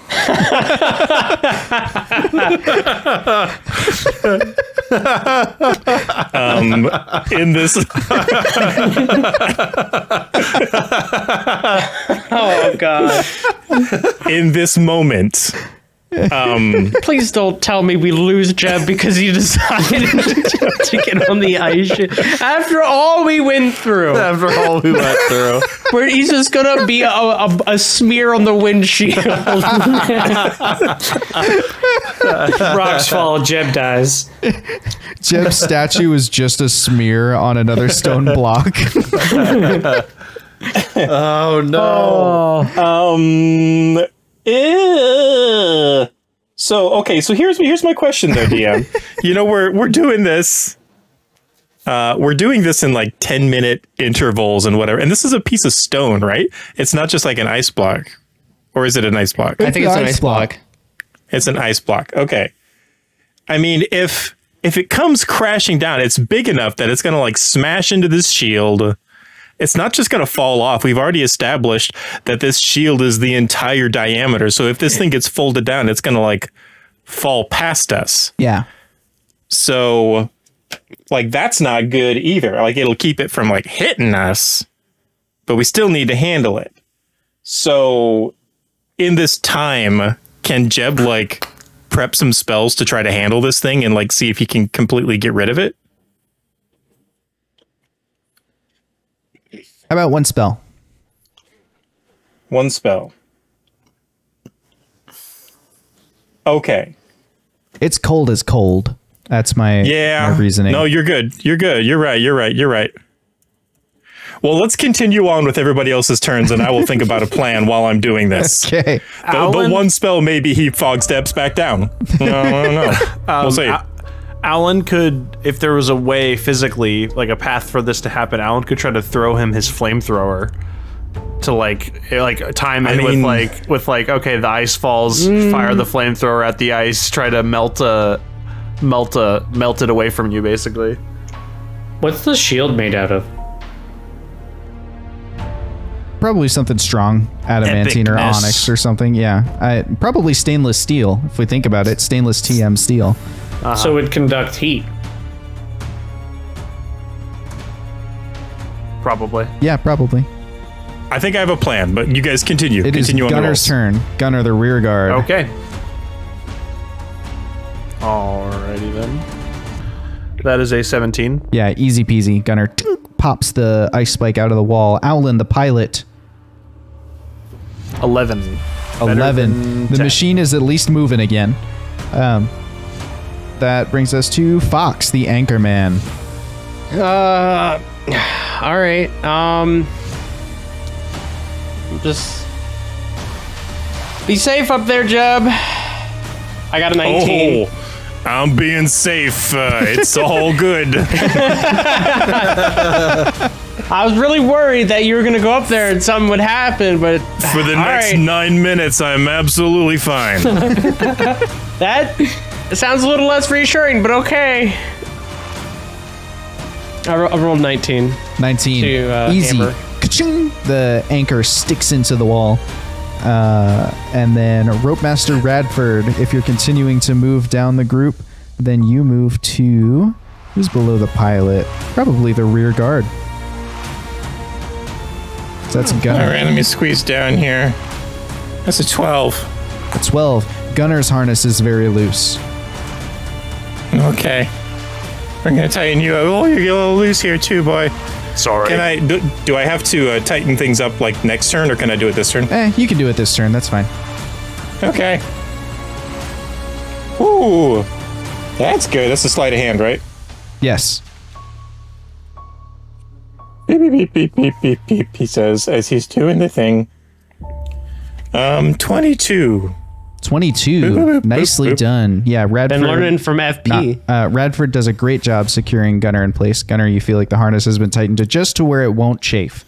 In this Oh god. In this moment, Please don't tell me we lose Jeb because he decided to get on the ice. After all we went through. Where he's just gonna be a smear on the windshield. Rocks fall, Jeb dies. Jeb's statue is just a smear on another stone block. Oh no. So here's my question though, DM. You know, we're doing this. We're doing this in like 10-minute intervals and whatever. And this is a piece of stone, right? It's not just like an ice block. Or is it an ice block? I think it's an ice block. It's an ice block. Okay. I mean, if it comes crashing down, it's big enough that it's going to like smash into this shield. It's not just going to fall off. We've already established that this shield is the entire diameter. So if this thing gets folded down, it's going to like fall past us. Yeah. So like that's not good either. Like it'll keep it from like hitting us, but we still need to handle it. So in this time, can Jeb like prep some spells to try to handle this thing and like see if he can completely get rid of it? How about one spell? One spell. Okay. It's cold as cold. That's my reasoning. No, you're good. You're good. You're right. Well, let's continue on with everybody else's turns, and I will think about a plan while I'm doing this. Okay. But one spell, maybe he fog steps back down. No, I don't know. We'll see. Aulen could, if there was a way physically, like a path for this to happen, Aulen could try to throw him his flamethrower to like time it with like okay, the ice falls, fire the flamethrower at the ice, try to melt it away from you, basically. What's the shield made out of? Probably something strong, adamantine or Epicness. onyx or something. Yeah, probably stainless steel. If we think about it, stainless TM steel. So it conducts heat. Probably. Yeah, probably. I think I have a plan, but you guys continue. It is Continue on the Gunner's rolls. turn. Gunner, the rear guard. Okay. Alrighty then. That is a 17. Yeah, easy peasy. Gunner pops the ice spike out of the wall. Aulen, the pilot. 11. Better 11. than The 10. machine is at least moving again. That brings us to Fox, the anchor man. All right. Just be safe up there, Jeb. I got a 19. Oh, I'm being safe. It's all good. I was really worried that you were gonna go up there and something would happen, but For the all next right. 9 minutes, I'm absolutely fine. That sounds a little less reassuring, but okay. I rolled 19. 19. To, Easy. hammer. Ka-ching! The anchor sticks into the wall. And then Rope Master Radford, if you're continuing to move down the group, then you move to... Who's below the pilot? Probably the rear guard. So that's Gunner. All right, let me squeeze down here. That's a 12. 12. Gunner's harness is very loose. Okay. We're gonna tighten you up. Oh, you're a little loose here too, boy. Sorry. Can I do I have to tighten things up like next turn, or can I do it this turn? You can do it this turn. That's fine. Okay. Ooh, that's good. That's a sleight of hand, right? Yes. Beep beep beep beep beep beep beep. He says as he's doing the thing. 22. 22. Boop, boop, boop, Nicely boop. done. Yeah, Radford. Been learning from FP. Radford does a great job securing Gunner in place. Gunner, you feel like the harness has been tightened to just to where it won't chafe.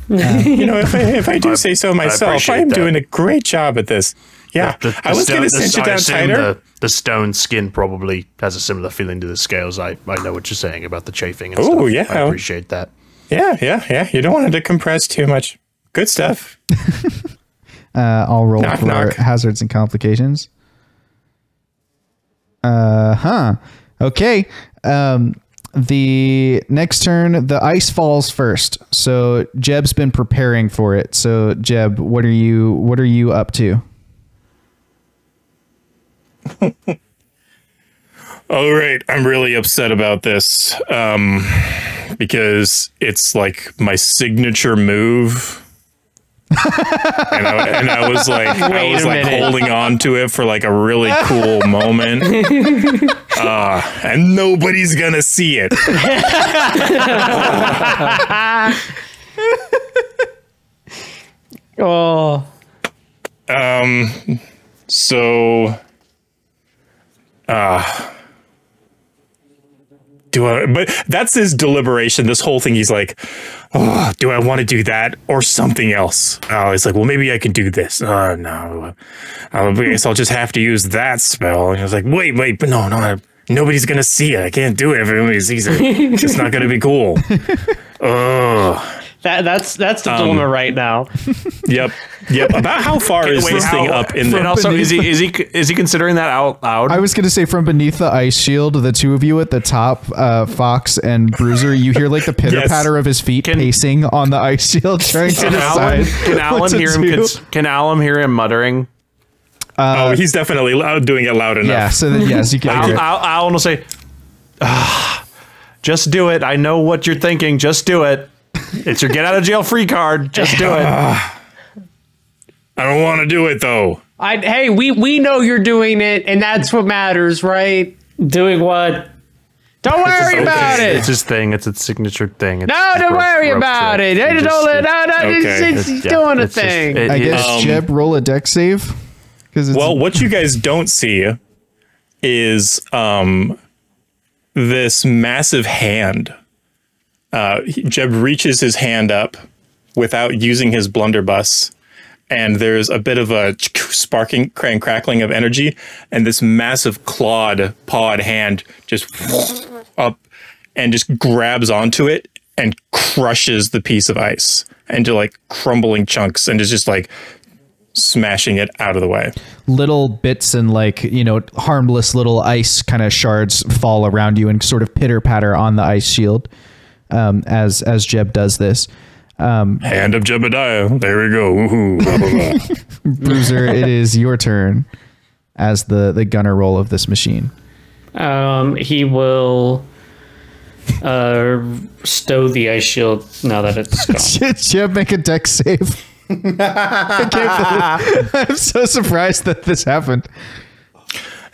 You know, if I do say so myself, appreciate I'm that. doing a great job at this. Yeah, I was going to cinch it down tighter. The stone skin probably has a similar feeling to the scales. I know what you're saying about the chafing and Oh, stuff. yeah. I appreciate that. Yeah. You don't want it to compress too much. Good stuff. I'll roll Knock, for knock. hazards and complications. Okay. The next turn, the ice falls first. So Jeb's been preparing for it. So Jeb, what are you up to? All right, I'm really upset about this because it's like my signature move. and I was like, Wait a minute. holding on to it for like a really cool moment, and nobody's gonna see it. Oh, So, do I? But that's his deliberation. This whole thing, he's like, oh, do I want to do that or something else? Oh, he's like, well, maybe I can do this. Oh, no. I guess I'll just have to use that spell. And I was like, wait, but no, nobody's gonna see it. I can't do it if everybody sees it. It's not gonna be cool. Oh. that's the dilemma right now. Yep. About how far is this thing up in And the? also, is he considering that out loud? I was going to say from beneath the ice shield, the two of you at the top, Fox and Bruiser, you hear like the pitter patter of his feet pacing on the ice shield trying to decide. Can Alan hear him? Can Alan hear him muttering? Oh, he's definitely doing it loud enough. Yeah, so then yes, you can hear it. Alan will say, "Just do it. I know what you're thinking. Just do it. It's your get out of jail free card. Just do it." I don't want to do it though. Hey, we know you're doing it, and that's what matters, right? Doing what? Don't worry about It's it. his thing. It's a signature thing. It's No, don't worry about it. He just- He's doing a thing. I guess Jeb, roll a deck save. Well, what you guys don't see is this massive hand. Jeb reaches his hand up without using his blunderbuss, and there's a bit of a sparking and crackling of energy, and this massive clawed pawed hand just up and just grabs onto it and crushes the piece of ice into like crumbling chunks and is just like smashing it out of the way. Little bits and like, you know, harmless little ice kind of shards fall around you and sort of pitter patter on the ice shield as Jeb does this. Hand of Jebediah. There we go. Woohoo. Blah, blah, blah. Bruiser, it is your turn as the gunner role of this machine. He will stow the ice shield now that it's gone. Jeb, make a dex save. I can't believe I'm so surprised that this happened.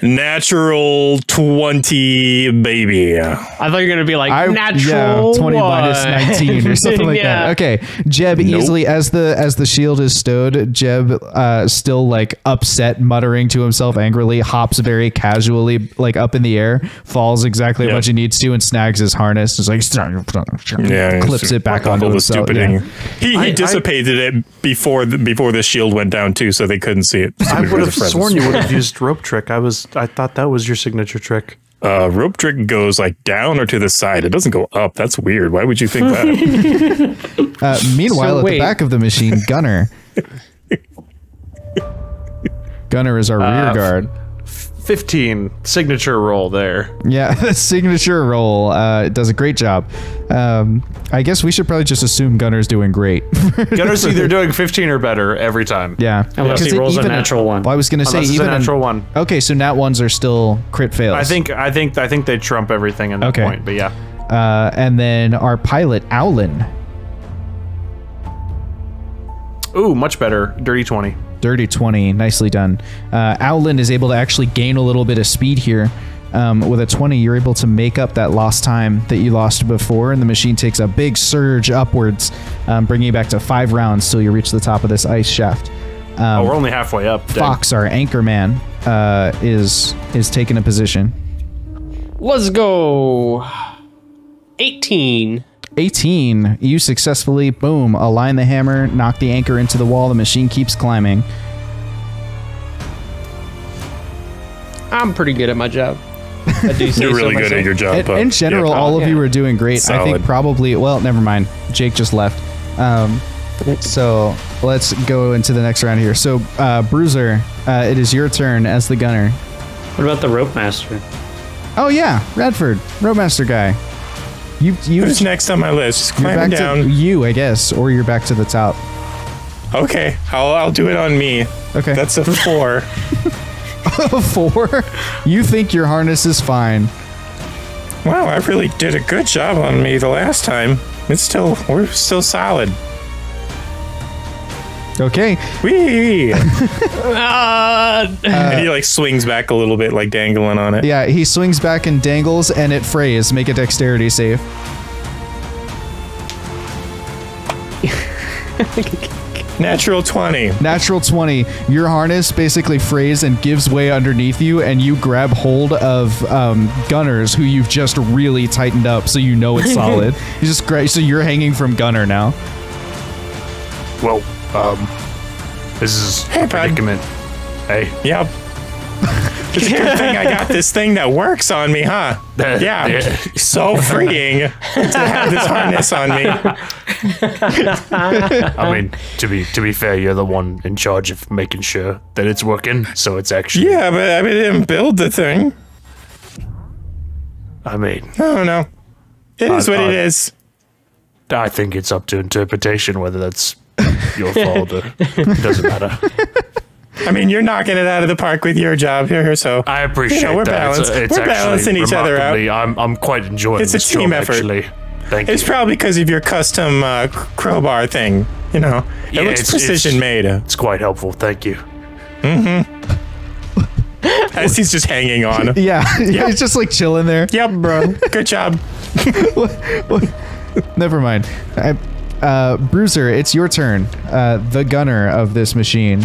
Natural 20, baby. I thought you were going to be like, natural 20 one. minus 19 or something like that. Okay. Jeb easily, as the shield is stowed, Jeb, still like upset, muttering to himself angrily, hops very casually like up in the air, falls exactly what he needs to, and snags his harness. It's like, clips it back onto himself. He dissipated it before the shield went down too, so they couldn't see it. I would have sworn you would have used rope trick. I thought that was your signature trick. Rope trick goes like down or to the side. It doesn't go up. That's weird. Why would you think that? Meanwhile, at the back of the machine, Gunner. Gunner is our rear guard. 15 signature roll there. Yeah, signature roll. It does a great job. I guess we should probably just assume Gunner's doing great. Gunner's either doing 15 or better every time. Yeah, unless he rolls a natural one. Well, I was going to say even a natural one. Okay, so nat ones are still crit fails. I think they trump everything at that point. But yeah. And then our pilot Aulen. Ooh, much better. Dirty 20. Dirty 20, nicely done. Aulen is able to actually gain a little bit of speed here. With a 20, you're able to make up that lost time that you lost before, and the machine takes a big surge upwards, bringing you back to 5 rounds till you reach the top of this ice shaft. We're only halfway up. Fox, our anchor man, is taking a position. Let's go. 18. 18. You successfully, boom, align the hammer, knock the anchor into the wall. The machine keeps climbing. I'm pretty good at my job. You're really good at your job. In general, all of you are doing great. Solid. I think probably, well, never mind. Jake just left. So let's go into the next round here. So, Bruiser, it is your turn as the gunner. What about the rope master? Oh, yeah. Radford, rope master guy. Who's next on my list? You're back down. To you, I guess, or you're back to the top. Okay, I'll do it on me. Okay. That's a 4. A 4? You think your harness is fine. Wow, I really did a good job on me the last time. We're still solid. Okay. Whee! And he like swings back a little bit, like dangling on it. Yeah, he swings back and dangles, and it frays. Make a dexterity save. Natural 20. Natural 20. Your harness basically frays and gives way underneath you, and you grab hold of Gunners, who you've just really tightened up, so you know it's solid. You just so you're hanging from Gunner now. Well, this is a predicament. Hey. Yep. It's a good thing I got this thing that works on me, huh? Yeah. So freeing to have this harness on me. I mean, to be fair, you're the one in charge of making sure that it's working, so it's actually... Yeah, but I didn't build the thing. I mean... I don't know. It is what it is. I think it's up to interpretation whether that's your fault or... It doesn't matter. I mean, you're knocking it out of the park with your job here, so I appreciate we're that. Balanced. We're balancing each other out. I'm quite enjoying it's this a team job, effort. actually. Thank you. It's probably because of your custom crowbar thing. You know, it looks precision made. It's quite helpful. Thank you. As he's just hanging on. Yeah, he's just like chilling there. Yep, bro. Good job. Never mind. Bruiser, it's your turn. The gunner of this machine.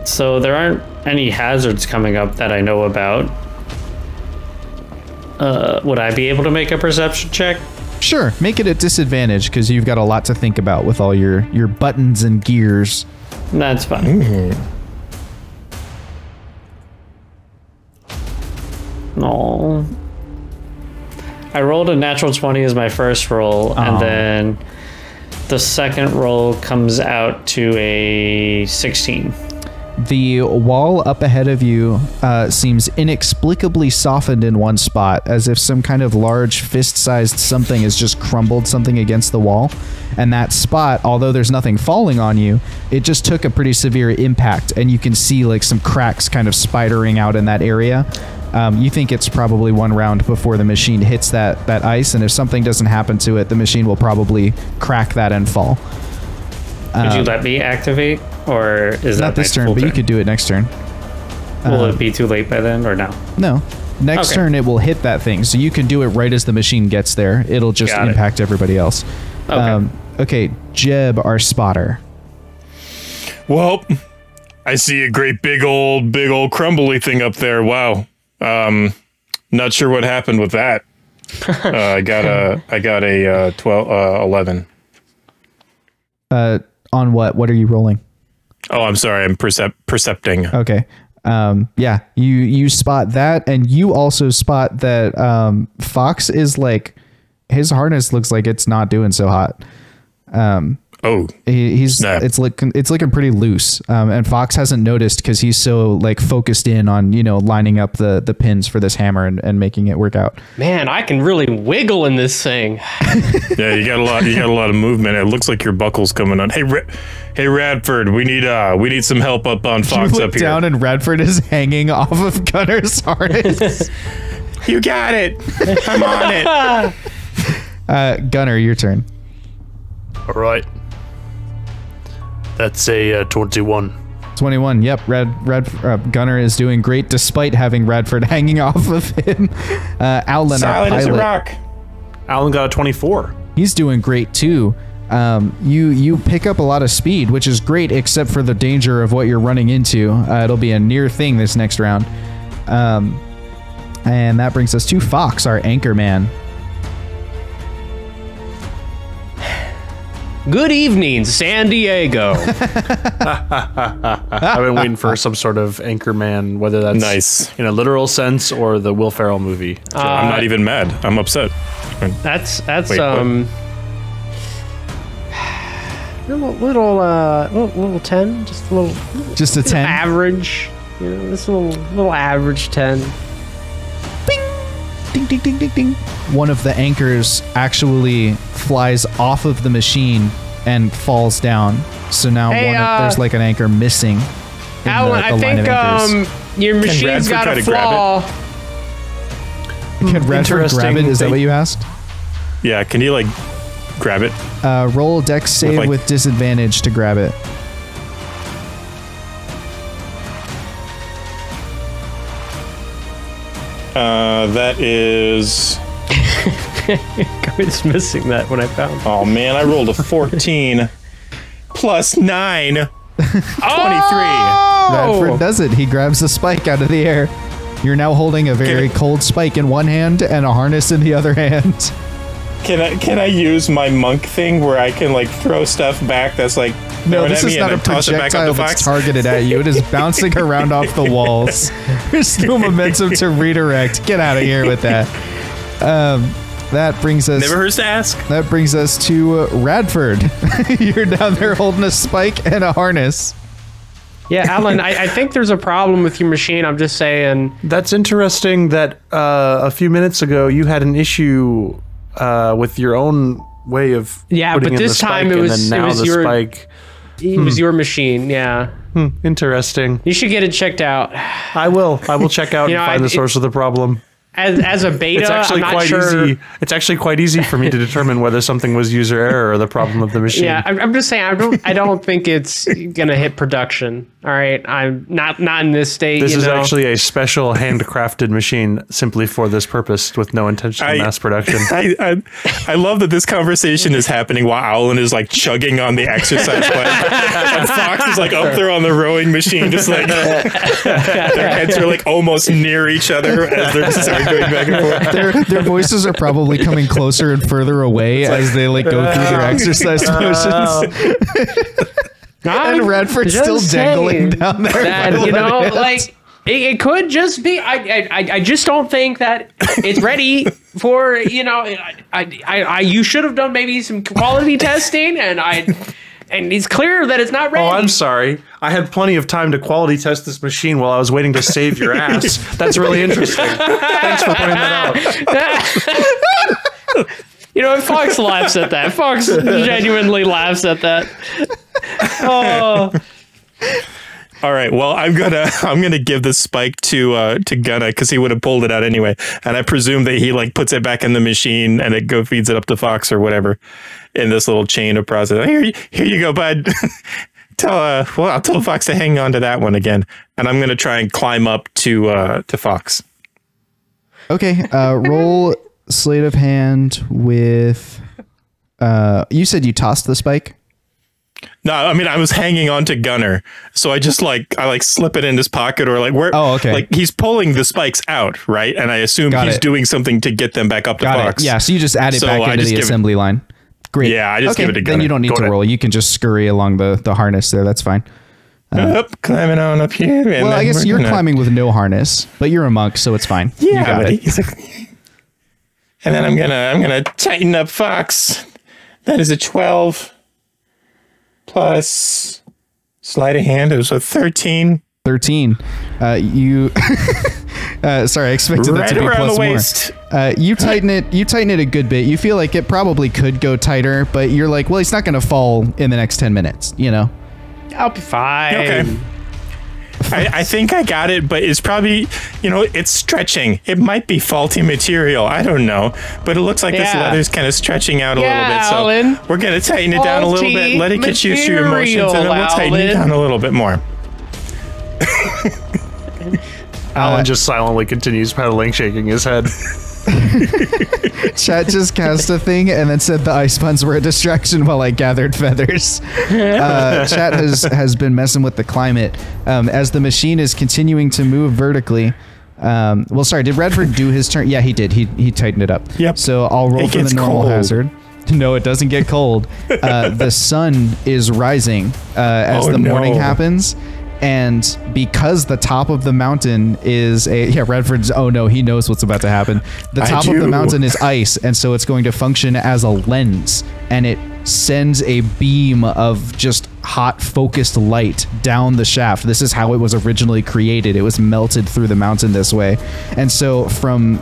So there aren't any hazards coming up that I know about. Would I be able to make a perception check? Sure, make it a disadvantage because you've got a lot to think about with all your buttons and gears. That's fine. No. I rolled a natural 20 as my first roll, and then the second roll comes out to a 16. The wall up ahead of you seems inexplicably softened in one spot, as if some kind of large fist-sized something has just crumbled something against the wall. And that spot, although there's nothing falling on you, it just took a pretty severe impact, and you can see like some cracks kind of spidering out in that area. You think it's probably one round before the machine hits that ice, and if something doesn't happen to it, the machine will probably crack that and fall. Could you let me activate, or is that not this turn, but you could do it next turn. Will it be too late by then, or no? No. Next turn, it will hit that thing, so you can do it right as the machine gets there. It'll just impact everybody else. Okay, Jeb, our spotter. Well, I see a great big old crumbly thing up there. Wow. Not sure what happened with that. I got a 11. On what? What are you rolling? Oh, I'm sorry. I'm percepting. Okay. Yeah, you spot that, and you also spot that Fox is like, his harness looks like it's not doing so hot. It's looking pretty loose, and Fox hasn't noticed because he's so like focused in on lining up the pins for this hammer and making it work out. Man, I can really wiggle in this thing. Yeah, you got a lot of movement. It looks like your buckle's coming on. Hey Radford, we need some help up on Fox you look up here. Down and Radford is hanging off of Gunner's harness. You got it. I'm on it. Gunner, your turn. All right. That's a 21. 21. Yep. Gunner is doing great despite having Radford hanging off of him. Aulen, Solid our as a pilot. rock. Aulen got a 24. He's doing great too. You pick up a lot of speed, which is great, except for the danger of what you're running into. It'll be a near thing this next round. And that brings us to Fox, our anchor man. Good evening, San Diego. I've been waiting for some sort of anchor man, whether that's nice in a literal sense or the Will Ferrell movie. I'm not even mad. I'm upset. That's little 10, just a 10 average, this little average 10. Bing, ding, ding, ding, ding, ding. One of the anchors actually flies off of the machine and falls down. So now there's like an anchor missing. Aulen, I think your machine's got a flaw. Can Radford grab it? Is that what you asked? Yeah, can you like grab it? Roll dex save with disadvantage to grab it. That is... I was missing that when I found it. Oh man, I rolled a 14 plus 9. 23. Radford does it. He grabs the spike out of the air. You're now holding a very cold spike in one hand and a harness in the other hand. Can I use my monk thing where I can like throw stuff back that's like no, this is not a projectile that's targeted at you. It is bouncing around off the walls. There's no momentum to redirect. Get out of here with that. That brings us... Never hurts to ask. That brings us to Radford. You're down there holding a spike and a harness. Yeah, Aulen, I think there's a problem with your machine. I'm just saying. That's interesting that a few minutes ago you had an issue with your own way of putting in this the time spike, it was your spike. It was your machine. Yeah. Interesting. You should get it checked out. I will check out and find the source of the problem. As a beta, it's actually I'm not sure. easy. It's actually quite easy for me to determine whether something was user error or the problem of the machine. Yeah, I'm just saying I don't think it's gonna hit production. All right, I'm not in this state. This is actually a special handcrafted machine simply for this purpose, with no intention of mass production. I love that this conversation is happening while Aulen is like chugging on the exercise bike, and Fox is like up there on the rowing machine, just like their heads are like almost near each other as they're just going back and forth. Their voices are probably coming closer and further away as they like go through their exercise motions. And Radford's still dangling down there. That, It could just be. I just don't think that it's ready for, you know. You should have done maybe some quality testing, and it's clear that it's not ready. Oh, I'm sorry. I had plenty of time to quality test this machine while I was waiting to save your ass. That's really interesting. Thanks for pointing that out. You know, Fox laughs at that. Fox genuinely laughs at that. Oh. All right. Well, I'm gonna give the spike to Gunna because he would have pulled it out anyway, and I presume that he like puts it back in the machine and it feeds it up to Fox or whatever in this little chain of process. Here you go, bud. I'll tell Fox to hang on to that one again, and I'm gonna try and climb up to Fox. Okay. Roll sleight of hand with. You said you tossed the spike. No, I mean, I was hanging on to Gunner, so I just I slip it in his pocket or like where. Oh, okay. Like he's pulling the spikes out, right? And I assume he's doing something to get them back up to Fox. Yeah, so you just add it back into the assembly line. Great. Yeah, I just give it to Gunner. Then you don't need to roll. You can just scurry along the harness there. That's fine. Climbing on up here. Well, I guess you're climbing with no harness, but you're a monk, so it's fine. Yeah, you got it. And then I'm gonna tighten up Fox. That is a 12. Plus sleight of hand, it was a 13. 13. You sorry, I expected that to be plus more. You tighten it a good bit. You feel like it probably could go tighter, but you're like, well, he's not going to fall in the next 10 minutes, you know? I'll be fine. Okay. I think I got it, but it's probably, it's stretching. It might be faulty material. I don't know. But it looks like this leather's kind of stretching out a little bit. So Aulen. We're going to tighten it down a little bit. Let it get used to your emotions, and then we'll tighten it down a little bit more. Aulen just silently continues pedaling, shaking his head. Chat just cast a thing and then said the ice puns were a distraction while I gathered feathers. Chat has been messing with the climate as the machine is continuing to move vertically. Well, sorry, did Radford do his turn? Yeah, he did. He tightened it up. Yep. So I'll roll for the normal hazard. No, it doesn't get cold. The sun is rising as the morning happens. And because the top of the mountain is Radford's, oh no, he knows what's about to happen. The top of the mountain is ice, and so it's going to function as a lens, and it sends a beam of just hot focused light down the shaft. This is how it was originally created. It was melted through the mountain this way. And so from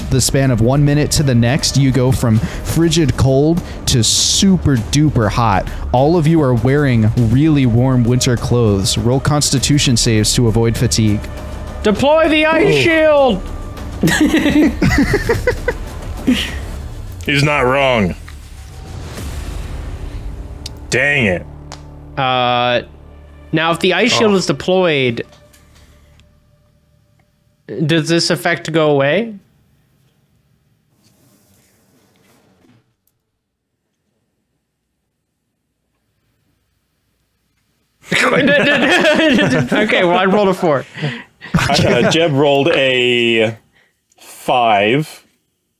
the span of 1 minute to the next, you go from frigid cold to super duper hot. All of you are wearing really warm winter clothes. Roll Constitution saves to avoid fatigue. Deploy the ice shield! He's not wrong. Dang it. Now, if the ice shield is deployed, does this effect go away? Okay, well, I rolled a 4. Jeb rolled a 5.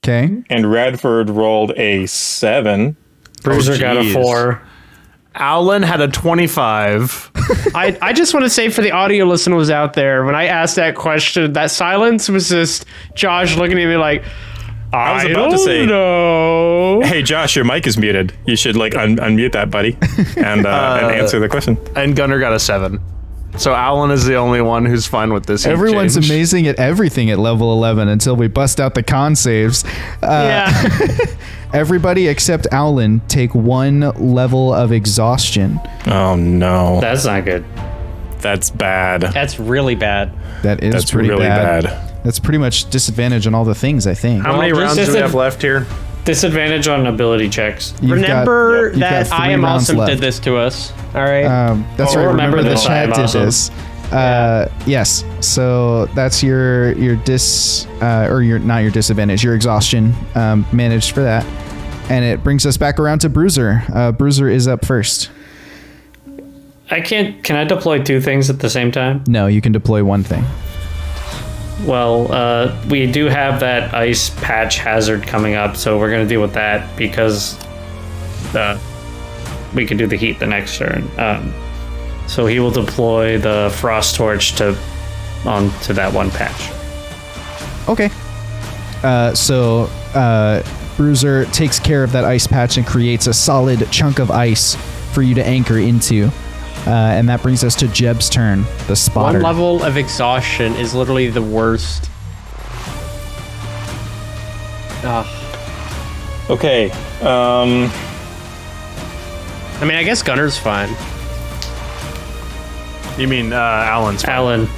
Okay. And Radford rolled a 7. Bruiser got a 4. Aulen had a 25. I just want to say for the audio listeners out there, when I asked that question, that silence was just Josh looking at me like, I was about to say, no. Hey, Josh, your mic is muted. You should unmute that, buddy, and answer the question. And Gunner got a 7. So Aulen is the only one who's fine with this. Everyone's amazing at everything at level 11 until we bust out the con saves. Everybody except Aulen take 1 level of exhaustion. Oh no. That's not good. That's bad. That's really bad. That's pretty really bad. That's pretty much disadvantage on all the things, I think. How many rounds do we have left here? Disadvantage on ability checks. Remember that I Am Awesome did this to us. All right. That's right. Remember the chat did this. Yes. So that's your not your disadvantage, your exhaustion managed for that. And it brings us back around to Bruiser. Bruiser is up first. Can I deploy 2 things at the same time? No, you can deploy 1 thing. Well, we do have that ice patch hazard coming up, so we're going to deal with that because we can do the heat the next turn. So he will deploy the frost torch to onto that one patch. Okay. So Bruiser takes care of that ice patch and creates a solid chunk of ice for you to anchor into. And that brings us to Jeb's turn, the spotter. One level of exhaustion is literally the worst. Okay. I mean, I guess Gunner's fine. You mean Aulen's fine. Aulen.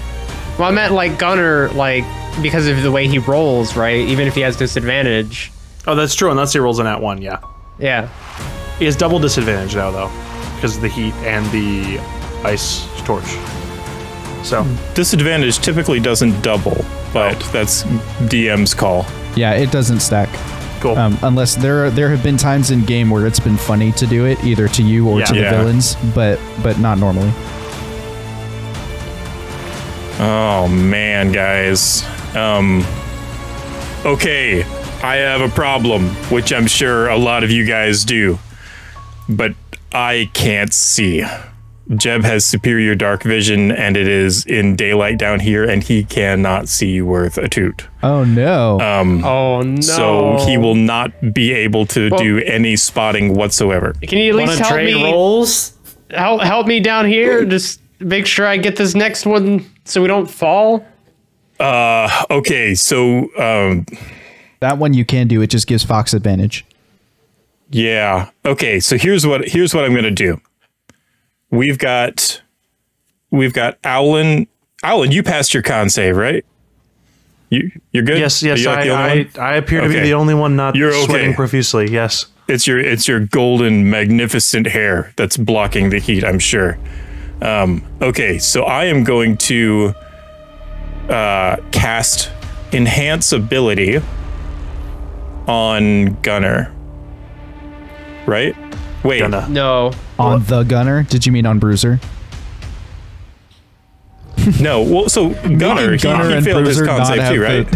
Well, I meant like Gunner, like because of the way he rolls, right? Even if he has disadvantage. Oh, that's true. Unless he rolls an @1, yeah. Yeah. He has double disadvantage now, though, because of the heat and the ice torch. So Disadvantage typically doesn't double, but that's DM's call. Yeah, it doesn't stack. cool. Unless there have been times in game where it's been funny to do it, either to you or to the villains, but not normally. Oh man, guys. Okay, I have a problem, which I'm sure a lot of you guys do, but I can't see. Jeb has superior dark vision, and it is in daylight down here, and he cannot see worth a toot. Oh no. Oh no. So he will not be able to do any spotting whatsoever. Can you at least help trade me? rolls? Help me down here. Just make sure I get this next one so we don't fall. Okay, so that one you can do. It just gives Fox advantage. yeah. Okay, so here's what I'm gonna do. We've got Aulen. Aulen, you passed your con save, right? You're good? Yes, I appear to be the only one not sweating profusely, yes. It's your golden, magnificent hair that's blocking the heat, I'm sure. Okay, so I am going to cast Enhance Ability on Gunner. Right? Wait. Gunner. No. On the Gunner? Did you mean on Bruiser? No, well, so Gunner, he and failed his Bruiser con not save have too, right?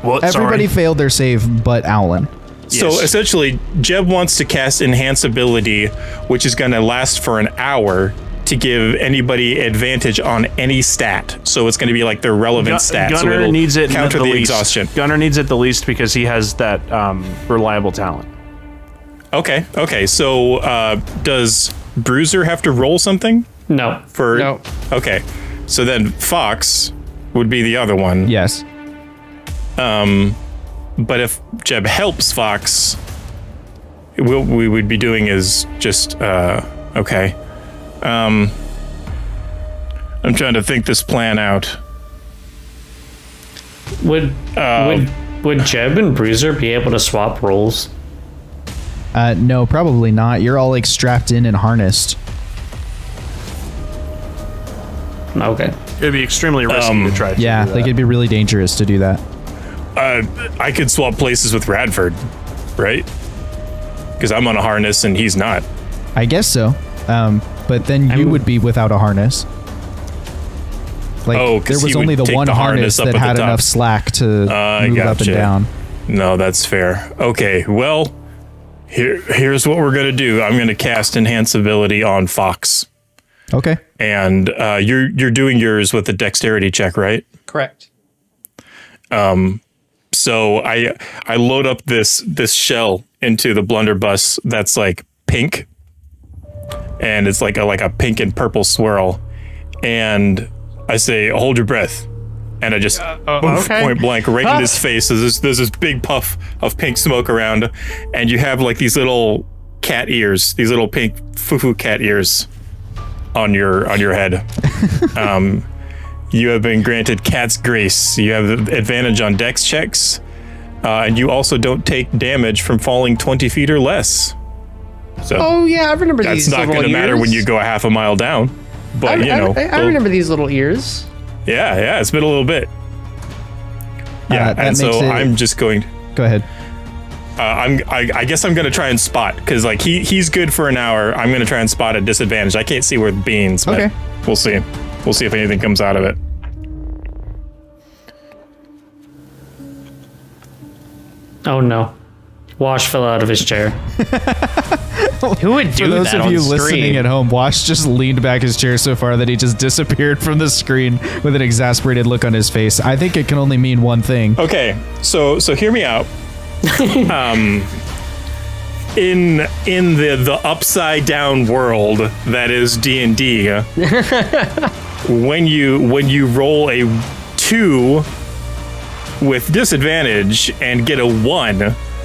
Well, Everybody failed their save but Aulen. So essentially, Jeb wants to cast Enhance Ability, which is going to last for an hour to give anybody advantage on any stat. So it's going to be like their relevant stat. Gunner so it'll needs it counter the least. exhaustion. Gunner needs it the least because he has that reliable talent. Okay. So does Bruiser have to roll something? No. No. Okay. So then Fox would be the other one. Yes. But if Jeb helps Fox, what we would be doing is just okay. I'm trying to think this plan out. Would Jeb and Bruiser be able to swap roles? No, probably not. You're all like strapped in and harnessed. Okay. It'd be extremely risky to try to do that. Like it'd be really dangerous to do that. I could swap places with Radford, right? Because I'm on a harness and he's not. I guess so. But then you would be without a harness. Like there was only the one harness that had enough slack to move up and down. No, that's fair. Okay, well, here's what we're gonna do. I'm gonna cast Enhance Ability on Fox. Okay. And you're doing yours with the dexterity check, right? Correct. So I load up this shell into the blunderbuss that's like pink, and it's like a pink and purple swirl, and I say, "Hold your breath," and I just point blank right in his face. There's this big puff of pink smoke around, and you have like these little cat ears, these little pink foo-foo cat ears on your head. You have been granted Cat's Grace. You have the advantage on dex checks, and you also don't take damage from falling 20 feet or less. So oh yeah, I remember these. That's not going to matter when you go a half a mile down. But I remember these little ears. Yeah, it's been a little bit. Yeah, and so I'm just going. Go ahead. I guess I'm gonna try and spot because like he's good for an hour. I'm gonna try and spot at disadvantage. I can't see where the beans. But okay. We'll see. We'll see if anything comes out of it. Oh no. Wash fell out of his chair. Who would do For those that of you on listening stream? at home, Wash just leaned back his chair so far that he just disappeared from the screen with an exasperated look on his face. I think it can only mean one thing. Okay, so hear me out. In the upside down world that is D&D, when you roll a 2 with disadvantage and get a 1,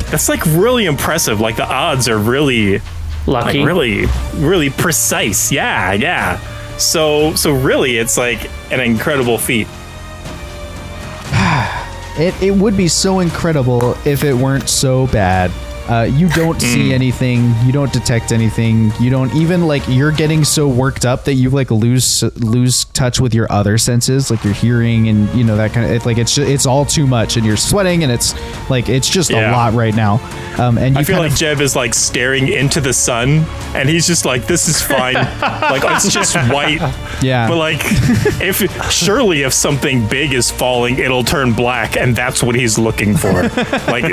that's like really impressive. Like the odds are really Lucky. like really precise. Yeah. So really it's like an incredible feat. It would be so incredible if it weren't so bad. You don't see anything. You don't detect anything. You don't even like. You're getting so worked up that you like lose touch with your other senses, like your hearing and that kind of. It's all too much, and you're sweating, and it's just a lot right now. And I feel like Jeb is like staring into the sun, and he's just like, "This is fine." Like it's just white. Yeah. But like, if something big is falling, it'll turn black, and that's what he's looking for. Like,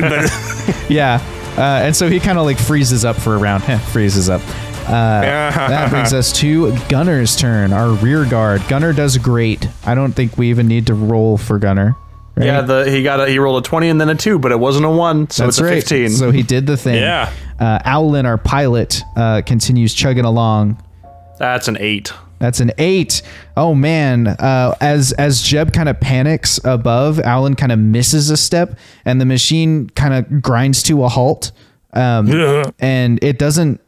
yeah. And so he kind of like freezes up for a round. Freezes up. That brings us to Gunner's turn, our rear guard. Gunner does great. I don't think we even need to roll for Gunner. Right? Yeah, he rolled a 20 and then a 2, but it wasn't a 1, so That's it's a right. 15. So he did the thing. Yeah. Aulen, our pilot, continues chugging along. That's an 8. That's an 8. Oh man! As Jeb kind of panics above, Aulen kind of misses a step, and the machine kind of grinds to a halt. And it doesn't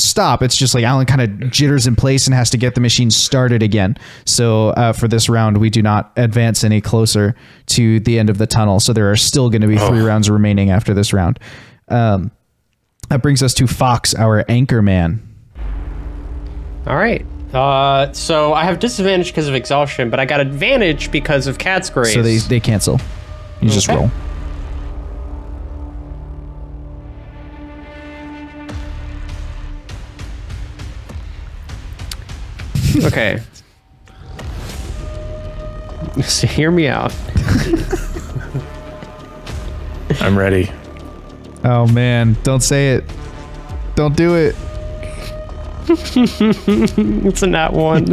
stop. It's just like Aulen kind of jitters in place and has to get the machine started again. So for this round, we do not advance any closer to the end of the tunnel. So there are still going to be 3 rounds remaining after this round. That brings us to Fox, our anchor man. All right. So I have disadvantage because of exhaustion, but I got advantage because of Cat's Grace. So they cancel. You just roll. Okay. So hear me out. I'm ready. Oh man, don't say it. Don't do it. It's a nat 1.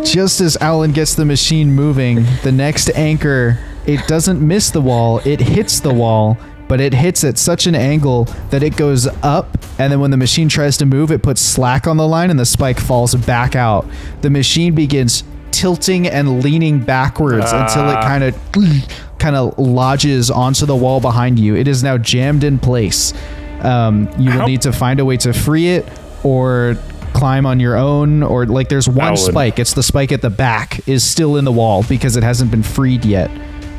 Just as Aulen gets the machine moving, the next anchor, it doesn't miss the wall, it hits the wall, but it hits at such an angle that it goes up, and then when the machine tries to move, it puts slack on the line and the spike falls back out. The machine begins tilting and leaning backwards until it kind of lodges onto the wall behind you. It is now jammed in place. You will need to find a way to free it or climb on your own, or like there's one spike. It's the spike at the back is still in the wall because it hasn't been freed yet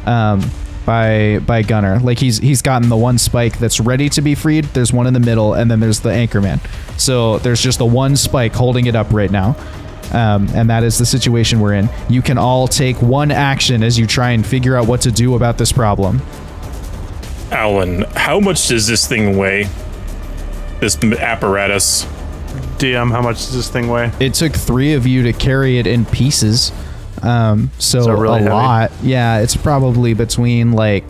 by Gunner. Like he's gotten the one spike that's ready to be freed. There's one in the middle, and then there's the anchorman. So there's just the one spike holding it up right now. And that is the situation we're in. You can all take one action as you try and figure out what to do about this problem. Aulen, how much does this thing weigh? This apparatus. DM, how much does this thing weigh? It took 3 of you to carry it in pieces. So really a heavy. lot. Yeah, it's probably between like,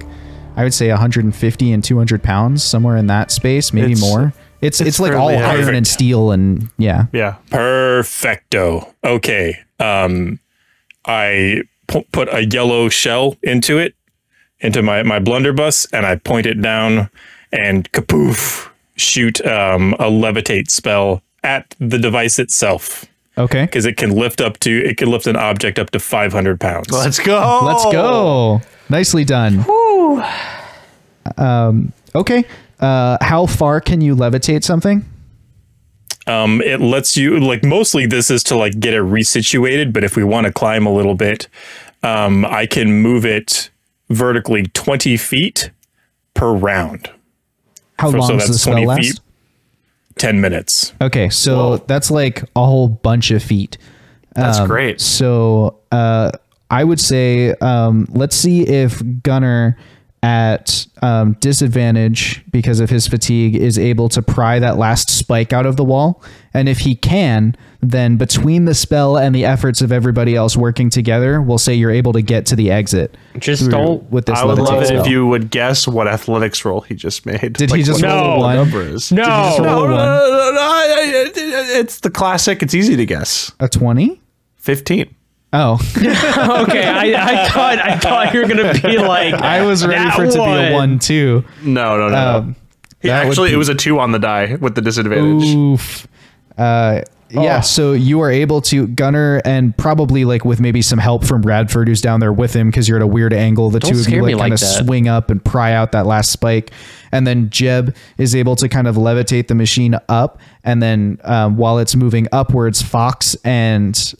I would say 150 and 200 pounds, somewhere in that space, maybe more. It's like all fairly heavy. iron and steel and yeah. Yeah. Perfecto. Okay. I put a yellow shell into my blunderbuss, and I point it down and kapoof, shoot a levitate spell at the device itself. Okay. Because it can lift an object up to 500 pounds. Let's go. Let's go. Nicely done. Woo. Okay. How far can you levitate something? It lets you, like, mostly this is to like get it resituated, but if we want to climb a little bit, I can move it vertically 20 feet per round. How long does the spell last? 10 minutes. Okay, so that's like a whole bunch of feet. That's great. So I would say let's see if Gunner at disadvantage because of his fatigue is able to pry that last spike out of the wall. And if he can, then between the spell and the efforts of everybody else working together, we'll say you're able to get to the exit. Just don't. With this I would love it spell. if you would guess what athletics roll he just made. Did he just roll a one? Number is. No. Did he just roll a one? It's the classic. It's easy to guess. A 20? 15. Oh, Okay, I thought you were gonna be like. I was ready that for it to be a one. 1-2. No. It was a 2 on the die with the disadvantage. Oof. Yeah, so you are able to, Gunner, and probably like with maybe some help from Radford, who's down there with him because you're at a weird angle. The two of you like kind of swing up and pry out that last spike. And then Jeb is able to kind of levitate the machine up. And then while it's moving upwards, Fox and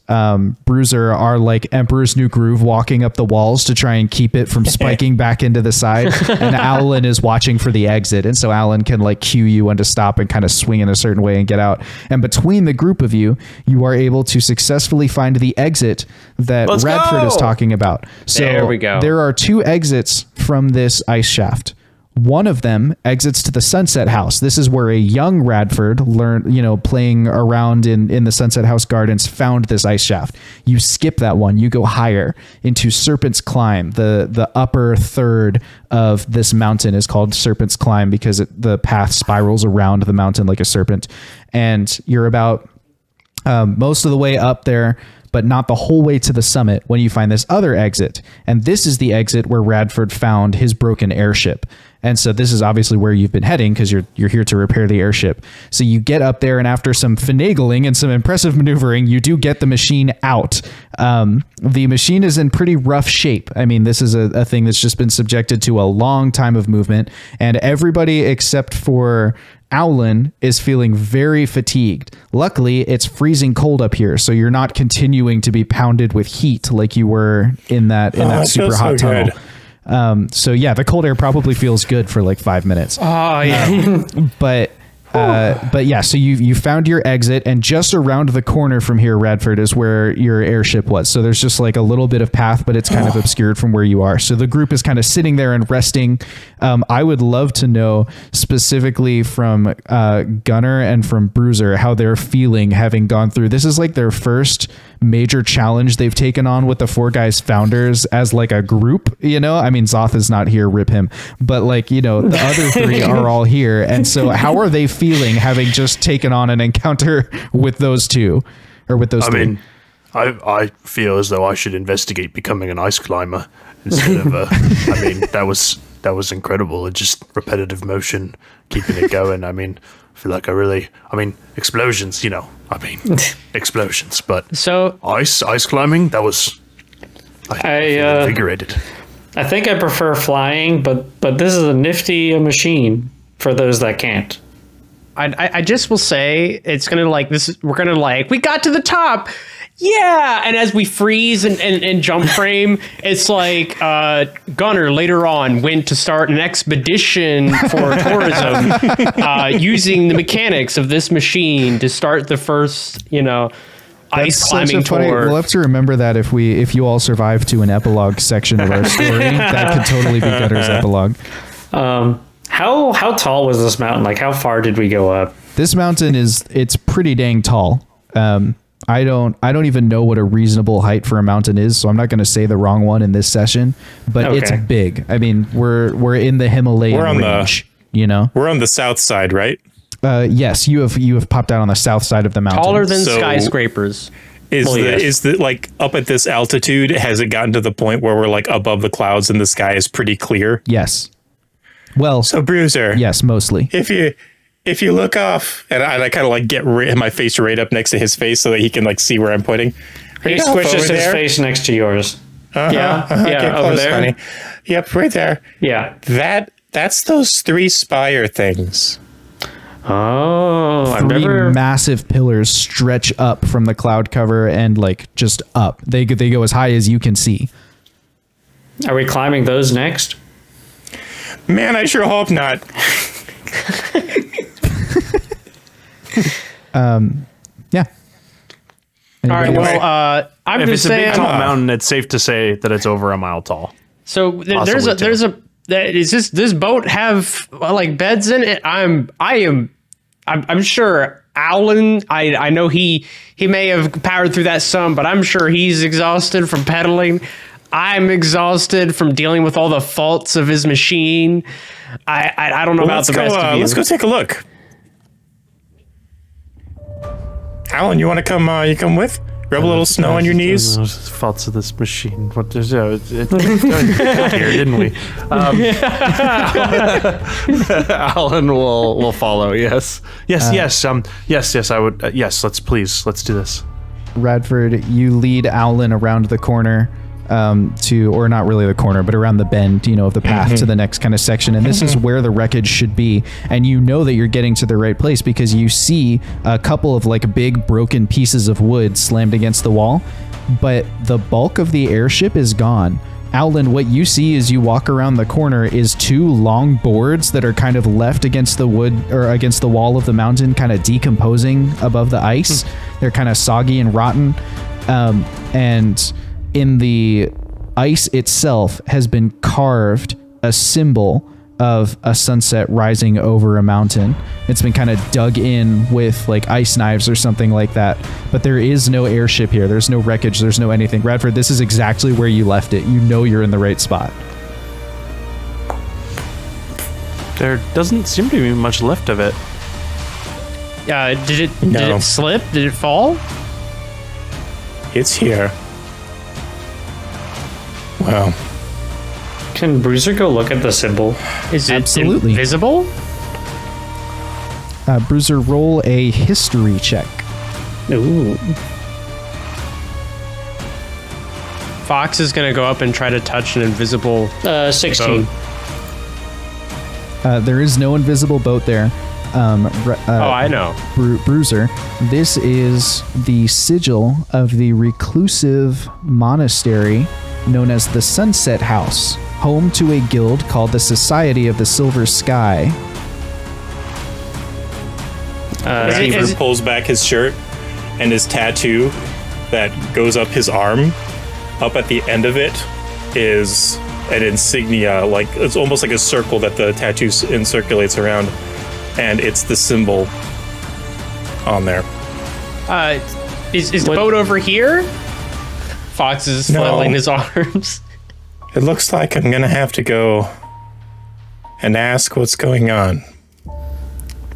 Bruiser are like Emperor's New Groove walking up the walls to try and keep it from spiking back into the side. And Aulen is watching for the exit. And so Aulen can like cue you when to stop and kind of swing in a certain way and get out. And between the group of you, you are able to successfully find the exit that Radford is talking about. So there we go. There are 2 exits from this ice shaft. One of them exits to the Sunset House. This is where a young Radford playing around in the Sunset House gardens, found this ice shaft. You skip that one. You go higher into Serpent's Climb. The upper third of this mountain is called Serpent's Climb because the path spirals around the mountain like a serpent. And you're about most of the way up there, but not the whole way to the summit when you find this other exit. And this is the exit where Radford found his broken airship. And so this is obviously where you've been heading because you're here to repair the airship. So you get up there, and after some finagling and some impressive maneuvering, you do get the machine out. The machine is in pretty rough shape. I mean, this is a thing that's just been subjected to a long time of movement, and everybody except for Aulen is feeling very fatigued. Luckily, it's freezing cold up here, so you're not continuing to be pounded with heat like you were in that super hot tunnel. So yeah, the cold air probably feels good for like 5 minutes. Oh yeah. But yeah, so you found your exit, and just around the corner from here, Radford, is where your airship was. So there's just like a little bit of path, but it's kind of obscured from where you are. So the group is kind of sitting there and resting. I would love to know specifically from Gunner and from Bruiser how they're feeling having gone through. This is like their first major challenge they've taken on with the Four Guys founders as like a group, I mean, Zoth is not here, rip him, but like, the other 3 are all here. And so how are they feeling having just taken on an encounter with those 2 or with those 3? I mean, I feel as though I should investigate becoming an ice climber instead of I mean, that was incredible. It's just repetitive motion, keeping it going. I mean, I feel like explosions, explosions, but so ice climbing, that was I feel invigorated. I think I prefer flying, but this is a nifty machine for those that can't. I just will say it's gonna like this. We're gonna like we got to the top, yeah. And as we freeze and jump frame, it's like Gunner later on went to start an expedition for tourism, using the mechanics of this machine to start the first, ice climbing tour. We'll have to remember that if you all survive to an epilogue section of our story, that could totally be Gunner's epilogue. How tall was this mountain? Like, how far did we go up? This mountain it's pretty dang tall. I don't even know what a reasonable height for a mountain is, so I'm not going to say the wrong one in this session, but It's big. I mean, we're in the Himalayan range, We're on the south side, right? Yes, you have popped out on the south side of the mountain. Taller than skyscrapers. Is the like up at this altitude, has it gotten to the point where we're like above the clouds and the sky is pretty clear? Yes. Well, so Bruiser. Yes, mostly. If you look off, and I kind of like get my face right up next to his face so that he can like see where I'm pointing. He squishes his face next to yours. Yeah, Get over close, there. Honey. Yep, right there. Yeah. That's those 3 spire things. Oh, 3 massive pillars stretch up from the cloud cover and like just up. They go as high as you can see. Are we climbing those next? Man, I sure hope not. Yeah. All right. Well, I'm if just it's saying. a big tall mountain, it's safe to say that it's over a mile tall. So there's Does this boat have like beds in it? I'm sure Aulen, I know he may have powered through that some, but I'm sure he's exhausted from pedaling. I'm exhausted from dealing with all the faults of his machine. I don't know about the rest of you. Let's go take a look. Aulen, you want to come? You come with? Rub a little snow on your knees. Faults of this machine. What is it? Got here, didn't we? Aulen will follow. Yes. Yes. I would. Yes. Let's do this. Radford, you lead Aulen around the corner or not really the corner, but around the bend, of the path to the next kind of section. And this is where the wreckage should be. And you know that you're getting to the right place because you see a couple of like big broken pieces of wood slammed against the wall, but the bulk of the airship is gone. Aulen, what you see as you walk around the corner is two long boards that are kind of left against the wood or against the wall of the mountain, kind of decomposing above the ice. They're kind of soggy and rotten. And in the ice itself has been carved a symbol of a sunset rising over a mountain. It's been kind of dug in with like ice knives or something like that. But there is no airship here. There's no wreckage. There's no anything. Radford, this is exactly where you left it. You know you're in the right spot. There doesn't seem to be much left of it. Did it slip? Did it fall? It's here. Wow. Can Bruiser go look at the symbol? Is it Absolutely. invisible? Bruiser, roll a history check. Ooh. Fox is going to go up and try to touch an invisible 16. boat. There is no invisible boat there. I know. Bruiser, this is the sigil of the reclusive monastery known as the Sunset House, home to a guild called the Society of the Silver Sky. Radford pulls back his shirt, and his tattoo that goes up his arm, up at the end of it is an insignia, like it's almost like a circle that the tattoo circulates around, and it's the symbol on there. Is the boat over here? Fox is flailing his arms. It looks like I'm gonna have to go and ask what's going on.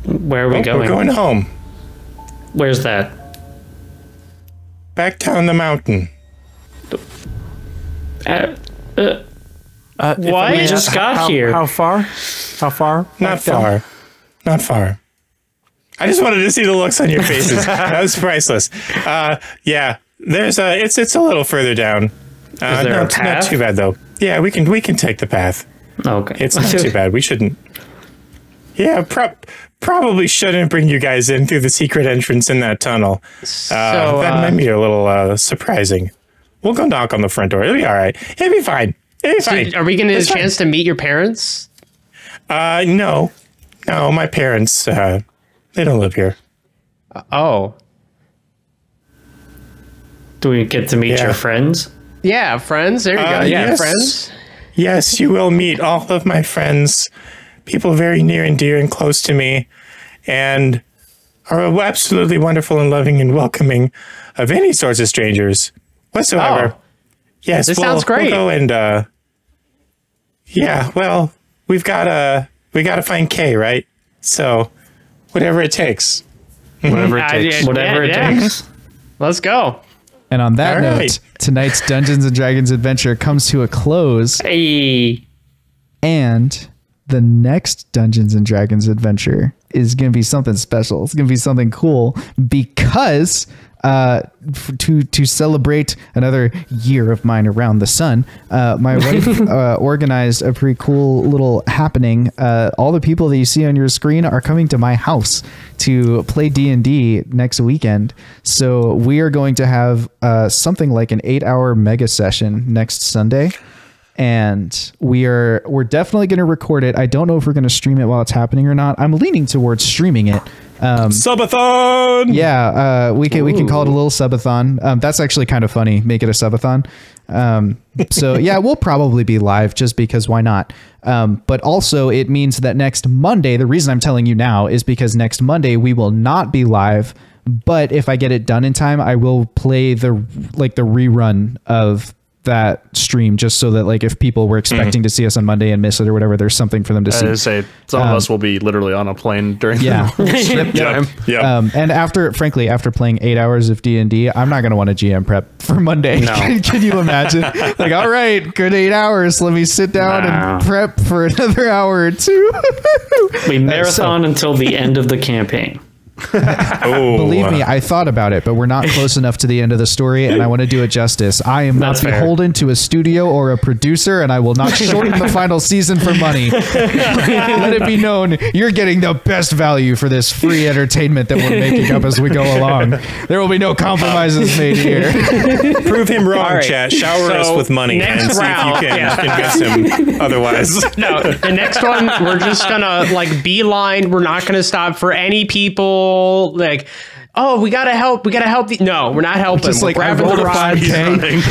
Where are we going? We're going home. Where's that? Back down the mountain. What? We just got here. How far? How far? Not far. Not far. I just wanted to see the looks on your faces. That was priceless. Yeah. There's it's a little further down. Is there a path? Not too bad though. Yeah, we can take the path. Okay. It's not too bad. We shouldn't. Yeah, probably shouldn't bring you guys in through the secret entrance in that tunnel. That might be a little surprising. We'll go knock on the front door. It'll be all right. It'll be fine. It'll be fine. Are we going to get a chance to meet your parents? No, my parents they don't live here. Oh. Do we get to meet your friends? Yeah, friends. There you go. Yeah, yes. friends. Yes, you will meet all of my friends, people very near and dear and close to me, and are absolutely wonderful and loving and welcoming of any sorts of strangers whatsoever. Oh. Yes, this sounds great. We'll go and yeah, well, we gotta find Kay, right? So whatever it takes. Whatever it takes. Whatever it takes. Let's go. And on that note, tonight's Dungeons and Dragons adventure comes to a close. Hey. And the next Dungeons and Dragons adventure is going to be something special. It's going to be something cool because to celebrate another year of mine around the sun, my wife organized a pretty cool little happening. All the people that you see on your screen are coming to my house to play D&D next weekend. So we are going to have something like an 8-hour mega session next Sunday. and we're definitely going to record it. I don't know if we're going to stream it while it's happening or not. I'm leaning towards streaming it. Subathon. Yeah, we can call it a little subathon. That's actually kind of funny. Make it a subathon. So yeah, we'll probably be live just because why not? But also it means that next Monday, the reason I'm telling you now is because next Monday we will not be live. But if I get it done in time, I will play the rerun of that stream, just so that like if people were expecting to see us on Monday and miss it or whatever, there's something for them to see. Say some of us will be literally on a plane during the time. Yeah. And after playing 8 hours of D&D, I'm not going to want a GM prep for Monday. No. Can you imagine? Like, all right, good 8 hours. Let me sit down and prep for another hour or two. We marathon until the end of the campaign. Believe me, I thought about it, but we're not close enough to the end of the story, and I want to do it justice. I am not beholden to a studio or a producer, and I will not shorten the final season for money. Let it be known, you're getting the best value for this free entertainment that we're making up as we go along. There will be no compromises made here. Prove him wrong, chat. Shower us with money and see if you can convince him otherwise. No, the next one, we're just gonna like beeline. We're not gonna stop for any people. Like, oh, we gotta help. No, we're not helping. Just we're like, I rolled a 5K.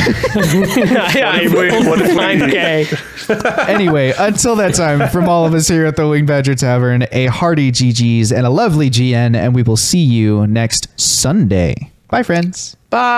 I rolled a 5K. Anyway, until that time, from all of us here at the Wing Badger Tavern, a hearty GG's and a lovely GN, and we will see you next Sunday. Bye, friends. Bye.